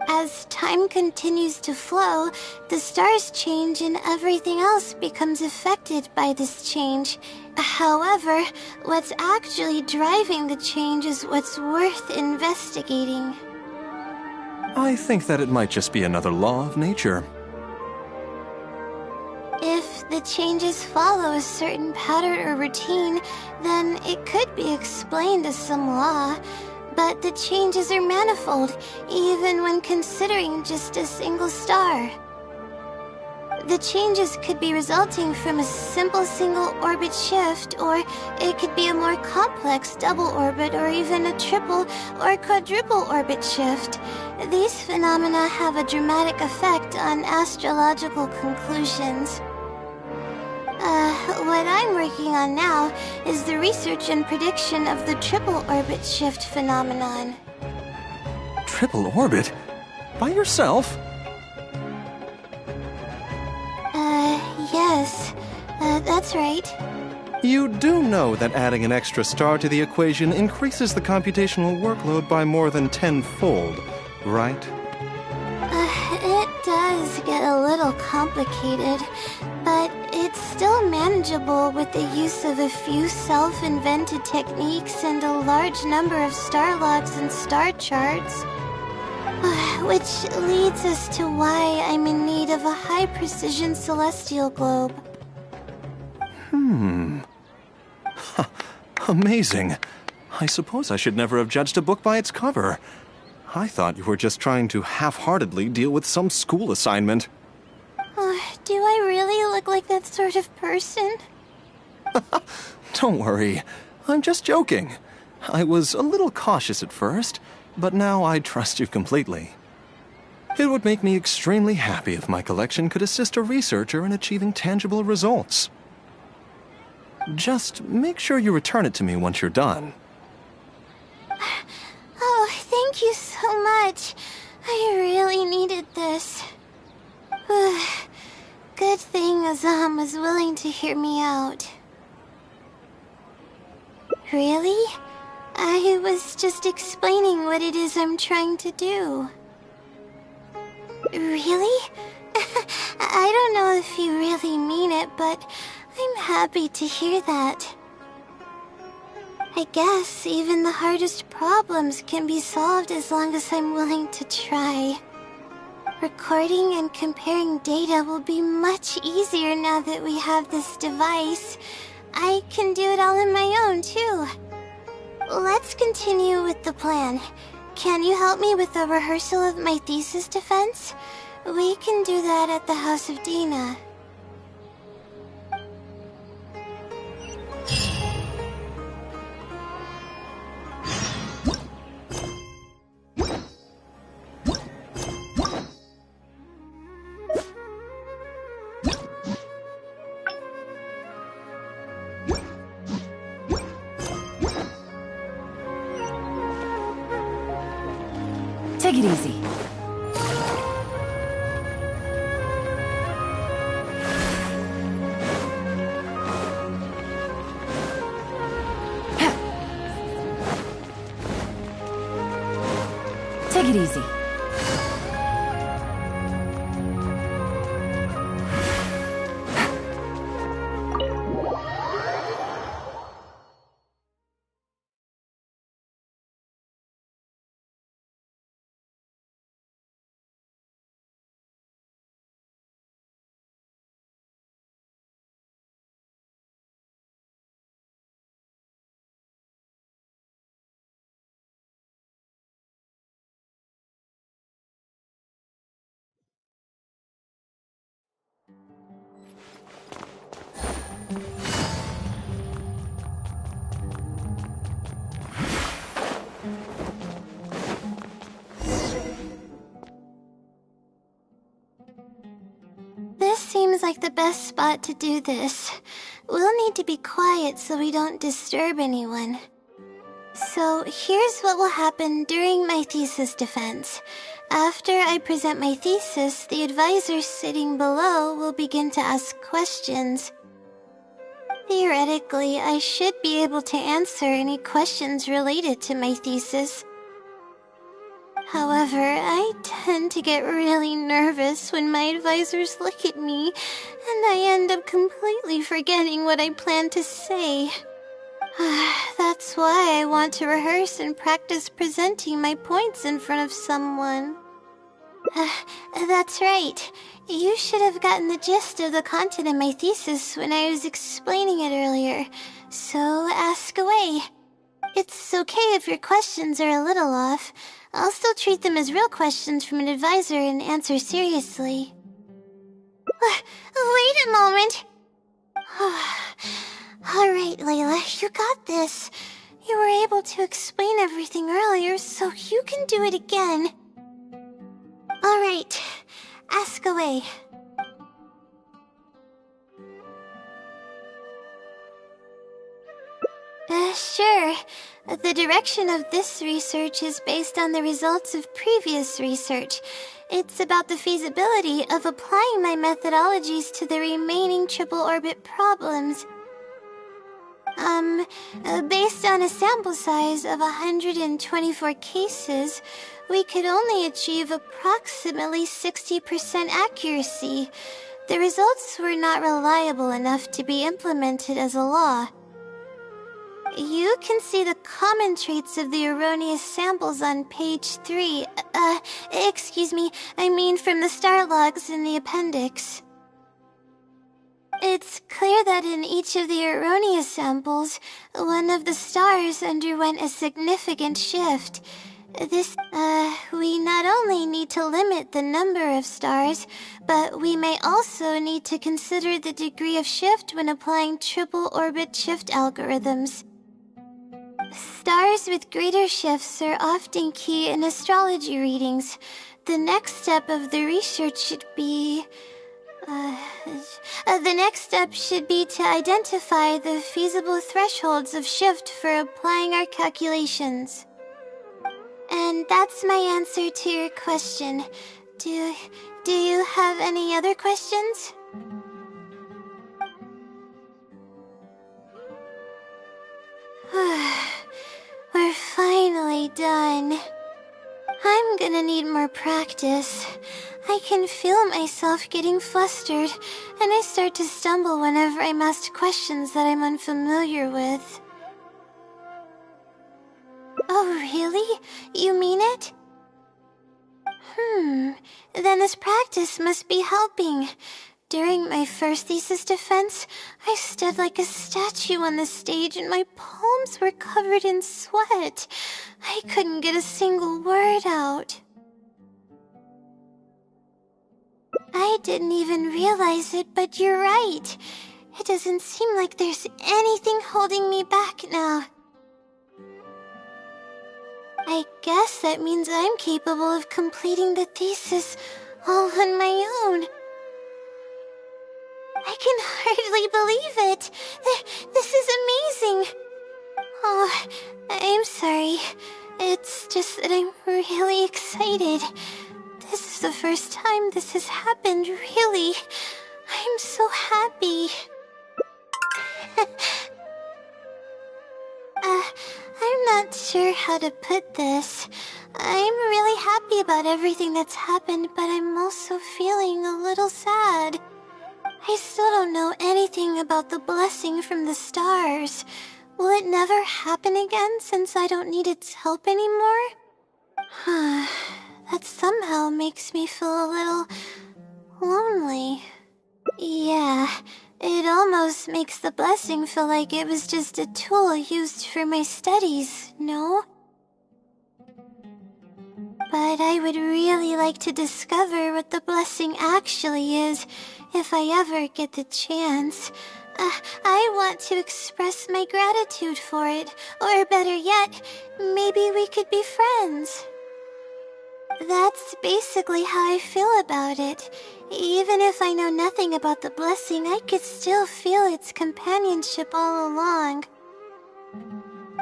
As time continues to flow, the stars change and everything else becomes affected by this change. However, what's actually driving the change is what's worth investigating. I think that it might just be another law of nature. If the changes follow a certain pattern or routine, then it could be explained as some law. But the changes are manifold, even when considering just a single star. The changes could be resulting from a simple single orbit shift, or it could be a more complex double orbit, or even a triple or quadruple orbit shift. These phenomena have a dramatic effect on astrological conclusions. What I'm working on now is the research and prediction of the triple orbit shift phenomenon. Triple orbit? By yourself? Yes. That's right. You do know that adding an extra star to the equation increases the computational workload by more than tenfold, right? It does get a little complicated, but it's still manageable with the use of a few self-invented techniques and a large number of star logs and star charts. Which leads us to why I'm in need of a high-precision celestial globe. Amazing. I suppose I should never have judged a book by its cover. I thought you were just trying to half-heartedly deal with some school assignment. Do I really look like that sort of person? Don't worry. I'm just joking. I was a little cautious at first, but now I trust you completely. It would make me extremely happy if my collection could assist a researcher in achieving tangible results. Just make sure you return it to me once you're done. Oh, thank you so much. I really needed this. Good thing Azam was willing to hear me out. Really? I was just explaining what it is I'm trying to do. Really? I don't know if you really mean it, but I'm happy to hear that. I guess even the hardest problems can be solved as long as I'm willing to try. Recording and comparing data will be much easier now that we have this device. I can do it all on my own, too. Let's continue with the plan. Can you help me with the rehearsal of my thesis defense? We can do that at the house of Dana. Take it easy. Take it easy. This seems like the best spot to do this. We'll need to be quiet so we don't disturb anyone. So here's what will happen during my thesis defense. After I present my thesis, the advisor sitting below will begin to ask questions. Theoretically, I should be able to answer any questions related to my thesis. However, I tend to get really nervous when my advisors look at me, and I end up completely forgetting what I plan to say. That's why I want to rehearse and practice presenting my points in front of someone. That's right. You should have gotten the gist of the content of my thesis when I was explaining it earlier, so ask away. It's okay if your questions are a little off. I'll still treat them as real questions from an advisor and answer seriously. Wait a moment! Alright, Layla, you got this. You were able to explain everything earlier, so you can do it again. Alright, ask away. Sure. The direction of this research is based on the results of previous research. It's about the feasibility of applying my methodologies to the remaining triple orbit problems. Based on a sample size of 124 cases, we could only achieve approximately 60% accuracy. The results were not reliable enough to be implemented as a law. You can see the common traits of the erroneous samples on page 3. Excuse me, I mean from the star logs in the appendix. It's clear that in each of the erroneous samples, one of the stars underwent a significant shift. We not only need to limit the number of stars, but we may also need to consider the degree of shift when applying triple orbit shift algorithms. Stars with greater shifts are often key in astrology readings. The next step of the research should be... the next step should be to identify the feasible thresholds of shift for applying our calculations. And that's my answer to your question. Do you have any other questions? We're finally done. I'm gonna need more practice. I can feel myself getting flustered, and I start to stumble whenever I'm asked questions that I'm unfamiliar with. Oh, really? You mean it? Then this practice must be helping. During my first thesis defense, I stood like a statue on the stage and my palms were covered in sweat. I couldn't get a single word out. I didn't even realize it, but you're right. It doesn't seem like there's anything holding me back now. I guess that means I'm capable of completing the thesis all on my own. I can hardly believe it. This is amazing. Oh, I'm sorry. It's just that I'm really excited. This is the first time this has happened, really. I'm so happy. I'm not sure how to put this. I'm really happy about everything that's happened, but I'm also feeling a little sad. I still don't know anything about the blessing from the stars. Will it never happen again since I don't need its help anymore? That somehow makes me feel a little lonely. Yeah, it almost makes the blessing feel like it was just a tool used for my studies, no? But I would really like to discover what the blessing actually is, if I ever get the chance. I want to express my gratitude for it, or better yet, maybe we could be friends. That's basically how I feel about it. Even if I know nothing about the blessing, I could still feel its companionship all along.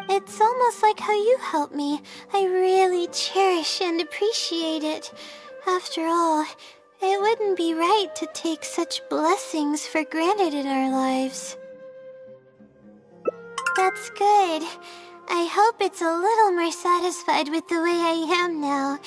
It's almost like how you helped me. I really cherish and appreciate it. After all, it wouldn't be right to take such blessings for granted in our lives. That's good. I hope it's a little more satisfied with the way I am now.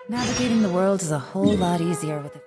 Navigating the world is a whole lot easier with a...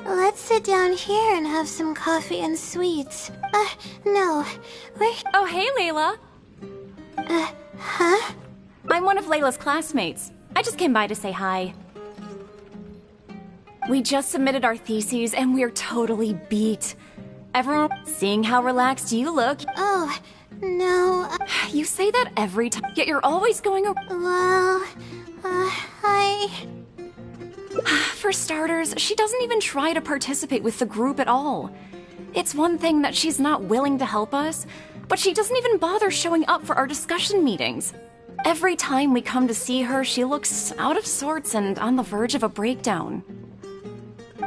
Let's sit down here and have some coffee and sweets. No. Oh, hey, Layla. Huh? I'm one of Layla's classmates. I just came by to say hi. We just submitted our theses and we're totally beat. Everyone, seeing how relaxed you look. Oh, no. You say that every time, yet you're always going over. Well, For starters, she doesn't even try to participate with the group at all. It's one thing that she's not willing to help us, but she doesn't even bother showing up for our discussion meetings. Every time we come to see her, she looks out of sorts and on the verge of a breakdown.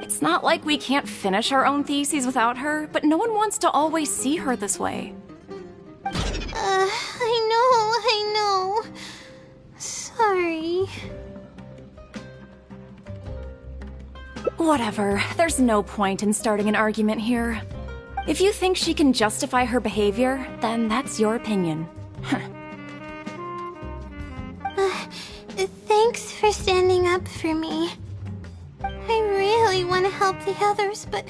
It's not like we can't finish our own theses without her, but no one wants to always see her this way. I know. Sorry. Whatever, there's no point in starting an argument here. If you think she can justify her behavior, then that's your opinion. Thanks for standing up for me. I really want to help the others, but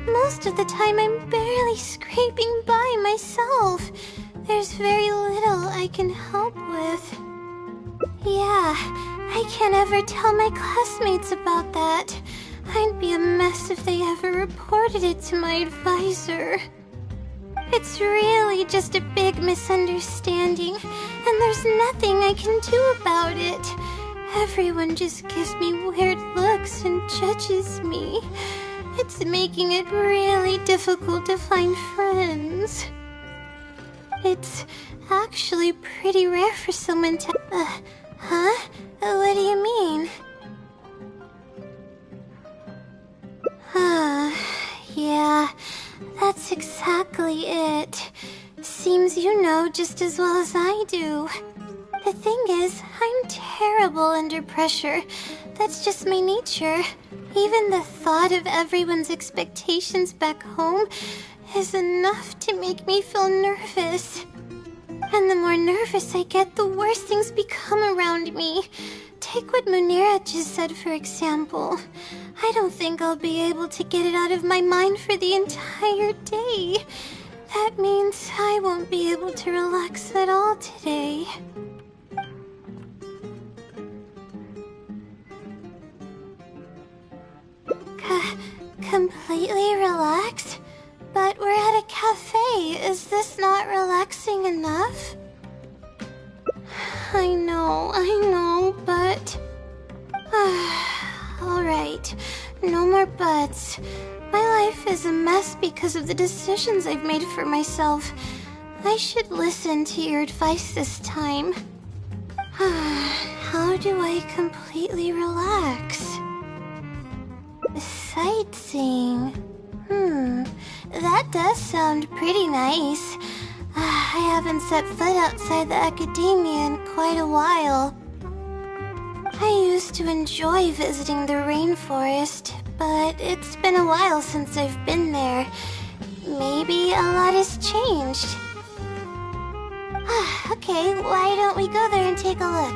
most of the time I'm barely scraping by myself. There's very little I can help with. Yeah, I can't ever tell my classmates about that. I'd be a mess if they ever reported it to my advisor. It's really just a big misunderstanding, and there's nothing I can do about it. Everyone just gives me weird looks and judges me. It's making it really difficult to find friends. It's actually pretty rare for someone to... Huh? What do you mean? Yeah, that's exactly it. Seems you know just as well as I do. The thing is, I'm terrible under pressure. That's just my nature. Even the thought of everyone's expectations back home is enough to make me feel nervous. And the more nervous I get, the worse things become around me. Take what Munira just said, for example. I don't think I'll be able to get it out of my mind for the entire day. That means I won't be able to relax at all today. Completely relaxed? But we're at a cafe. Is this not relaxing enough? I know, but... Alright, no more buts. My life is a mess because of the decisions I've made for myself. I should listen to your advice this time. How do I completely relax? Sightseeing. That does sound pretty nice. I haven't set foot outside the academia in quite a while. I used to enjoy visiting the rainforest, but it's been a while since I've been there. Maybe a lot has changed. Okay, why don't we go there and take a look?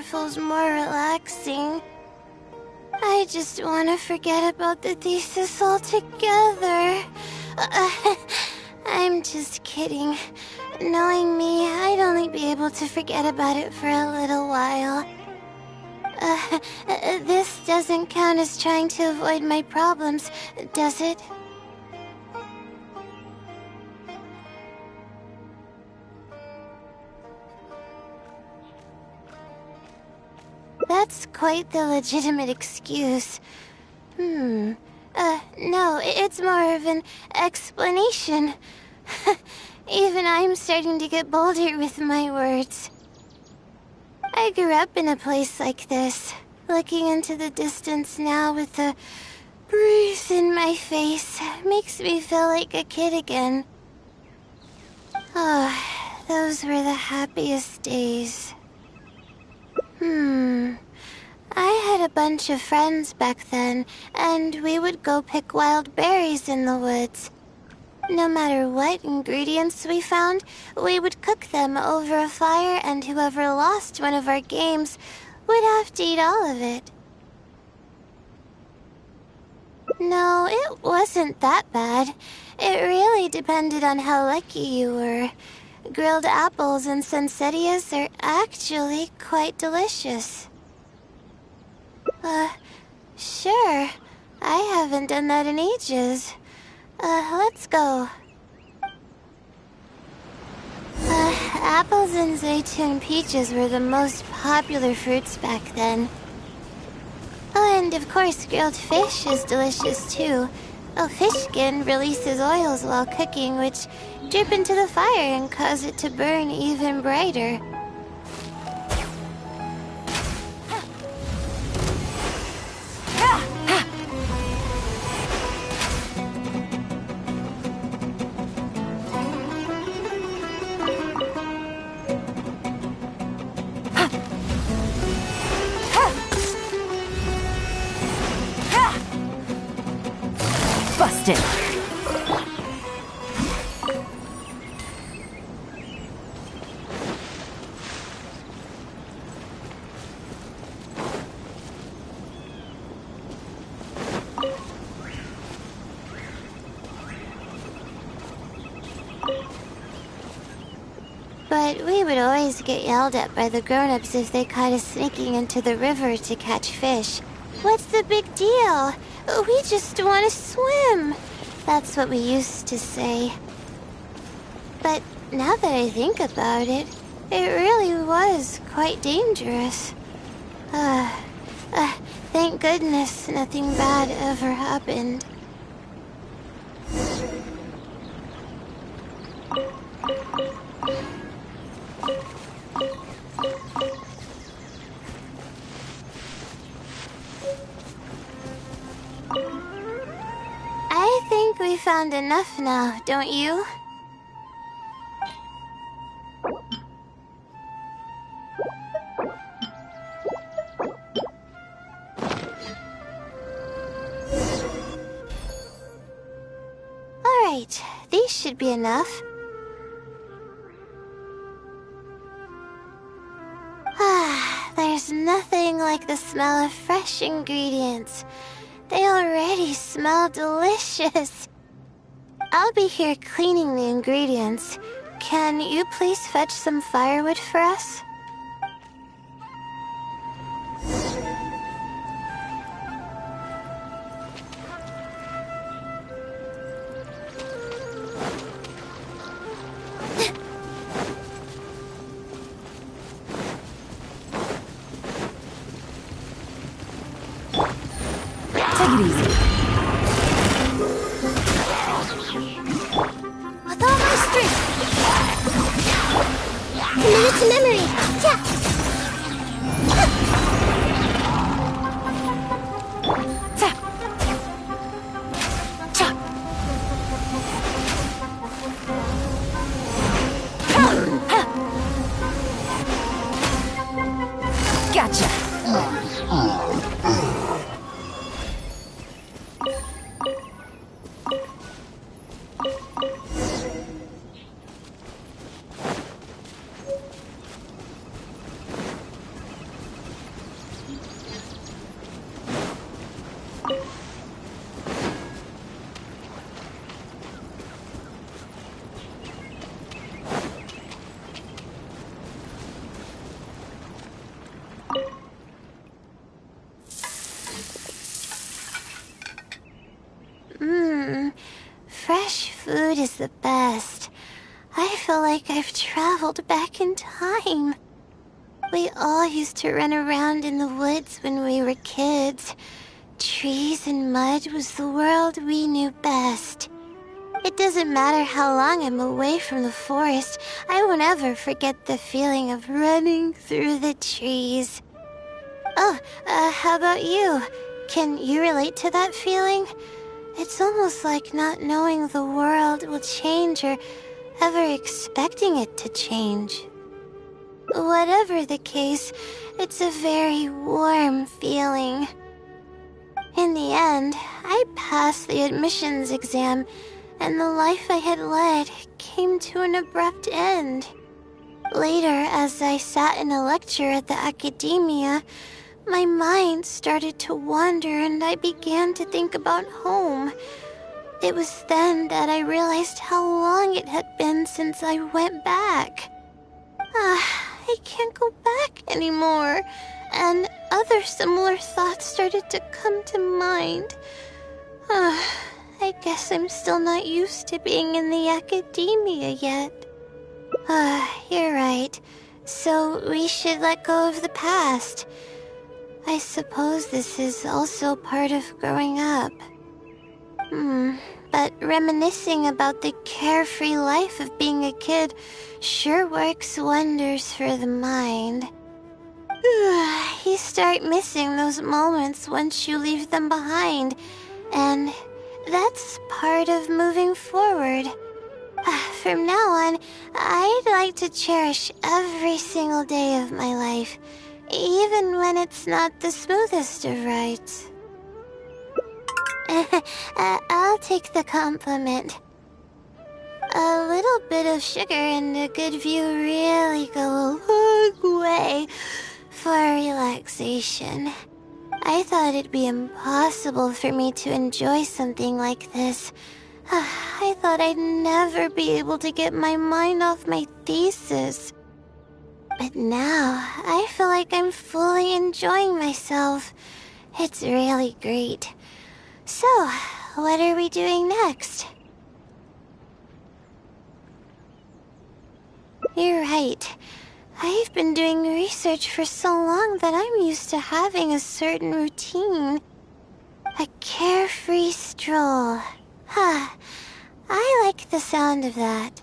Feels more relaxing. I just want to forget about the thesis altogether. I'm just kidding. knowing me, I'd only be able to forget about it for a little while. This doesn't count as trying to avoid my problems, does it? That's quite the legitimate excuse. No, it's more of an explanation. Even I'm starting to get bolder with my words. I grew up in a place like this, looking into the distance now with the breeze in my face makes me feel like a kid again. Oh, those were the happiest days. I had a bunch of friends back then, and we would go pick wild berries in the woods. No matter what ingredients we found, we would cook them over a fire, and whoever lost one of our games would have to eat all of it. No, it wasn't that bad. It really depended on how lucky you were. Grilled apples and sunsettias are actually quite delicious. Sure. I haven't done that in ages. Let's go. Apples and zaytun peaches were the most popular fruits back then. Oh, and of course grilled fish is delicious too. Oh, fish skin releases oils while cooking, which drip into the fire and cause it to burn even brighter. Busted! But we would always get yelled at by the grown-ups if they caught us sneaking into the river to catch fish. What's the big deal? We just want to swim. That's what we used to say. But now that I think about it, it really was quite dangerous. Thank goodness nothing bad ever happened. I think we found enough now, don't you? Alright, these should be enough. There's nothing like the smell of fresh ingredients. They already smell delicious. I'll be here cleaning the ingredients. Can you please fetch some firewood for us? Take it easy. With all my strength! Commit it to memory! Yeah. Gotcha! Fresh food is the best. I feel like I've traveled back in time. We all used to run around in the woods when we were kids. Trees and mud was the world we knew best. It doesn't matter how long I'm away from the forest, I won't ever forget the feeling of running through the trees. Oh, how about you? Can you relate to that feeling? It's almost like not knowing the world will change or ever expecting it to change. Whatever the case, it's a very warm feeling. In the end, I passed the admissions exam, and the life I had led came to an abrupt end. Later, as I sat in a lecture at the academia, my mind started to wander and I began to think about home. It was then that I realized how long it had been since I went back. I can't go back anymore, and other similar thoughts started to come to mind. I guess I'm still not used to being in the academia yet. You're right. So we should let go of the past. I suppose this is also part of growing up. But reminiscing about the carefree life of being a kid sure works wonders for the mind. You start missing those moments once you leave them behind, and that's part of moving forward. From now on, I'd like to cherish every single day of my life, even when it's not the smoothest of rides. I'll take the compliment. A little bit of sugar and a good view really go a long way for relaxation. I thought it'd be impossible for me to enjoy something like this. I thought I'd never be able to get my mind off my thesis. But now, I feel like I'm fully enjoying myself. It's really great. So, what are we doing next? You're right. I've been doing research for so long that I'm used to having a certain routine. A carefree stroll. I like the sound of that.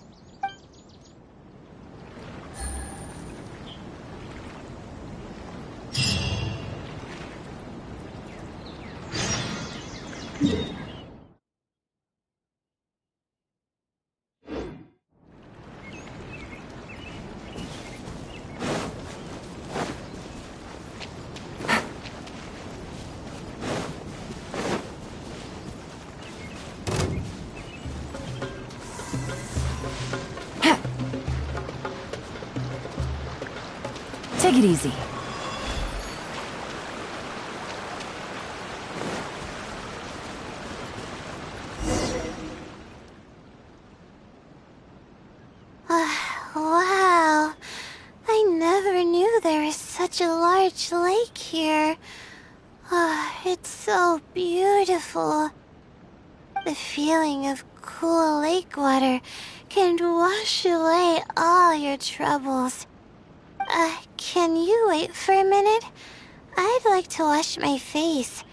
Take it easy. Wow. I never knew there was such a large lake here. It's so beautiful. The feeling of cool lake water can wash away all your troubles. Can you wait for a minute? I'd like to wash my face.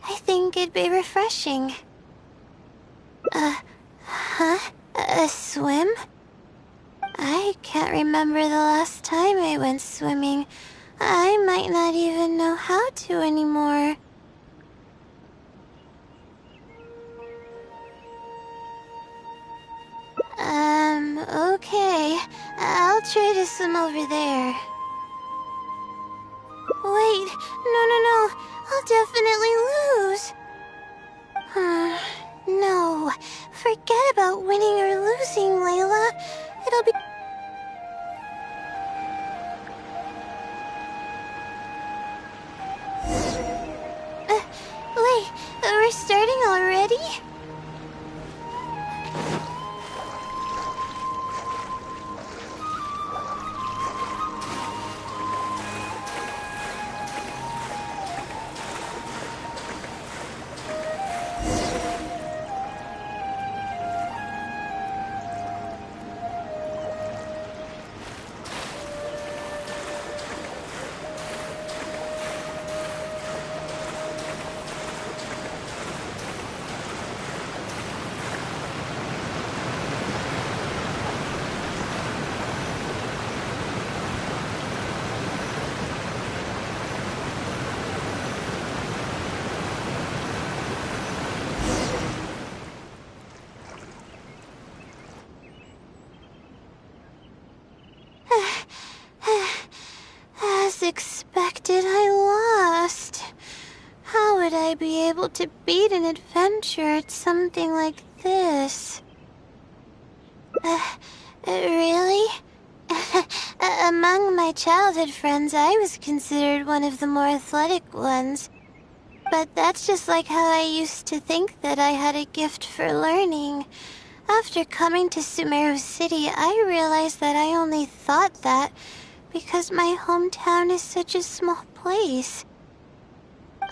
I think it'd be refreshing. A swim? I can't remember the last time I went swimming. I might not even know how to anymore. Okay. I'll try to swim over there. Wait, no. I'll definitely lose. No. Forget about winning or losing, Layla. It'll be... Wait, we're starting already? able to beat an adventure at something like this. Really? Among my childhood friends, I was considered one of the more athletic ones. But that's just like how I used to think that I had a gift for learning. After coming to Sumeru City, I realized that I only thought that because my hometown is such a small place.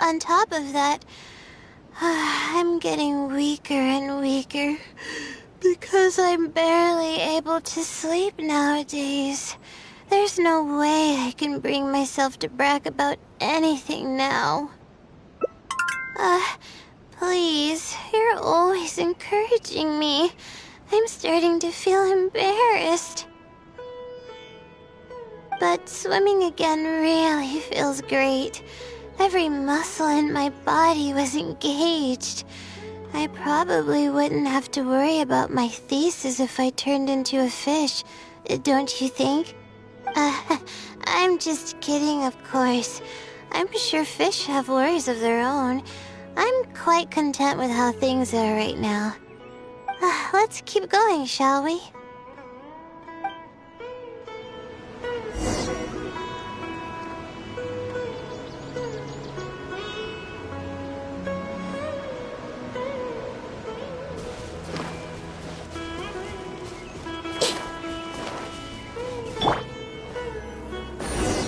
On top of that, I'm getting weaker and weaker because I'm barely able to sleep nowadays. There's no way I can bring myself to brag about anything now. Please, you're always encouraging me. I'm starting to feel embarrassed. But swimming again really feels great. Every muscle in my body was engaged. I probably wouldn't have to worry about my thesis if I turned into a fish, don't you think? I'm just kidding, of course. I'm sure fish have worries of their own. I'm quite content with how things are right now. Let's keep going, shall we?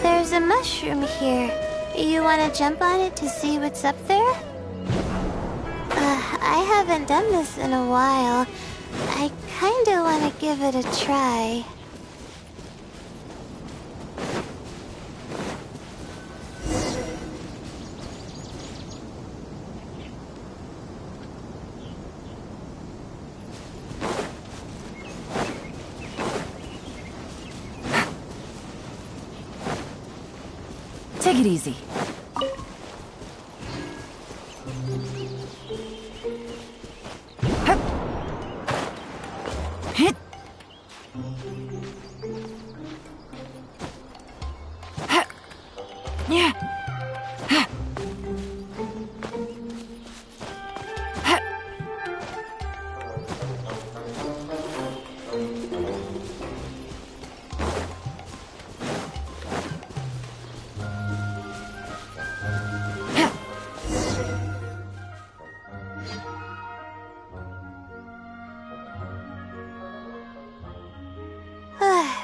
There's a mushroom here. You want to jump on it to see what's up there? I haven't done this in a while. I kinda want to give it a try. Take it easy.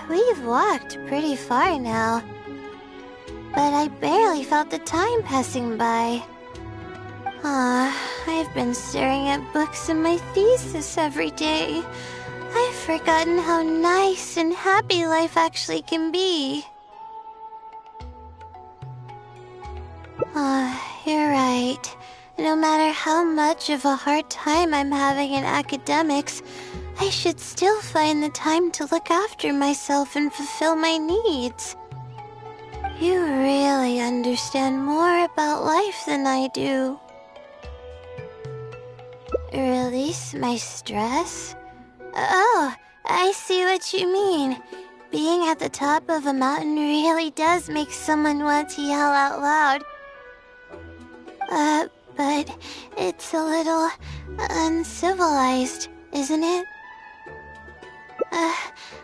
We've walked pretty far now, but I barely felt the time passing by. I've been staring at books in my thesis every day. I've forgotten how nice and happy life actually can be. You're right. No matter how much of a hard time I'm having in academics, I should still find the time to look after myself and fulfill my needs. You really understand more about life than I do. Release my stress? Oh, I see what you mean. Being at the top of a mountain really does make someone want to yell out loud. But it's a little uncivilized, isn't it?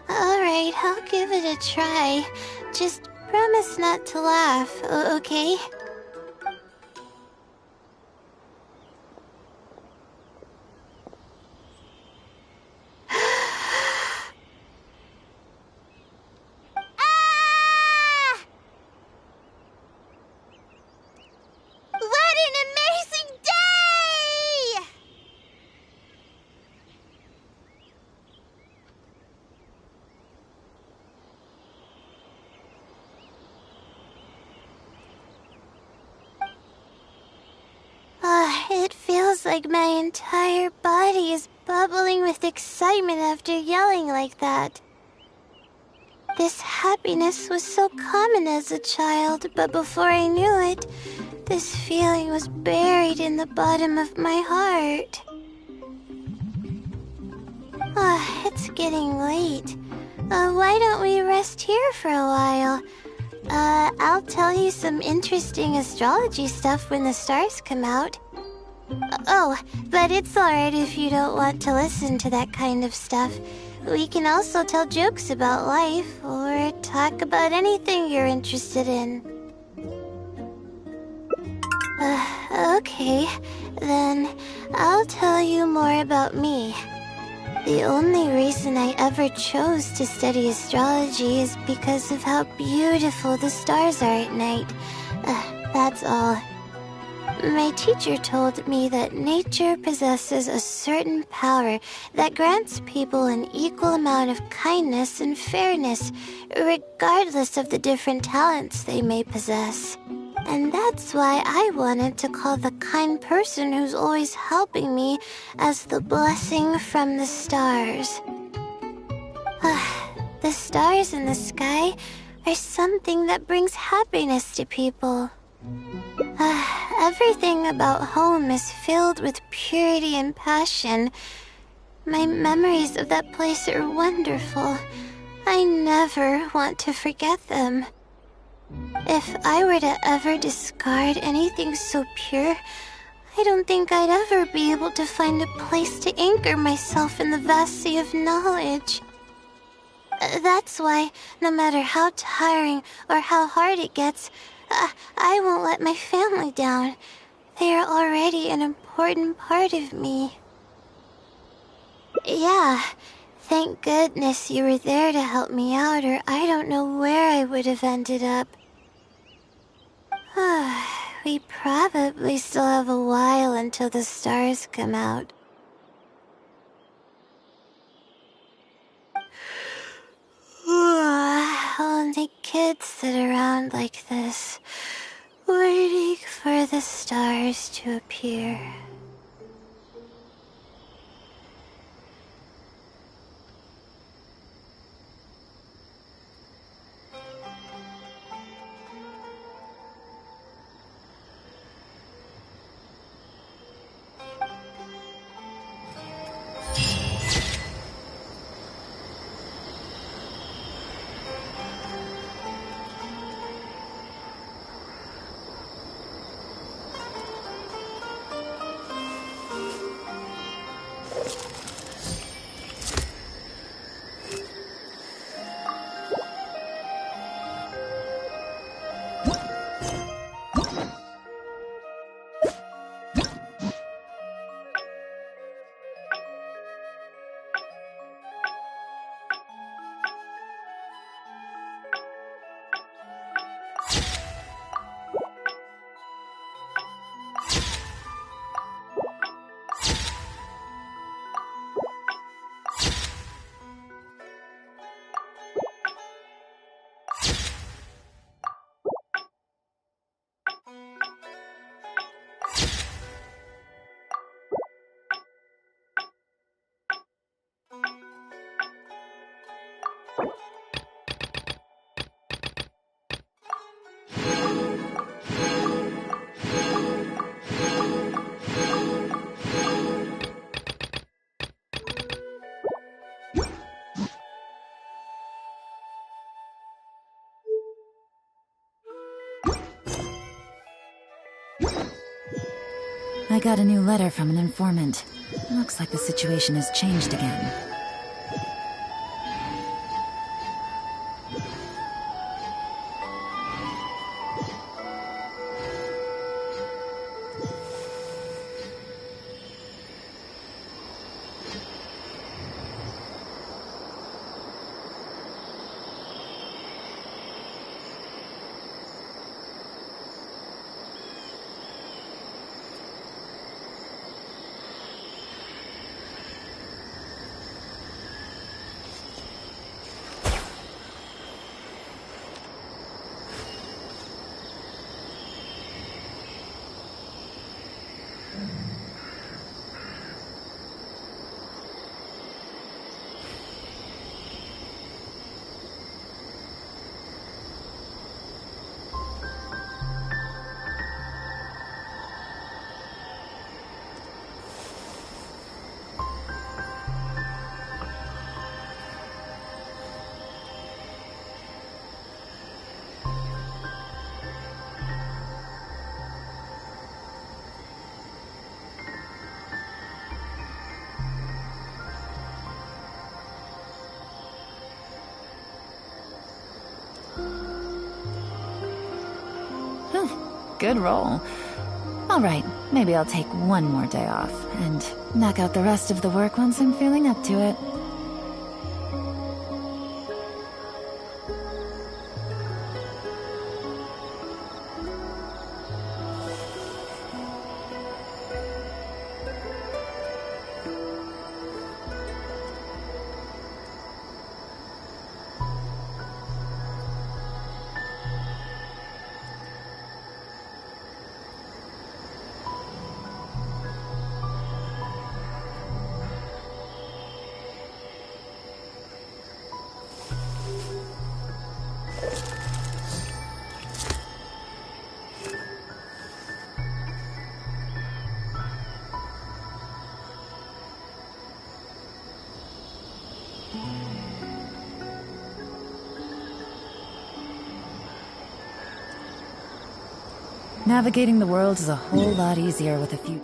Alright, I'll give it a try. Just promise not to laugh, okay? It feels like my entire body is bubbling with excitement after yelling like that. This happiness was so common as a child, but before I knew it, this feeling was buried in the bottom of my heart. It's getting late. Why don't we rest here for a while? I'll tell you some interesting astrology stuff when the stars come out. Oh, but it's alright if you don't want to listen to that kind of stuff. We can also tell jokes about life, or talk about anything you're interested in. Okay, then I'll tell you more about me. The only reason I ever chose to study astrology is because of how beautiful the stars are at night. That's all. My teacher told me that nature possesses a certain power that grants people an equal amount of kindness and fairness, regardless of the different talents they may possess. And that's why I wanted to call the kind person who's always helping me as the blessing from the stars. The stars in the sky are something that brings happiness to people. Everything about home is filled with purity and passion. My memories of that place are wonderful. I never want to forget them. If I were to ever discard anything so pure, I don't think I'd ever be able to find a place to anchor myself in the vast sea of knowledge. That's why, no matter how tiring or how hard it gets, I won't let my family down. They are already an important part of me. Yeah, thank goodness you were there to help me out, or I don't know where I would have ended up. We probably still have a while until the stars come out. Only kids sit around like this, waiting for the stars to appear. I got a new letter from an informant. Looks like the situation has changed again. Good roll. All right, maybe I'll take one more day off and knock out the rest of the work once I'm feeling up to it. Navigating the world is a whole lot easier with a few...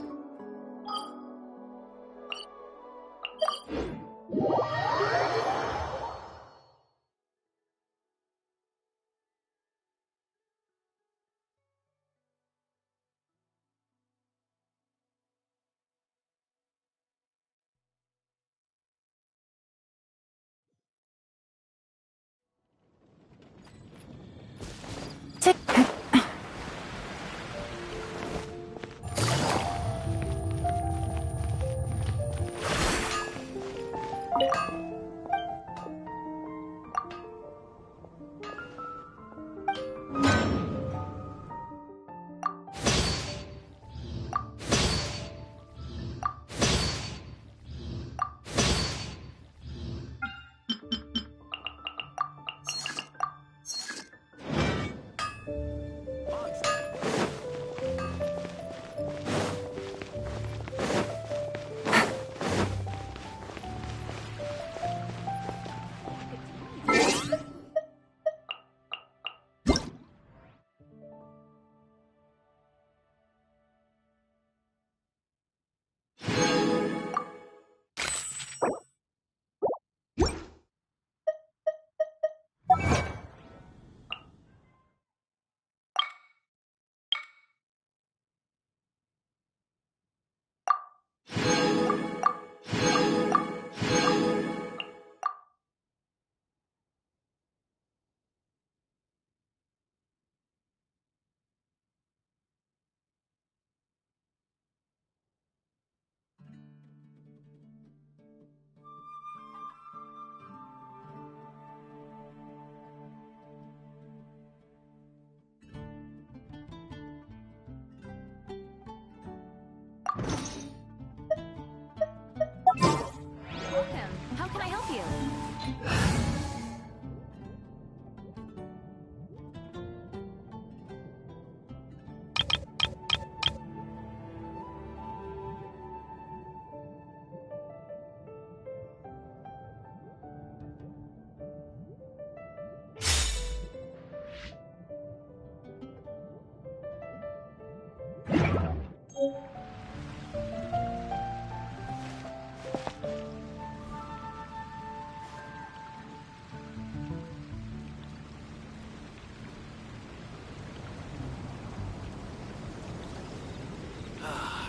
Welcome. How can I help you?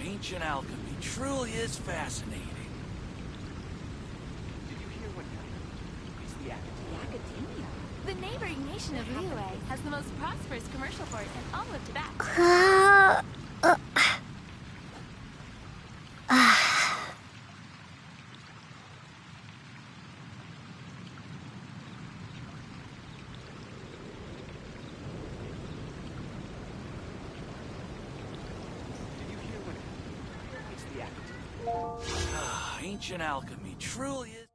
Ancient alchemy truly is fascinating. Did you hear what happened? It's the Academia. The neighboring nation of Liyue has the most prosperous commercial port in all of Tibet. Ancient alchemy truly is...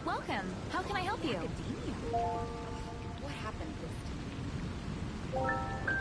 Welcome. How can I help you? What happened this time?